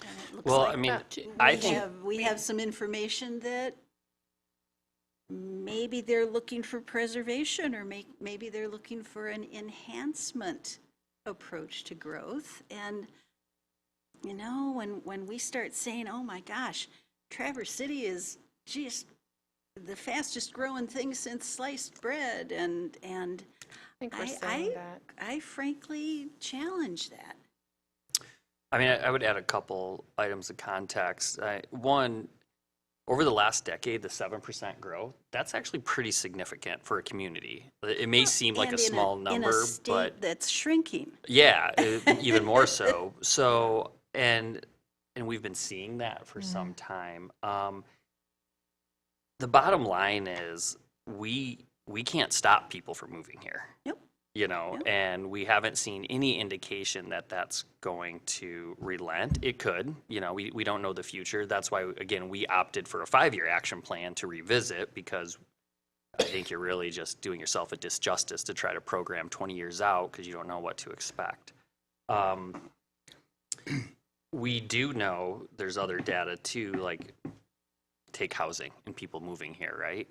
And it looks Well, like I mean, I we think, we have some information that maybe they're looking for preservation, or maybe they're looking for an enhancement approach to growth. And, when we start saying, oh my gosh, Traverse City is just the fastest growing thing since sliced bread, and I think we're saying that. I frankly challenge that. I mean, I would add a couple items of context. One, over the last decade, the 7% growth, that's actually pretty significant for a community. It may seem like a And in small in number, a state but that's shrinking. yeah, even more so. So, and we've been seeing that for some time. The bottom line is we can't stop people from moving here. Nope. you know, and we haven't seen any indication that that's going to relent. It could, you know, we don't know the future. That's why, again, we opted for a 5-year action plan to revisit, because I think you're really just doing yourself a disjustice to try to program 20 years out because you don't know what to expect. We do know there's other data too, like take housing and people moving here, right?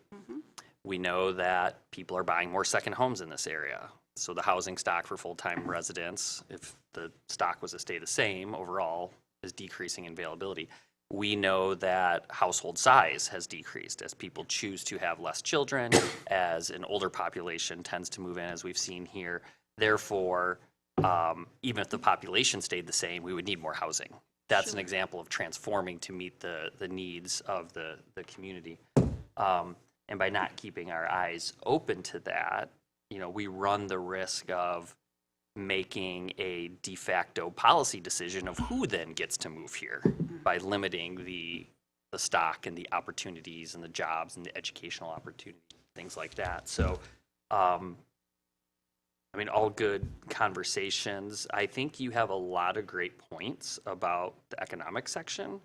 We know that people are buying more second homes in this area. So the housing stock for full-time residents, if the stock was to stay the same overall, is decreasing in availability. We know that household size has decreased as people choose to have less children, as an older population tends to move in, as we've seen here. Therefore, even if the population stayed the same, we would need more housing. That's an example of transforming to meet the needs of the community. And by not keeping our eyes open to that, you know, we run the risk of making a de facto policy decision of who then gets to move here by limiting the stock and the opportunities and the jobs and the educational opportunities, things like that. So, I mean, all good conversations. I think you have a lot of great points about the economic section.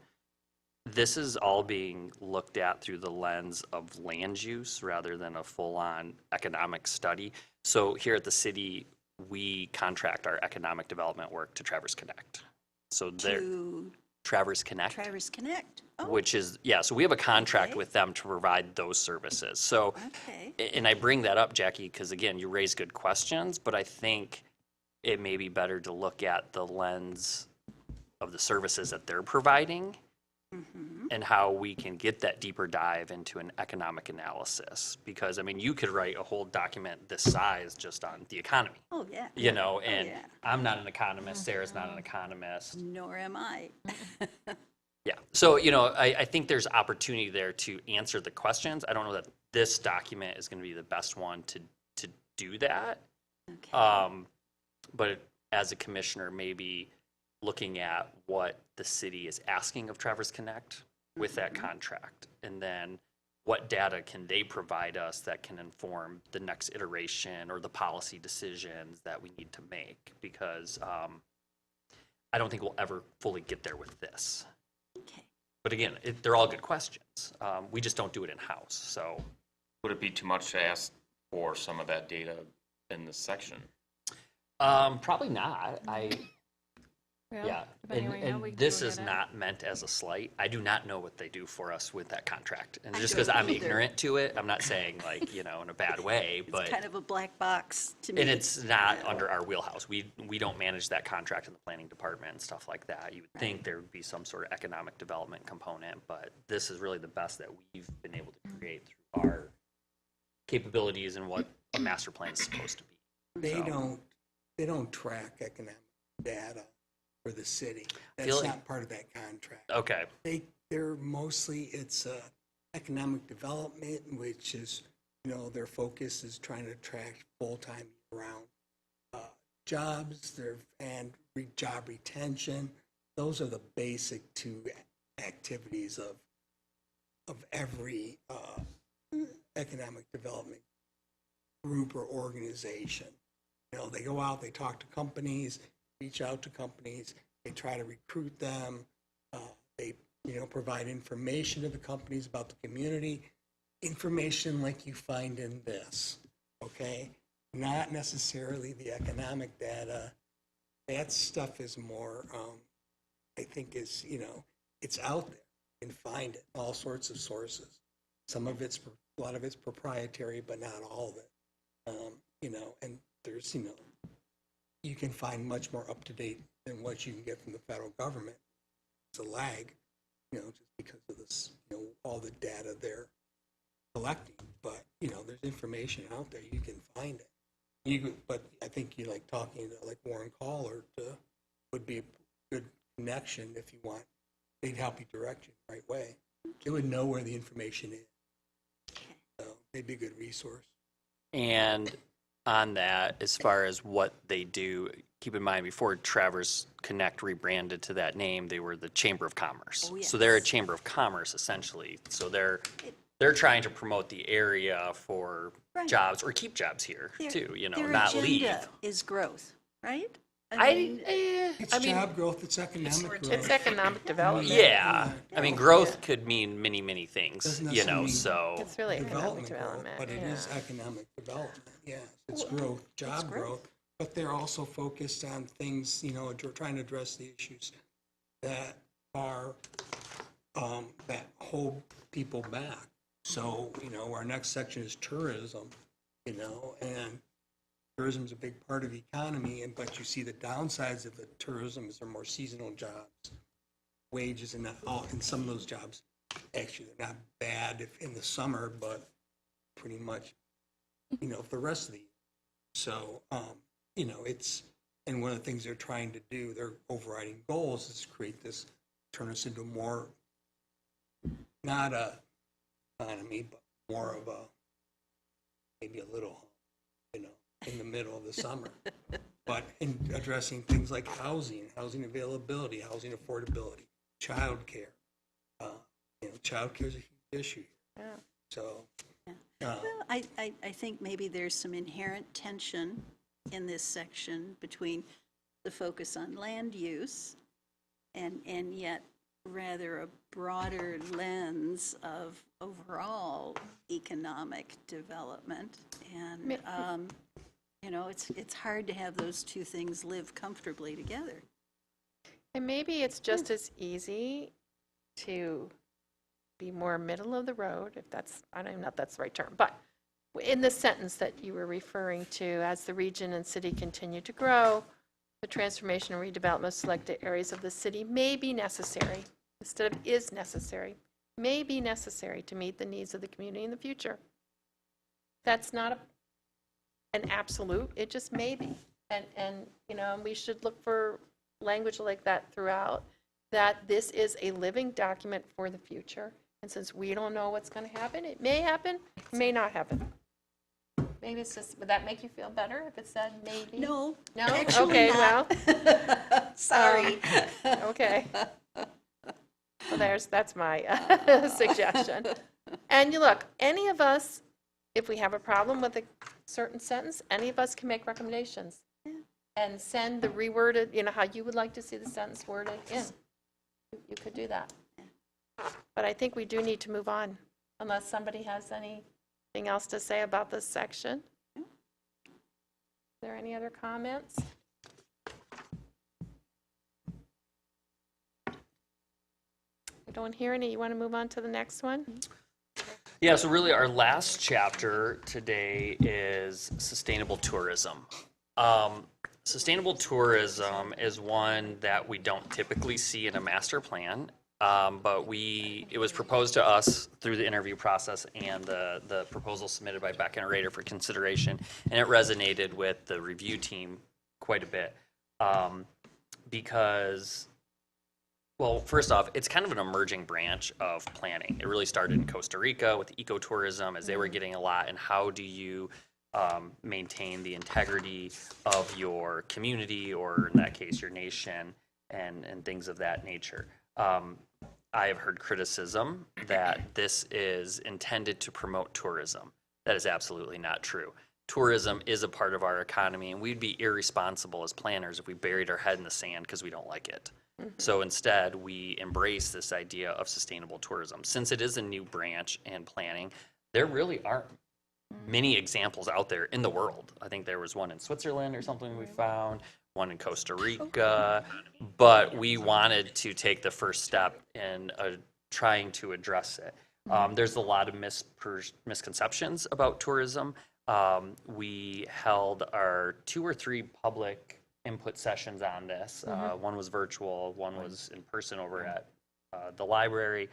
This is all being looked at through the lens of land use rather than a full-on economic study. So here at the city, we contract our economic development work to Traverse Connect. So they're To Traverse Connect, Traverse Connect. Oh, which is, yeah, so we have a contract Okay. with them to provide those services. So, okay. and I bring that up, Jackie, because again, you raise good questions, but I think it may be better to look at the lens of the services that they're providing and how we can get that deeper dive into an economic analysis. Because, I mean, you could write a whole document this size just on the economy, Oh, yeah. you know, and yeah. I'm not an economist, Sarah's not an economist. Nor am I. Yeah, so, you know, I think there's opportunity there to answer the questions. I don't know that this document is going to be the best one to do that. Okay. But as a commissioner, maybe looking at what the city is asking of Traverse Connect with that contract, and then what data can they provide us that can inform the next iteration or the policy decisions that we need to make, because I don't think we'll ever fully get there with this. Okay. But again, they're all good questions. We just don't do it in-house, so. Would it be too much to ask for some of that data in this section? Probably not. Yeah, depending on, and we can this go is get it. not meant as a slight. I do not know what they do for us with that contract. And I just because don't I'm either. ignorant to it, I'm not saying like, you know, in a bad way, but, It's kind of a black box to me. and it's not under our wheelhouse. We don't manage that contract in the planning department and stuff like that. You would think there would be some sort of economic development component, but this is really the best that we've been able to create through our capabilities and what a master plan is supposed to be. They don't track economic data for the city. Feel That's like- not part of that contract. Okay, They're mostly, it's economic development, which is, you know, their focus is trying to attract full-time year-round jobs, and job retention. Those are the basic two activities of every economic development group or organization. You know, they go out, they talk to companies, reach out to companies, they try to recruit them, they, you know, provide information to the companies about the community, information like you find in this, okay? Not necessarily the economic data. That stuff is more, I think is, you know, it's out there. You can find it, all sorts of sources. Some of it's, a lot of it's proprietary, but not all of it. You know, and there's, you know, you can find much more up-to-date than what you can get from the federal government. It's a lag, you know, just because of this, you know, all the data they're collecting. But, you know, there's information out there, you can find it. But I think you like talking to like Warren Caller would be a good connection if you want. They'd help you direct you the right way. They would know where the information is. So they'd be a good resource. and on that, as far as what they do, keep in mind, before Traverse Connect rebranded to that name, they were the Chamber of Commerce. Oh, So they're a yes. Chamber of Commerce, essentially. So they're they're trying to promote the area for Right. jobs or keep jobs here Their- too, you know, their not leave. agenda is growth, right? It's I mean, job growth, it's economic growth. it's economic development. Yeah, I mean, growth could mean many, many things, Doesn't you know, necessarily mean so. It's really economic development, But it yeah. is economic development, yes. It's growth, job growth. But they're also focused on things, you know, trying to address the issues that are, that hold people back. So, you know, our next section is tourism, you know, and tourism's a big part of the economy, but you see the downsides of the tourism is they're more seasonal jobs. Wages and some of those jobs, actually, they're not bad if in the summer, but pretty much, you know, for the rest of the year. So, you know, and one of the things they're trying to do, their overriding goals is to create this, turn us into more, not a economy, but more of a, maybe a little, you know, in the middle of the summer. But in addressing things like housing availability, housing affordability, childcare. You know, childcare is a huge issue. Yeah. So, Well, I think maybe there's some inherent tension in this section between the focus on land use and yet rather a broader lens of overall economic development. And, you know, it's hard to have those two things live comfortably together. And maybe it's just as easy to be more middle of the road, if that's, I don't even know if that's the right term, but in the sentence that you were referring to, as the region and city continue to grow, the transformation and redevelopment of selected areas of the city may be necessary, instead of is necessary, may be necessary to meet the needs of the community in the future. That's not an absolute, it just may be. And you know, we should look for language like that throughout, that this is a living document for the future. And since we don't know what's going to happen, it may happen, may not happen. Maybe it's just, would that make you feel better if it said maybe? No. No? Actually Okay, not. well. Sorry. Okay. Well, that's my suggestion. And you look, any of us, if we have a problem with a certain sentence, any of us can make recommendations and send the reworded, you know, how you would like to see the sentence worded in. You could do that. But I think we do need to move on, unless somebody has anything else to say about this section. Is there any other comments? I don't hear any. You want to move on to the next one? Yeah, so really our last chapter today is sustainable tourism. Sustainable tourism is one that we don't typically see in a master plan, but it was proposed to us through the interview process and the proposal submitted by Beck and Rader for consideration, and it resonated with the review team quite a bit because, well, first off, it's kind of an emerging branch of planning. It really started in Costa Rica with ecotourism as they were getting a lot, and how do you maintain the integrity of your community, or in that case, your nation, and things of that nature. I have heard criticism that this is intended to promote tourism. That is absolutely not true. Tourism is a part of our economy, and we'd be irresponsible as planners if we buried our head in the sand because we don't like it. So instead, we embrace this idea of sustainable tourism. Since it is a new branch in planning, there really aren't many examples out there in the world. I think there was one in Switzerland or something we found, one in Costa Rica, but we wanted to take the first step in trying to address it. There's a lot of misconceptions about tourism. We held our 2 or 3 public input sessions on this. One was virtual, one was in person over at the library.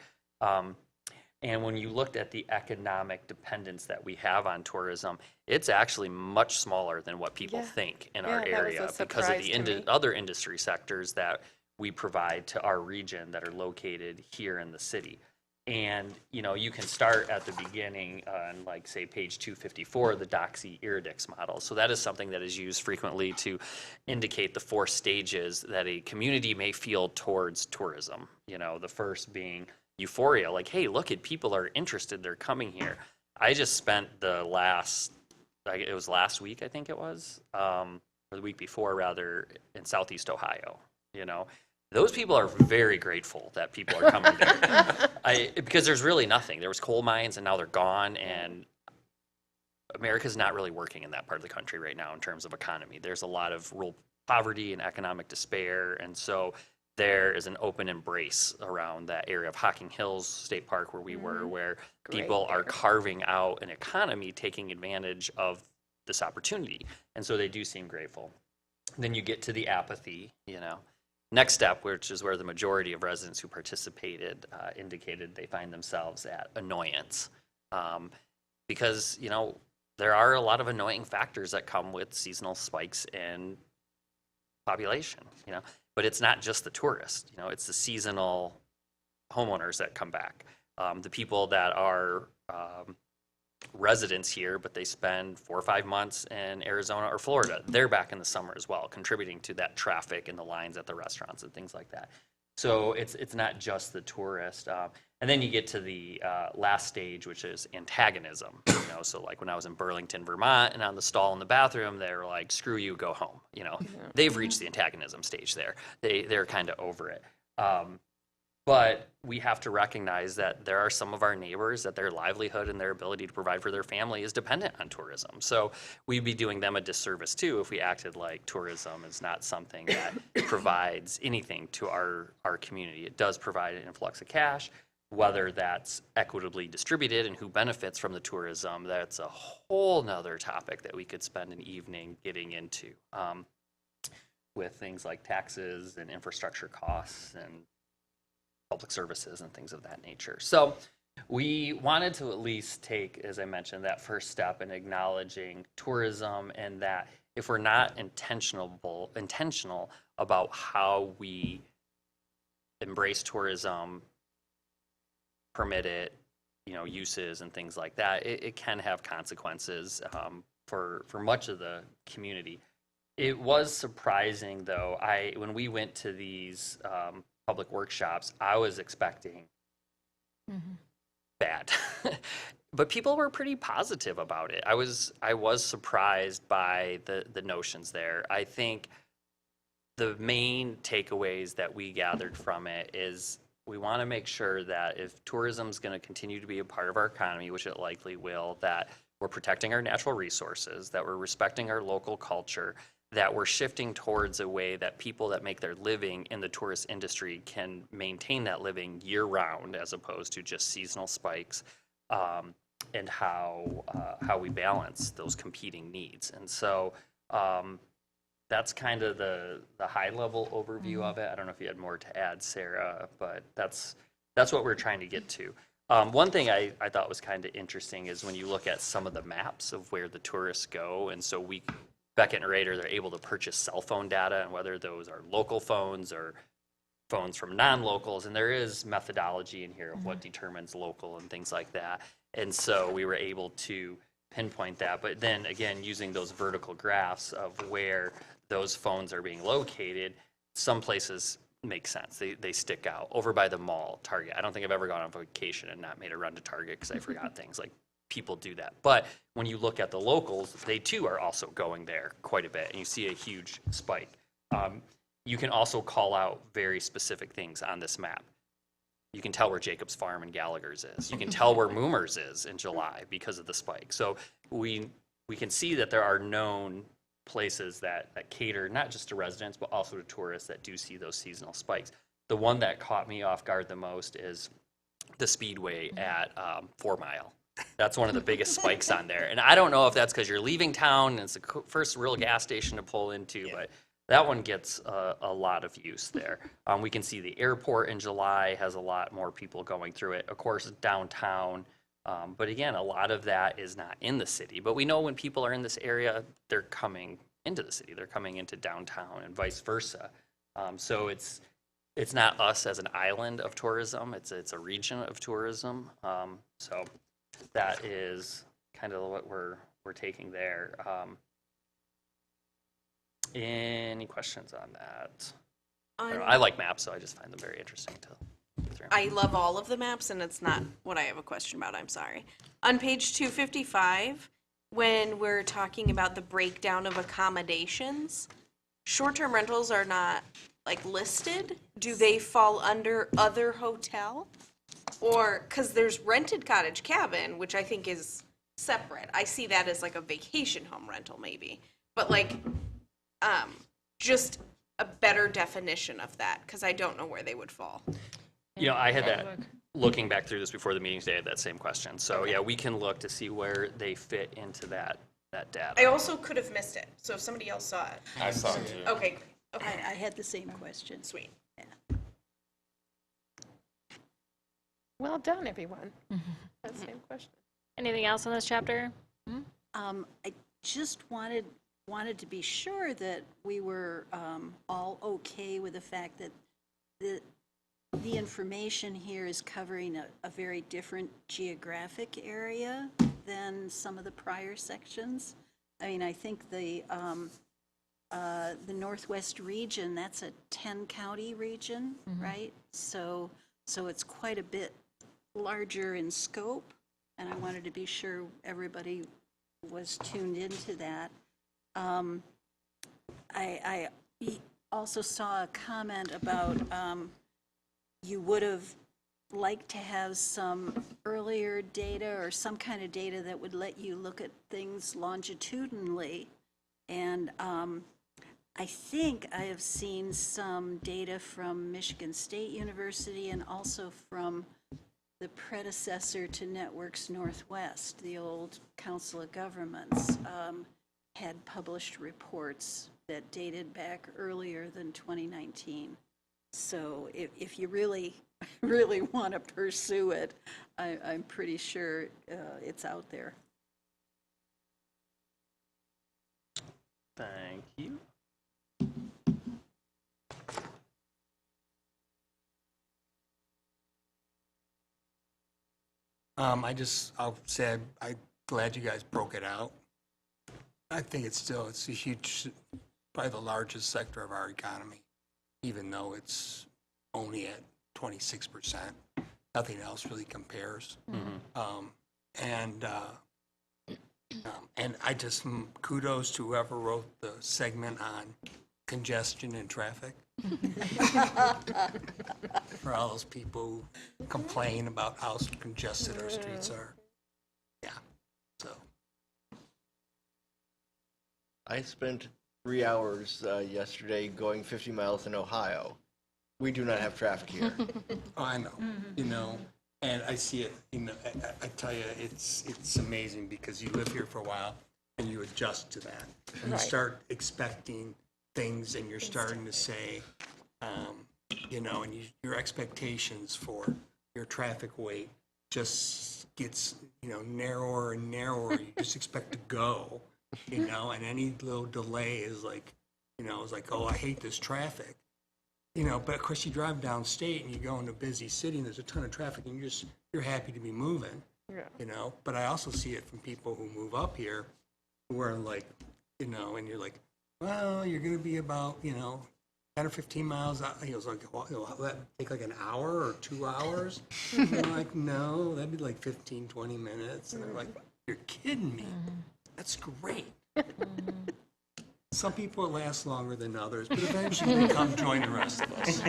And when you looked at the economic dependence that we have on tourism, it's actually much smaller than what people think in our Yeah, that was a area because of surprise the to me. other industry sectors that we provide to our region that are located here in the city. And, you know, you can start at the beginning on, like, say, page 254, the Doxy-Iridex model. So that is something that is used frequently to indicate the 4 stages that a community may feel towards tourism. You know, the first being, euphoria, like, hey, look at people are interested, they're coming here. I just spent it was last week, I think it was, or the week before rather, in Southeast Ohio, you know. Those people are very grateful that people are coming there. Because there's really nothing. There was coal mines and now they're gone, and America's not really working in that part of the country right now in terms of economy. There's a lot of rural poverty and economic despair, and so there is an open embrace around that area of Hocking Hills State Park where we were, where people are carving out an economy, taking advantage of this opportunity, and so they do seem grateful. Then you get to the apathy, you know. Next step, which is where the majority of residents who participated indicated they find themselves at annoyance. Because, you know, there are a lot of annoying factors that come with seasonal spikes in population, you know. But it's not just the tourists, you know, it's the seasonal homeowners that come back. The people that are residents here, but they spend 4 or 5 months in Arizona or Florida. They're back in the summer as well, contributing to that traffic and the lines at the restaurants and things like that. So it's not just the tourist. And then you get to the last stage, which is antagonism. You know, so like when I was in Burlington, Vermont, and on the stall in the bathroom, they were like, "Screw you, go home." You know, they've reached the antagonism stage there. They're kind of over it. But we have to recognize that there are some of our neighbors that their livelihood and their ability to provide for their family is dependent on tourism. So we'd be doing them a disservice too if we acted like tourism is not something that provides anything to our community. It does provide an influx of cash, whether that's equitably distributed and who benefits from the tourism. That's a whole nother topic that we could spend an evening getting into with things like taxes and infrastructure costs and public services and things of that nature. So we wanted to at least take, as I mentioned, that first step in acknowledging tourism, and that if we're not intentional about how we embrace tourism, permit it, you know, uses and things like that, it can have consequences for much of the community. It was surprising though, when we went to these public workshops, I was expecting bad, but people were pretty positive about it. I was surprised by the notions there. I think the main takeaways that we gathered from it is we want to make sure that if tourism is going to continue to be a part of our economy, which it likely will, that we're protecting our natural resources, that we're respecting our local culture, that we're shifting towards a way that people that make their living in the tourist industry can maintain that living year round as opposed to just seasonal spikes, and how we balance those competing needs. And so that's kind of the high level overview of it. I don't know if you had more to add, Sarah, but that's what we're trying to get to. One thing I thought was kind of interesting is when you look at some of the maps of where the tourists go, and so Beckett and Rader, they're able to purchase cell phone data, and whether those are local phones or phones from non-locals, and there is methodology in here of what determines local and things like that. And so we were able to pinpoint that, but then again, using those vertical graphs of where those phones are being located, some places make sense. They stick out. Over by the mall, Target. I don't think I've ever gone on vacation and not made a run to Target because I forgot things. Like, people do that. But when you look at the locals, they too are also going there quite a bit, and you see a huge spike. You can also call out very specific things on this map. You can tell where Jacob's Farm and Gallagher's is. You can tell where Moomer's is in July because of the spike. So we can see that there are known places that cater not just to residents, but also to tourists that do see those seasonal spikes. The one that caught me off guard the most is the Speedway at 4 Mile. That's one of the biggest spikes on there. And I don't know if that's because you're leaving town and it's the first real gas station to pull into, but that one gets a lot of use there. We can see the airport in July has a lot more people going through it. Of course, downtown. But again, a lot of that is not in the city. But we know when people are in this area, they're coming into the city. They're coming into downtown and vice versa. So it's not us as an island of tourism. It's a region of tourism. So that is kind of what we're taking there. Any questions on that? I like maps, so I just find them very interesting too. I love all of the maps, and it's not what I have a question about. I'm sorry. On page 255, when we're talking about the breakdown of accommodations, short-term rentals are not like listed. Do they fall under other hotel? Or, because there's rented cottage cabin, which I think is separate. I see that as like a vacation home rental maybe. But like, just a better definition of that, because I don't know where they would fall. You know, I had that, looking back through this before the meeting today, I had that same question. So, yeah, we can look to see where they fit into that data. I also could have missed it, so if somebody else saw it. I saw it too. Okay, great. Okay, I had the same question. sweet. Well done, everyone. That same question. Anything else in this chapter? I just wanted to be sure that we were all okay with the fact that the information here is covering a very different geographic area than some of the prior sections. I mean, I think the Northwest region, that's a 10-county region, right? So it's quite a bit larger in scope, and I wanted to be sure everybody was tuned into that. I also saw a comment about you would have liked to have some earlier data or some kind of data that would let you look at things longitudinally. And I think I have seen some data from Michigan State University and also from the predecessor to Networks Northwest, the old Council of Governments, had published reports that dated back earlier than 2019. So if you really, really want to pursue it, I'm pretty sure it's out there. Thank you. I'll say I'm glad you guys broke it out. I think it's a huge, probably the largest sector of our economy, even though it's only at 26%. Nothing else really compares. And I just, kudos to whoever wrote the segment on congestion and traffic. For all those people who complain about how congested our streets are. Yeah, so. I spent 3 hours yesterday going 50 miles in Ohio. We do not have traffic here. Oh, I know, you know, and I see it, you know, I tell you, it's amazing because you live here for a while and you adjust to that. And you start expecting things and you're starting to say, you know, and your expectations for your traffic weight just gets, you know, narrower and narrower. You just expect to go, you know, and any little delay is like, you know, it's like, oh, I hate this traffic. You know, but of course you drive downstate and you go into a busy city and there's a ton of traffic and you're happy to be moving, you know. But I also see it from people who move up here who are like, you know, and you're like, well, you're going to be about, you know, 10 or 15 miles out. He was like, well, will that take like an hour or 2 hours? And I'm like, no, that'd be like 15, 20 minutes. And they're like, you're kidding me. That's great. Some people it lasts longer than others, but eventually they come join the rest of us.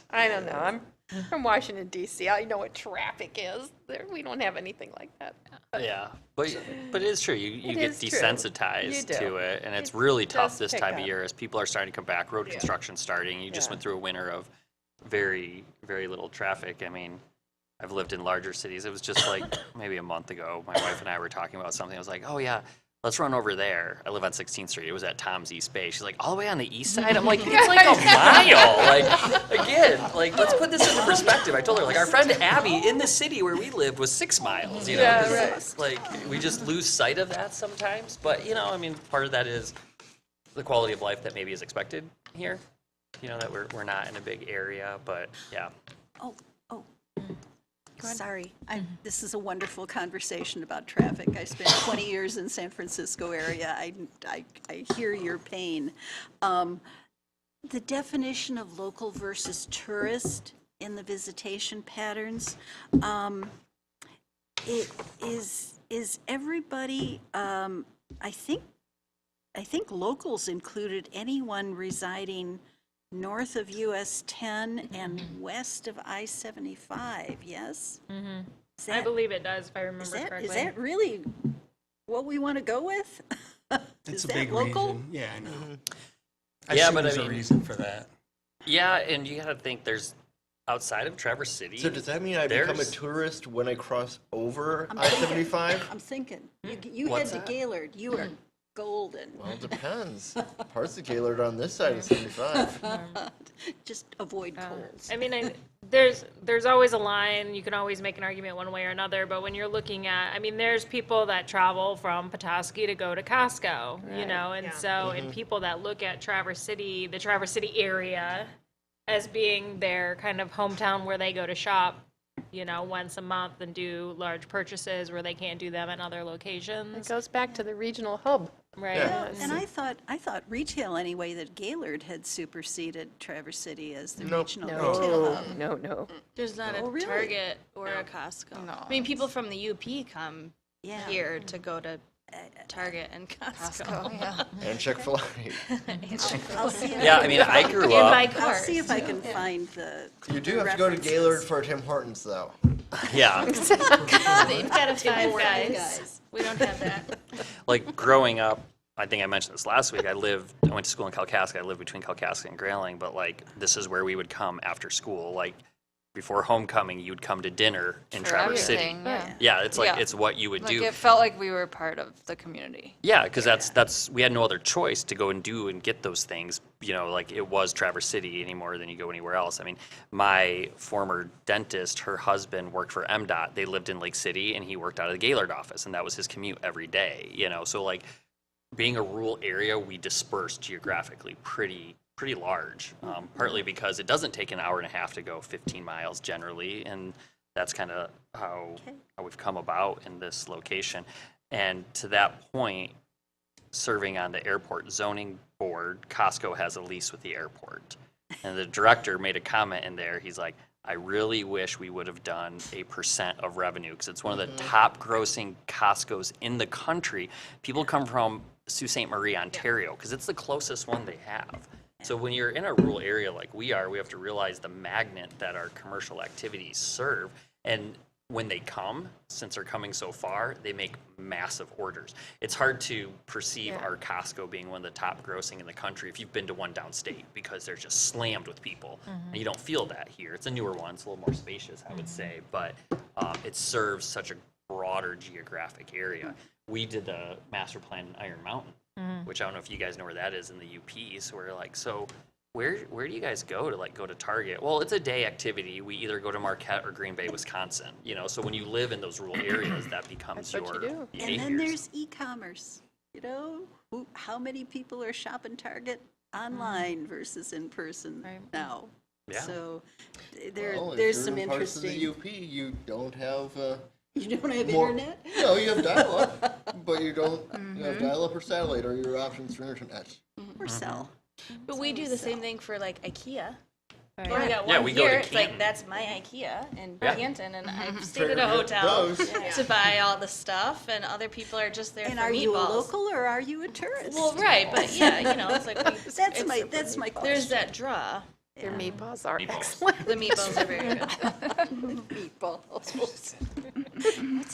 I don't know. I'm from Washington, D.C. I know what traffic is. We don't have anything like that. Yeah, but it is true. You get is true. desensitized You do. to it, and it's really tough does this pick time of up. year as people are starting to come back. Road construction starting. You just went through a winter of very, very little traffic. I mean, I've lived in larger cities. It was just like maybe a month ago. My wife and I were talking about something. I was like, oh yeah, let's run over there. I live on 16th Street. It was at Tom's East Bay. She's like, all the way on the east side? I'm like, it's like a mile. Like, again, like, let's put this into perspective. I told her, like, our friend Abby in the city where we lived was 6 miles, you know? Yeah, 'cause right. it's like, we just lose sight of that sometimes. But, you know, I mean, part of that is the quality of life that maybe is expected here. You know, that we're not in a big area, but yeah. Oh, sorry. This is a wonderful conversation about traffic. I spent 20 years in San Francisco area. I hear your pain. The definition of local versus tourist, in the visitation patterns. Is everybody, I think locals included anyone residing north of US 10 and west of I-75, yes? Is I that- believe it does, if I is remember that, correctly. is that really what we want to go with? It's Is a that big local? reason. Yeah, I know. Yeah, assume but I there's a mean- reason for that. Yeah, and you gotta think there's, outside of Traverse City. So does that mean I become a there's- tourist when I cross over I'm I-75? I'm thinking, you head What's to that? Gaylord, you are golden. Well, it depends. Parts of Gaylord are on this side of 75. Just avoid colds. I mean, there's always a line. You can always make an argument one way or another. But when you're looking at, I mean, there's people that travel from Petoskey to go to Costco, you know, and so and people that look at Traverse City, the Traverse City area, as being their kind of hometown where they go to shop, you know, once a month and do large purchases where they can't do them at other It locations, goes back to the regional hub. right? Yeah. And I thought retail anyway, that Gaylord had superseded Traverse City as the Nope. regional retail hub. No. There's not Oh, a really? Target or a Costco. No. I mean, people from the UP come Yeah. here to go to Target and Costco. yeah. And Chick-fil-A. I'll see if Yeah, I mean, I grew And buy up, I'll cars. see if I can find the. You do have to go to references. Gaylord for Tim Hortons, though. yeah, They've got a Five Five Guys. Guys. We don't have that. like growing up, I think I mentioned this last week, I went to school in Kalkaska, I lived between Kalkaska and Grayling, but like, this is where we would come after school, like, before homecoming, you'd come to dinner in For Traverse City. everything, yeah. Yeah, it's like, Yeah. it's what you would Like do. it felt like we were part of the community. Yeah, because that's we had no other choice to go and do and get those things. You know, like it was Traverse City any more than you go anywhere else. I mean, my former dentist, her husband worked for MDOT. They lived in Lake City, and he worked out of the Gaylord office, and that was his commute every day. You know, so like being a rural area, we dispersed geographically pretty large. Partly because it doesn't take an hour and a half to go 15 miles generally, and that's kind of how we've come about in this location. And to that point, serving on the airport zoning board, Costco has a lease with the airport. And the director made a comment in there. He's like, I really wish we would have done a % of revenue because it's one of the top grossing Costco's in the country. People come from Sault Ste. Marie, Ontario, because it's the closest one they have. So when you're in a rural area like we are, we have to realize the magnet that our commercial activities serve. And when they come, since they're coming so far, they make massive orders. It's hard to perceive our Costco being one of the top grossing in the country if you've been to one downstate because they're just slammed with people. And you don't feel that here. It's a newer one. It's a little more spacious, I would say. But it serves such a broader geographic area. We did the master plan in Iron Mountain, which I don't know if you guys know where that is in the UP. So we're like, so where do you guys go to Target? Well, it's a day activity. We either go to Marquette or Green Bay, Wisconsin. You know, so when you live in those rural areas, that becomes That's what you do. And then behaviors. there's e-commerce, you know, how many people are shopping Target online versus in person now? Yeah. So Well, there's if some you're in parts of interesting, the UP, you don't have, you don't have more- internet? no, you have dial-up, but you don't, you have dial-up or satellite or your options for internet. Or cell? But we do the same thing for like IKEA. Right. We got Yeah, one we go to here. It's like Canton. that's my IKEA in Yeah. Canton, and I've stayed Fair at a enough. hotel Those. to buy all the stuff, and other people are just there And for are meatballs. you a local or are you a tourist? Well, right, but yeah, you know, it's like That's my question. there's that draw. Their meatballs are Meatballs. excellent. The meatballs are very good. Meatballs. What's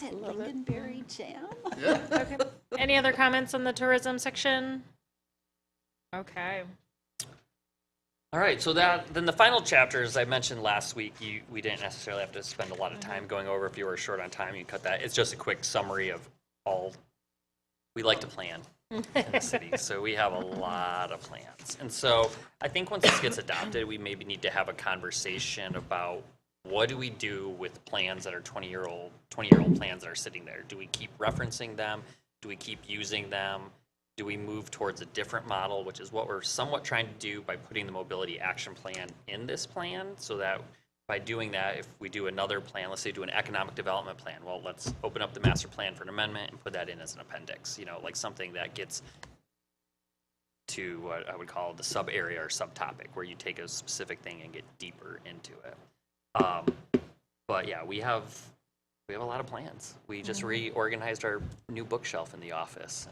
that, lingonberry jam? Any other comments on the tourism section? Okay. All right, so then the final chapter, as I mentioned last week, we didn't necessarily have to spend a lot of time going over. If you were short on time, you can cut that. It's just a quick summary of all. We like to plan in the city, so we have a lot of plans. And so I think once this gets adopted, we maybe need to have a conversation about what do we do with plans that are 20-year-old plans that are sitting there? Do we keep referencing them? Do we keep using them? Do we move towards a different model, which is what we're somewhat trying to do by putting the mobility action plan in this plan, so that by doing that, if we do another plan, let's say do an economic development plan, well, let's open up the master plan for an amendment and put that in as an appendix, you know, like something that gets to what I would call the sub area or subtopic, where you take a specific thing and get deeper into it. But yeah, we have a lot of plans. We just reorganized our new bookshelf in the office.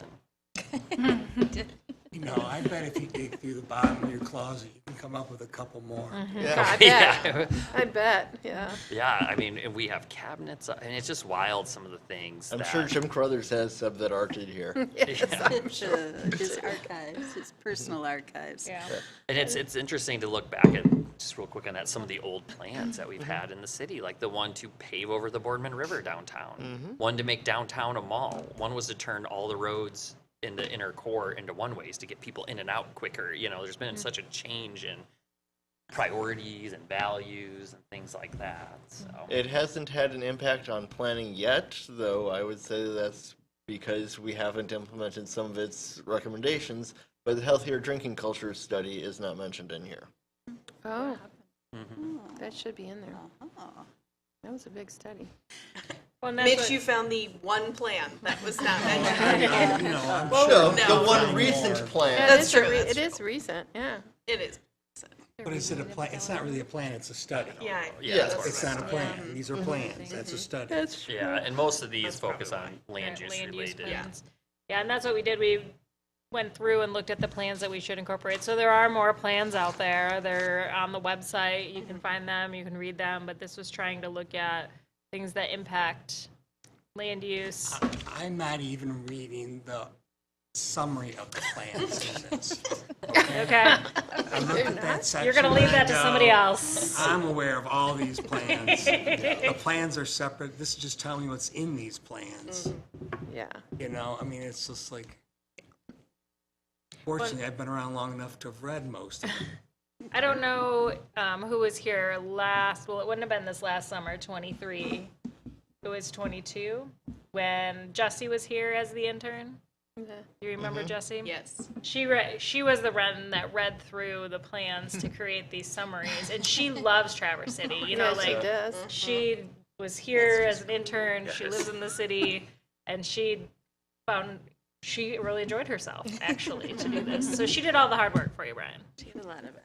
And You know, I bet if you dig through the bottom of your closet, you can come up with a couple more. I bet. yeah, I bet, yeah. yeah, I mean, and we have cabinets, and it's just wild, some of the things I'm that, sure Jim Carruthers has some that aren't in here. Yes, I'm sure. His archives, his personal archives. Yeah. And it's interesting to look back at, just real quick on that, some of the old plans that we've had in the city, like the one to pave over the Boardman River downtown, one to make downtown a mall, one was to turn all the roads in the inner core into one-ways to get people in and out quicker. You know, there's been such a change in priorities and values and things like that, so. It hasn't had an impact on planning yet, though I would say that's because we haven't implemented some of its recommendations, but the healthier drinking culture study is not mentioned in here. Oh, that should be in there. That was a big study. Well, and that's Mitch, what- you found the one plan that was not mentioned. You know, I'm No, no. the one recent plan. That's true, It that's is recent, yeah. It is. But is it a plan? It's not really a plan, it's a study. Yeah. Yeah, Yes. that's It's not a plan. These are plans. That's a study. That's true. Yeah, and most of these focus on land Yeah, use related. plans. Yeah, and that's what we did. We went through and looked at the plans that we should incorporate. So there are more plans out there. They're on the website. You can find them, you can read them, but this was trying to look at things that impact land use. I'm not even reading the summary of the plans in this. Okay, I looked at that section. you're gonna leave that to and, somebody else. I'm aware of all these plans. The plans are separate. This is just telling me what's in these plans. Yeah. You know, I mean, it's just like, fortunately, I've been around long enough to have read most of them. I don't know who was here last, well, it wouldn't have been this last summer, 23. It was 22, when Jessie was here as the intern. You remember Jessie? Yes. She was the one that read through the plans to create these summaries, and she loves Traverse City. You know, Yeah, she like does. she was here as an intern. She lives in the city, and she really enjoyed herself actually to do this. So she did all the hard work for you, Brian. She did a lot of it.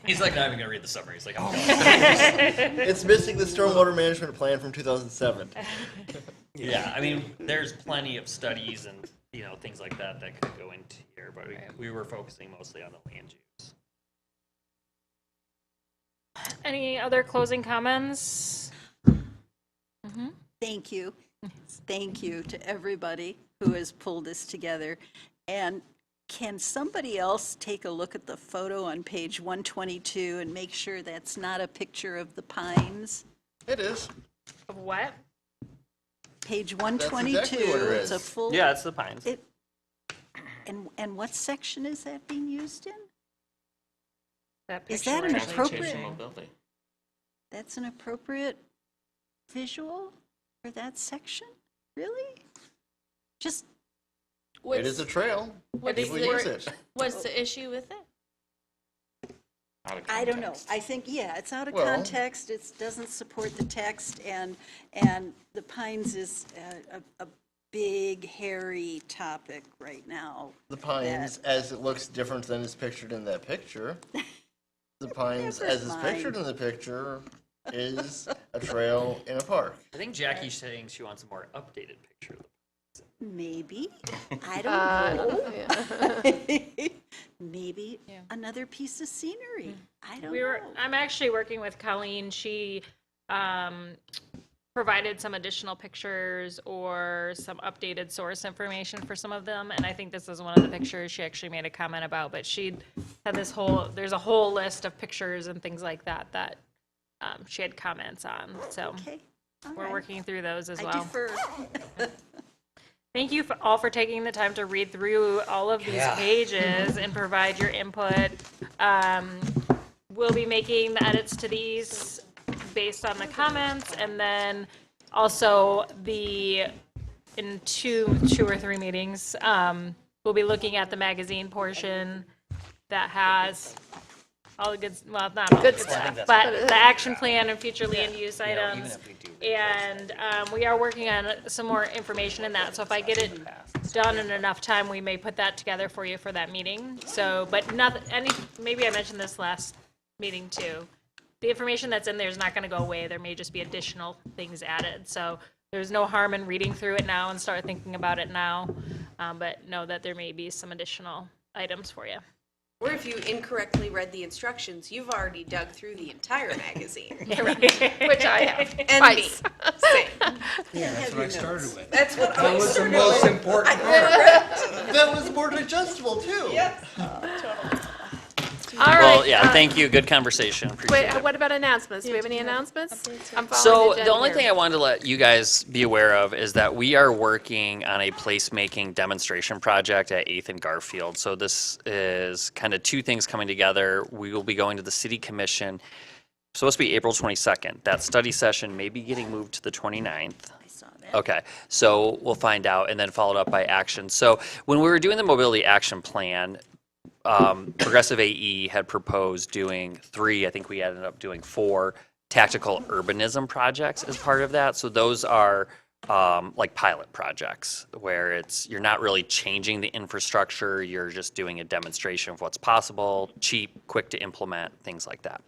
He's like, not even gonna read the summary. He's like, oh. It's missing the stormwater management plan from 2007. Yeah, I mean, there's plenty of studies and, you know, things like that that could go into here, but we were focusing mostly on the land use. Any other closing comments? Thank you. Thank you to everybody who has pulled this together. And can somebody else take a look at the photo on page 122 and make sure that's not a picture of the pines? It is. Of what? Page exactly 122, what it it's a is. full. Yeah, it's the pines. And what section is that being used in? That Is picture that an we're actually appropriate- choosing. Mobility. That's an appropriate visual for that section? Really? Just, It is a trail. People use it. What's the issue with it? Out of I don't know. context. I think, yeah, it's out of Well- context. It doesn't support the text, and the Pines is a big, hairy topic right now. The pines, as it looks different than is pictured in that picture. The pines, Never as is pictured in the picture, is a trail in a park. I think Jackie's saying she wants a more updated picture of the Maybe. I don't know. Yeah. Maybe another piece of scenery. I don't We were, know. I'm actually working with Colleen. She provided some additional pictures or some updated source information for some of them. And I think this is one of the pictures she actually made a comment about, but she had there's a whole list of pictures and things like that that she had comments on. So Okay. All we're right. working through those as I well. defer. Thank you all for taking the time to read through all of these pages and provide your input. We'll be making the edits to these based on the comments, and then also in two or three meetings, we'll be looking at the magazine portion that has all the good, well, not all the good stuff, but the action plan and future land use items. if we do And we are working on some more information in that, so if I get it done in enough time, we may put that together for you for that meeting. So, but nothing, maybe I mentioned this last meeting too. the information that's in there is not going to go away. There may just be additional things added. So there's no harm in reading through it now and start thinking about it now. But know that there may be some additional items for you. Or if you incorrectly read the instructions, you've already dug through the entire magazine. Which I have. And Twice. me. Same. Yeah, that's what I started with. That's what That I was the started most with. important part. That was more digestible too. Yes. All right. Well, yeah, thank you. Good conversation. Appreciate Wait, it. what about announcements? Do we have any announcements? I'm following So Jen the only here. thing I wanted to let you guys be aware of is that we are working on a placemaking demonstration project at 8th and Garfield. So this is kind of two things coming together. We will be going to the City Commission. It's supposed to be April 22nd. That study session may be getting moved to the 29th. I saw that. Okay, so we'll find out and then followed up by action. So when we were doing the mobility action plan, Progressive AE had proposed doing 3, I think we ended up doing 4 tactical urbanism projects as part of that. So those are like pilot projects where you're not really changing the infrastructure, you're just doing a demonstration of what's possible, cheap, quick to implement, things like that.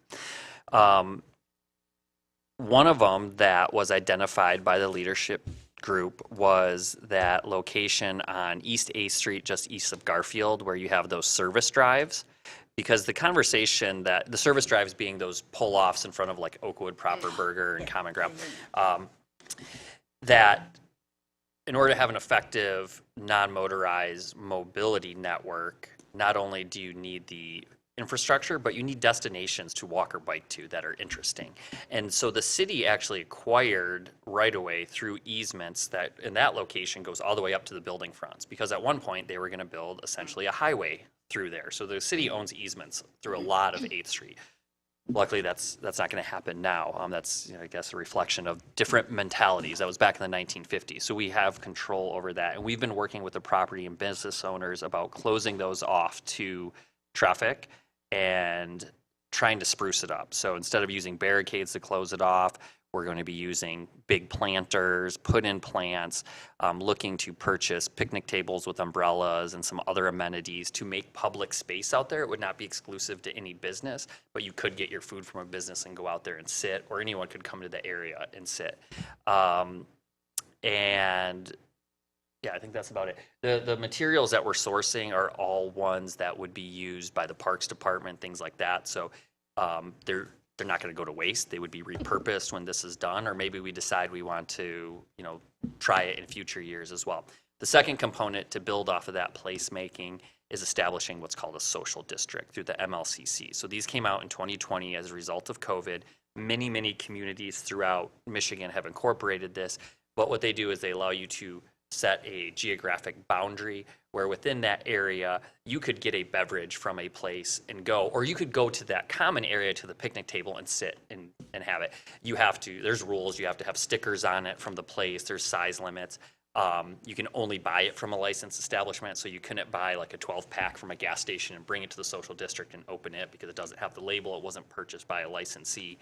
One of them that was identified by the leadership group was that location on East A Street, just east of Garfield, where you have those service drives. Because the conversation that the service drives being those pull-offs in front of like Oakwood, Proper Burger, and Common Ground, that in order to have an effective non-motorized mobility network, not only do you need the infrastructure, but you need destinations to walk or bike to that are interesting. And so the city actually acquired right-of-way through easements that in that location goes all the way up to the building fronts, because at one point they were going to build essentially a highway through there. So the city owns easements through a lot of 8th Street. Luckily, that's not going to happen now. That's, I guess, a reflection of different mentalities. That was back in the 1950s. So we have control over that. And we've been working with the property and business owners about closing those off to traffic and trying to spruce it up. So instead of using barricades to close it off, we're going to be using big planters, put in plants, looking to purchase picnic tables with umbrellas and some other amenities to make public space out there. It would not be exclusive to any business, but you could get your food from a business and go out there and sit, or anyone could come to the area and sit. And yeah, I think that's about it. The materials that we're sourcing are all ones that would be used by the Parks Department, things like that. So they're not going to go to waste. They would be repurposed when this is done, or maybe we decide we want to, try it in future years as well. The second component to build off of that placemaking is establishing what's called a social district through the MLCC. So these came out in 2020 as a result of COVID. Many, many communities throughout Michigan have incorporated this, but what they do is they allow you to set a geographic boundary where within that area you could get a beverage from a place and go, or you could go to that common area to the picnic table and sit and have it. There's rules, you have to have stickers on it from the place, there's size limits. You can only buy it from a licensed establishment, so you couldn't buy like a 12-pack from a gas station and bring it to the social district and open it because it doesn't have the label, it wasn't purchased by a licensee,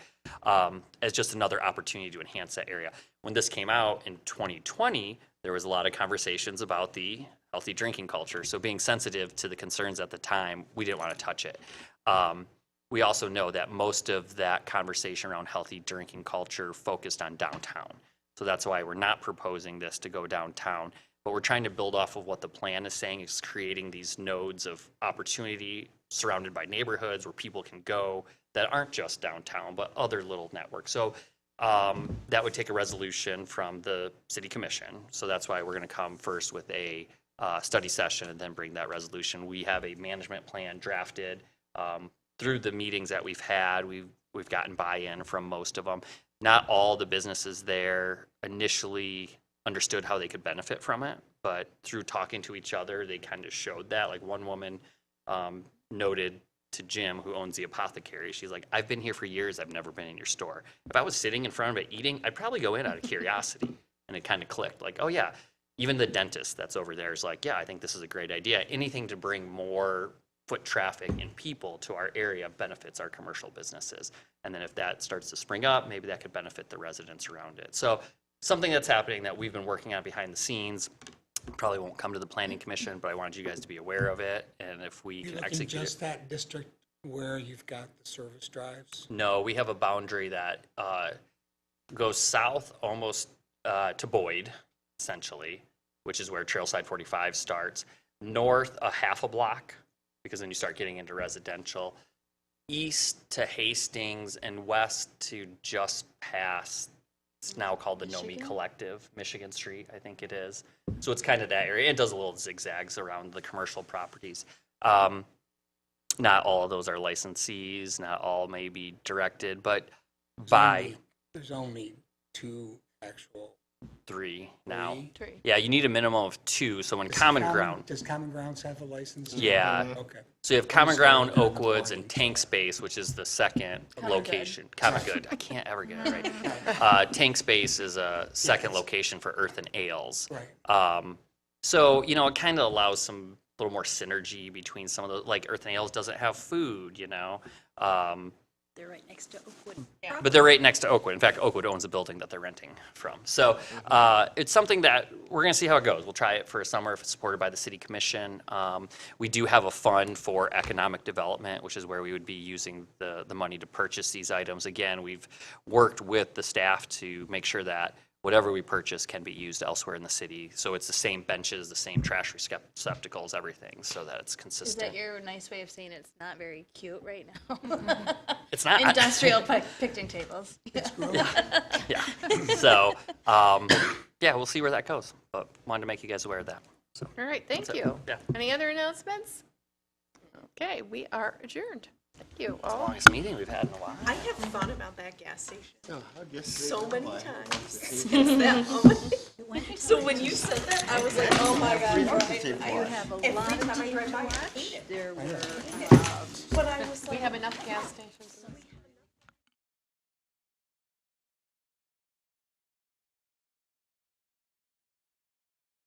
as just another opportunity to enhance that area. When this came out in 2020, there was a lot of conversations about the healthy drinking culture. So being sensitive to the concerns at the time, we didn't want to touch it. We also know that most of that conversation around healthy drinking culture focused on downtown. So that's why we're not proposing this to go downtown, but we're trying to build off of what the plan is saying, is creating these nodes of opportunity surrounded by neighborhoods where people can go that aren't just downtown, but other little networks. So that would take a resolution from the city commission. So that's why we're going to come first with a study session and then bring that resolution. We have a management plan drafted. Through the meetings that we've had, we've gotten buy-in from most of them. Not all the businesses there initially understood how they could benefit from it, but through talking to each other, they kind of showed that. Like one woman noted to Jim, who owns the apothecary, she's like, I've been here for years, I've never been in your store. If I was sitting in front of it eating, I'd probably go in out of curiosity. And it kind of clicked, like, oh yeah, even the dentist that's over there is like, yeah, I think this is a great idea. Anything to bring more foot traffic and people to our area benefits our commercial businesses. And then if that starts to spring up, maybe that could benefit the residents around it. So something that's happening that we've been working on behind the scenes, probably won't come to the planning commission, but I wanted you guys to be aware of it. And if we You're can looking execute just it. that District where you've got the service drives? No, we have a boundary that goes south almost to Boyd, essentially, which is where Trailside 45 starts. North a half a block, because then you start getting into residential. East to Hastings and west to just past, it's now called the Nomi Collective, Michigan Street, I think it is. So it's kind of that area. It does a little zigzags around the commercial properties. Not all of those are licensees, not all may be directed, but by There's only 2 actual. 3 now. Three? Yeah, you need a minimum of 2, so when Common Ground, Does Common Grounds have a license? Yeah. Okay. so you have Common Ground, Oakwoods, and Tank Space, which is the second location. Common Good, I can't ever get it right. Tank Space is a second location for Earth and Ales. Right. So, you know, it kind of allows some little more synergy between some of the, like Earth and Ales doesn't have food, you know? They're right next to Oakwood. But they're right next to Oakwood. In fact, Oakwood owns a building that they're renting from. So it's something that we're going to see how it goes. We'll try it for a summer if it's supported by the city commission. We do have a fund for economic development, which is where we would be using the money to purchase these items. Again, we've worked with the staff to make sure that whatever we purchase can be used elsewhere in the city. So it's the same benches, the same trash receptacles, everything, so that it's Is consistent. that your nice way of saying it's not very cute right now? It's not. Industrial picnic tables. Yeah. So, yeah, we'll see where that goes. But wanted to make you guys aware of that. So, All right, thank That's it. you. Yeah. Any other announcements? Okay, we are adjourned. Thank you all. longest meeting we've had in a while. I have thought about that gas station so So many times since that moment. So when you said that, I was like, oh my God, all right. You have a Every lot of time I drive by, I detail. hate it. There were, But I was We like, have enough gas stations.